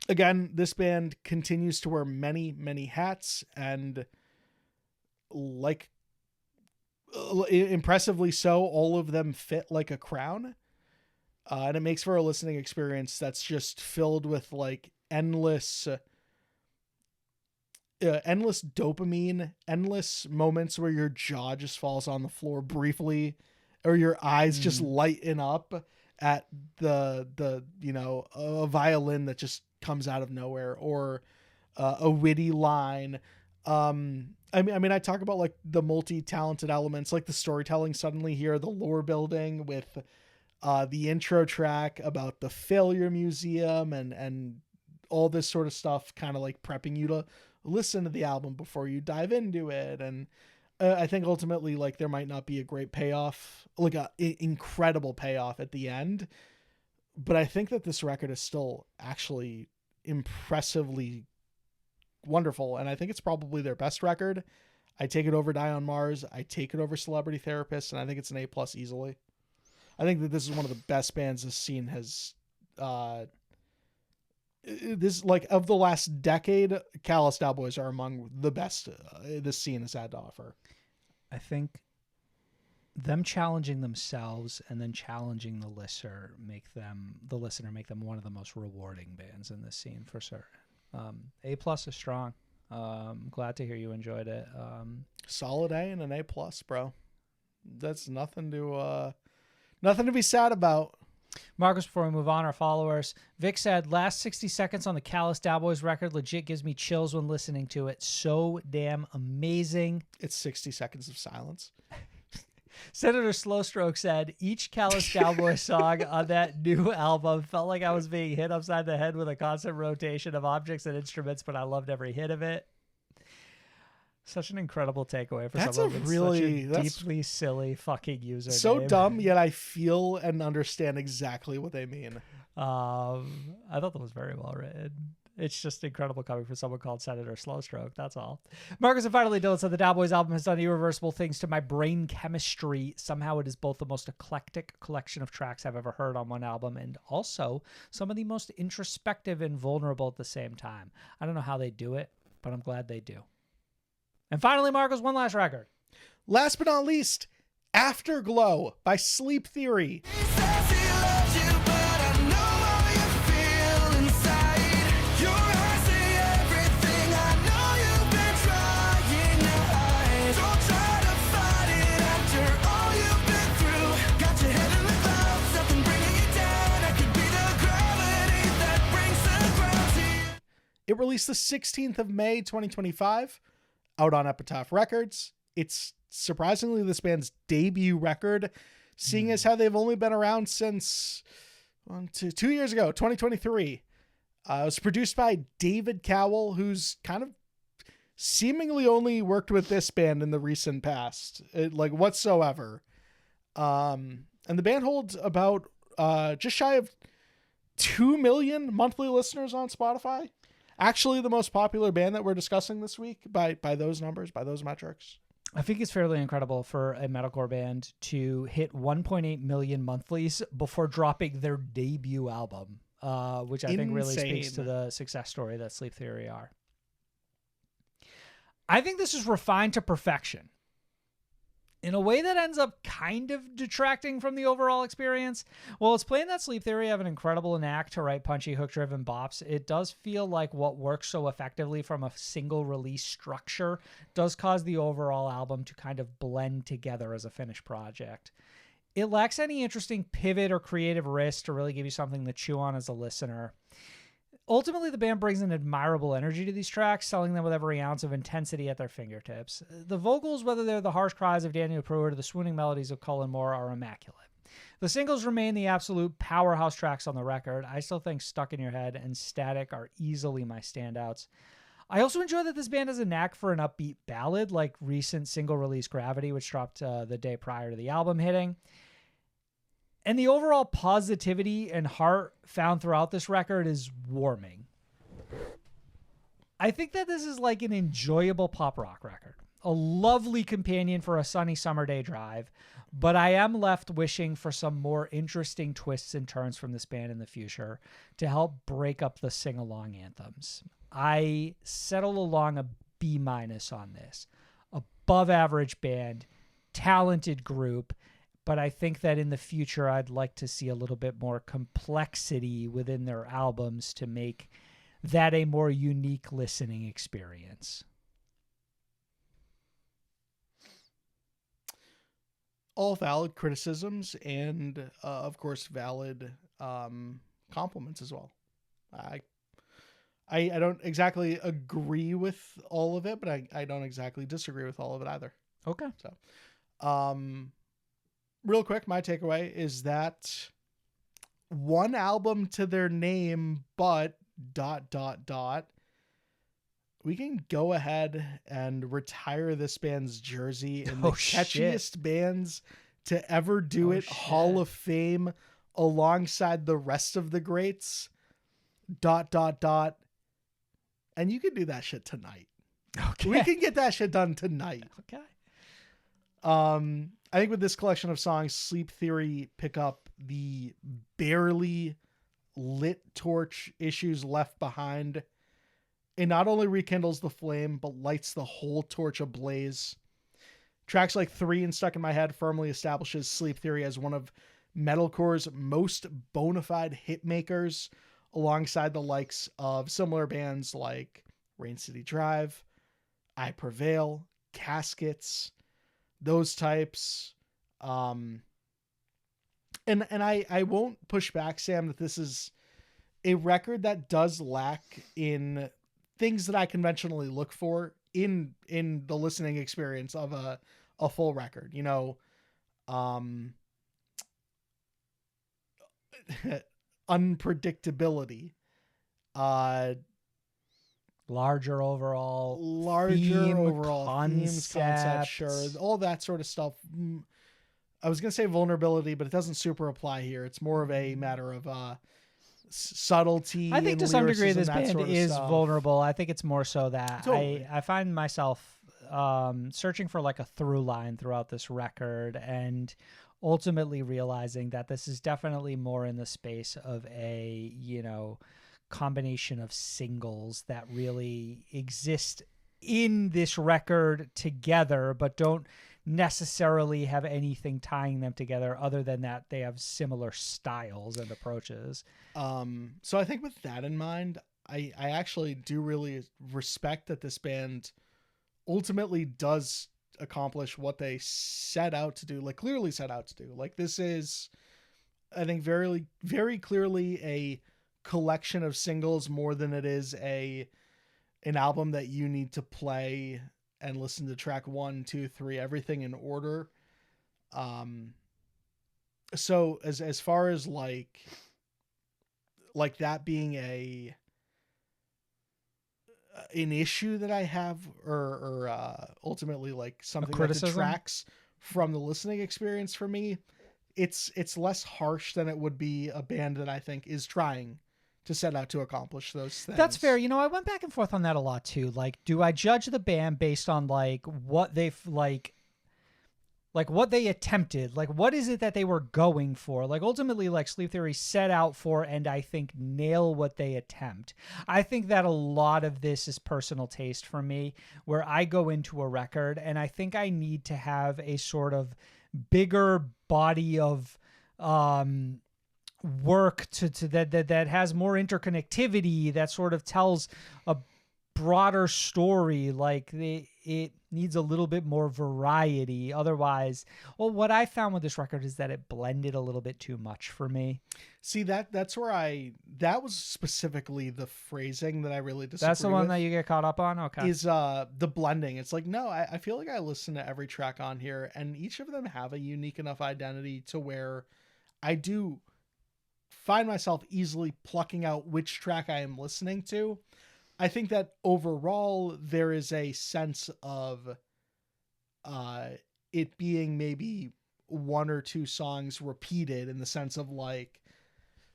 S3: Again, this band continues to wear many, many hats, and like impressively so, all of them fit like a crown. And it makes for a listening experience that's just filled with like endless dopamine, endless moments where your jaw just falls on the floor briefly, or your eyes just lighten up at a violin that just comes out of nowhere, or a witty line. I talk about like the multi-talented elements, like the storytelling suddenly here, the lore building with the intro track about the Failure Museum and all this sort of stuff, kind of like prepping you to listen to the album before you dive into it. And I think ultimately, like, there might not be a great payoff, like a incredible payoff at the end, but I think that this record is still actually impressively wonderful, and I think it's probably their best record. I take it over Die on Mars, I take it over Celebrity Therapist, and I think it's an A+ easily. I think that this is one of the best bands this scene has this, like, of the last decade, Callous Daoboys are among the best this scene has had to offer.
S2: I think them challenging themselves and then challenging the listener make them one of the most rewarding bands in this scene for certain. A+ is strong. Glad to hear you enjoyed it.
S3: Solid A and an A+, bro. That's nothing to be sad about.
S2: Marcus, before we move on, our followers, Vic said, last 60 seconds on the Callous Daoboys record legit gives me chills when listening to it. So damn amazing.
S3: It's 60 seconds of silence.
S2: Senator Slowstroke said, each Callous Daoboys song on that new album felt like I was being hit upside the head with a constant rotation of objects and instruments, but I loved every hit of it. Such an incredible takeaway for
S3: That's
S2: someone
S3: a
S2: with
S3: really-
S2: such a
S3: that's-
S2: deeply silly fucking user.
S3: So dumb, yet I feel and understand exactly what they mean.
S2: I thought that was very well written. It's just incredible coming from someone called Senator Slowstroke. That's all. Marcus and finally Dylan said the Daoboys album has done irreversible things to my brain chemistry. Somehow it is both the most eclectic collection of tracks I've ever heard on one album and also some of the most introspective and vulnerable at the same time. I don't know how they do it, but I'm glad they do. And finally, Marcus, one last record.
S3: Last but not least, Afterglow by Sleep Theory.
S5: Says he loves you, but I know how you feel inside. Your eyes say everything. I know you've been trying to hide. Don't try to fight it after all you've been through. Got your head in the clouds, something bringing you down. I could be the gravity that brings the ground to you.
S3: It released the 16th of May, 2025, out on Epitaph Records. It's surprisingly this band's debut record, seeing as how they've only been around since 2 years ago, 2023. It was produced by David Cowell, who's kind of seemingly only worked with this band in the recent past, whatsoever. And the band holds about just shy of 2 million monthly listeners on Spotify. Actually, the most popular band that we're discussing this week by those numbers, by those metrics.
S2: I think it's fairly incredible for a metalcore band to hit 1.8 million monthlies before dropping their debut album, which I think really speaks to
S3: Insane.
S2: the success story that Sleep Theory are. I think this is refined to perfection in a way that ends up kind of detracting from the overall experience. Well, it's plain that Sleep Theory have an incredible knack to write punchy hook-driven bops. It does feel like what works so effectively from a single release structure does cause the overall album to kind of blend together as a finished project. It lacks any interesting pivot or creative risk to really give you something to chew on as a listener. Ultimately, the band brings an admirable energy to these tracks, selling them with every ounce of intensity at their fingertips. The vocals, whether they're the harsh cries of Daniel Pruitt or the swooning melodies of Cullen Moore, are immaculate. The singles remain the absolute powerhouse tracks on the record. I still think Stuck in Your Head and Static are easily my standouts. I also enjoy that this band has a knack for an upbeat ballad, like recent single release Gravity, which dropped the day prior to the album hitting. And the overall positivity and heart found throughout this record is warming. I think that this is like an enjoyable pop rock record, a lovely companion for a sunny summer day drive, but I am left wishing for some more interesting twists and turns from this band in the future to help break up the sing-along anthems. I settle along a B- on this. Above average band, talented group, but I think that in the future, I'd like to see a little bit more complexity within their albums to make that a more unique listening experience.
S3: All valid criticisms and, of course, valid compliments as well. I don't exactly agree with all of it, but I don't exactly disagree with all of it either.
S2: Okay.
S3: So, real quick, my takeaway is that one album to their name, but ... we can go ahead and retire this band's jersey in the catchiest bands to ever do it. Hall of Fame alongside the rest of the greats ... And you can do that shit tonight.
S2: Okay.
S3: We can get that shit done tonight.
S2: Okay.
S3: I think with this collection of songs, Sleep Theory pick up the barely lit torch issues left behind. It not only rekindles the flame, but lights the whole torch ablaze. Tracks like 3 and Stuck in My Head firmly establishes Sleep Theory as one of metalcore's most bona fide hit makers, alongside the likes of similar bands like Rain City Drive, I Prevail, Caskets, those types. And I won't push back, Sam, that this is a record that does lack in things that I conventionally look for in the listening experience of a full record. You know, unpredictability,
S2: larger overall
S3: themes, concept, sure, all that sort of stuff. I was gonna say vulnerability, but it doesn't super apply here. It's more of a matter of subtlety.
S2: I think
S3: and
S2: to some degree
S3: lyricism,
S2: this
S3: that
S2: band
S3: sort of
S2: is
S3: stuff.
S2: vulnerable. I think it's more so that
S3: Totally.
S2: I find myself searching for like a through line throughout this record, and ultimately realizing that this is definitely more in the space of a, combination of singles that really exist in this record together, but don't necessarily have anything tying them together other than that they have similar styles and approaches.
S3: So I think with that in mind, I actually do really respect that this band ultimately does accomplish what they set out to do, like clearly set out to do. Like this is, I think, very, very clearly a collection of singles more than it is an album that you need to play and listen to track 1, 2, 3, everything in order. So as far as like that being an issue that I have, or ultimately like something that detracts from the listening experience for me, it's less harsh than it would be a band that I think is trying to set out to accomplish those things.
S2: That's fair. I went back and forth on that a lot too. Like, do I judge the band based on like what they've like what they attempted? Like, what is it that they were going for? Like, ultimately, like Sleep Theory set out for, and I think nail what they attempt. I think that a lot of this is personal taste for me, where I go into a record and I think I need to have a sort of bigger body of work to that has more interconnectivity, that sort of tells a broader story. Like it needs a little bit more variety. Otherwise, what I found with this record is that it blended a little bit too much for me.
S3: See, that's where that was specifically the phrasing that I really disagree with.
S2: That's the one that you get caught up on? Okay.
S3: Is the blending. It's like, no, I feel like I listen to every track on here and each of them have a unique enough identity to where I do find myself easily plucking out which track I am listening to. I think that overall there is a sense of it being maybe one or two songs repeated, in the sense of like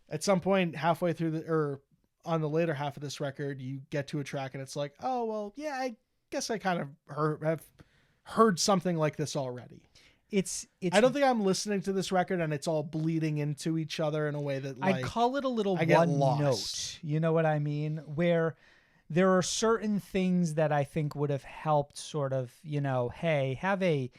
S3: at some point halfway through or on the later half of this record, you get to a track and it's like, oh, well, yeah, I guess I kind of have heard something like this already.
S2: It's
S3: I don't think I'm listening to this record and it's all bleeding into each other in a way that, like,
S2: I'd call it a little
S3: I get
S2: one
S3: lost.
S2: note. You know what I mean? Where there are certain things that I think would have helped sort of, hey, have a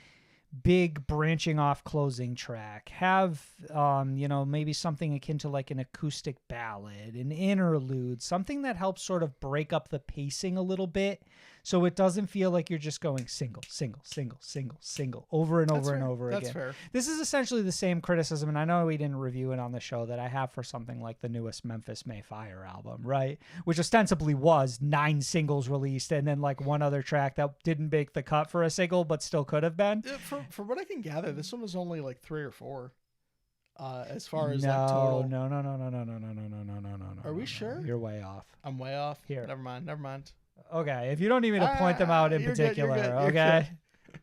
S2: big branching off closing track, have, maybe something akin to like an acoustic ballad, an interlude, something that helps sort of break up the pacing a little bit. So it doesn't feel like you're just going single, single, single, single, single over and over and over again.
S3: That's fair.
S2: This is essentially the same criticism, and I know we didn't review it on the show, that I have for something like the newest Memphis May Fire album, right? Which ostensibly was 9 singles released and then like one other track that didn't make the cut for a single but still could have been.
S3: From what I can gather, this one was only like 3 or 4. As far as
S2: No.
S3: total.
S2: No.
S3: Are we sure?
S2: You're way off.
S3: I'm way off.
S2: Here.
S3: Never mind.
S2: Okay, if you don't need me to point them out in
S3: You're good,
S2: particular,
S3: you're
S2: okay?
S3: good.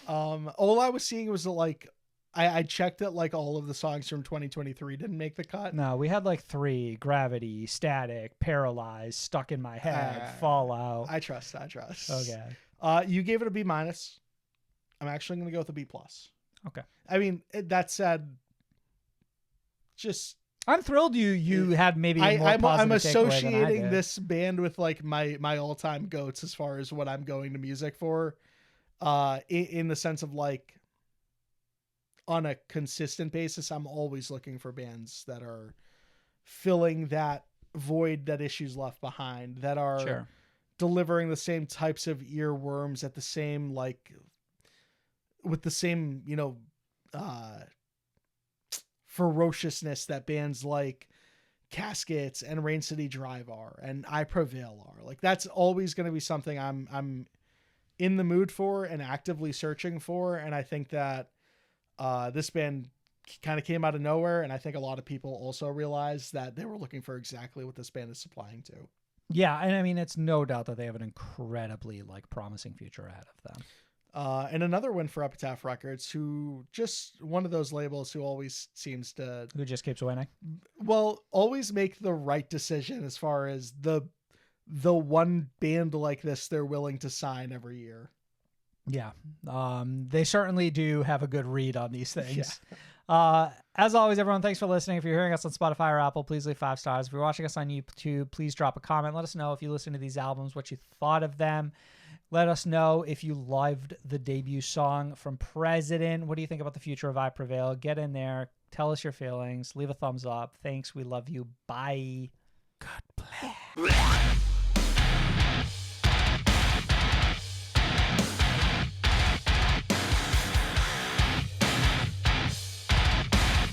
S3: All I was seeing was that, like, I checked that like all of the songs from 2023 didn't make the cut.
S2: No, we had like 3: Gravity, Static, Paralyzed, Stuck in My Head, Fallout.
S3: I trust.
S2: Okay.
S3: You gave it a B-. I'm actually going to go with a B+.
S2: Okay.
S3: I mean, that said, just
S2: I'm thrilled you had maybe a more
S3: I'm
S2: positive takeaway than I
S3: associating
S2: did.
S3: this band with like my all-time goats as far as what I'm going to music for, in the sense of like, on a consistent basis, I'm always looking for bands that are filling that void that Issues left behind, that are
S2: Sure.
S3: delivering the same types of earworms at the same, like, with the same, ferociousness that bands like Caskets and Rain City Drive are, and I Prevail are. Like, that's always going to be something I'm in the mood for and actively searching for. And I think that this band kind of came out of nowhere, and I think a lot of people also realized that they were looking for exactly what this band is supplying to.
S2: Yeah, and I mean, it's no doubt that they have an incredibly like promising future ahead of them.
S3: And another win for Epitaph Records, who just one of those labels who always seems to,
S2: Who just keeps winning.
S3: well, always make the right decision as far as the one band like this they're willing to sign every year.
S2: Yeah, they certainly do have a good read on these things. As always, everyone, thanks for listening. If you're hearing us on Spotify or Apple, please leave 5 stars. If you're watching us on YouTube, please drop a comment. Let us know if you listen to these albums, what you thought of them. Let us know if you loved the debut song from President. What do you think about the future of I Prevail? Get in there. Tell us your feelings. Leave a thumbs up. Thanks. We love you. Bye.
S3: God bless.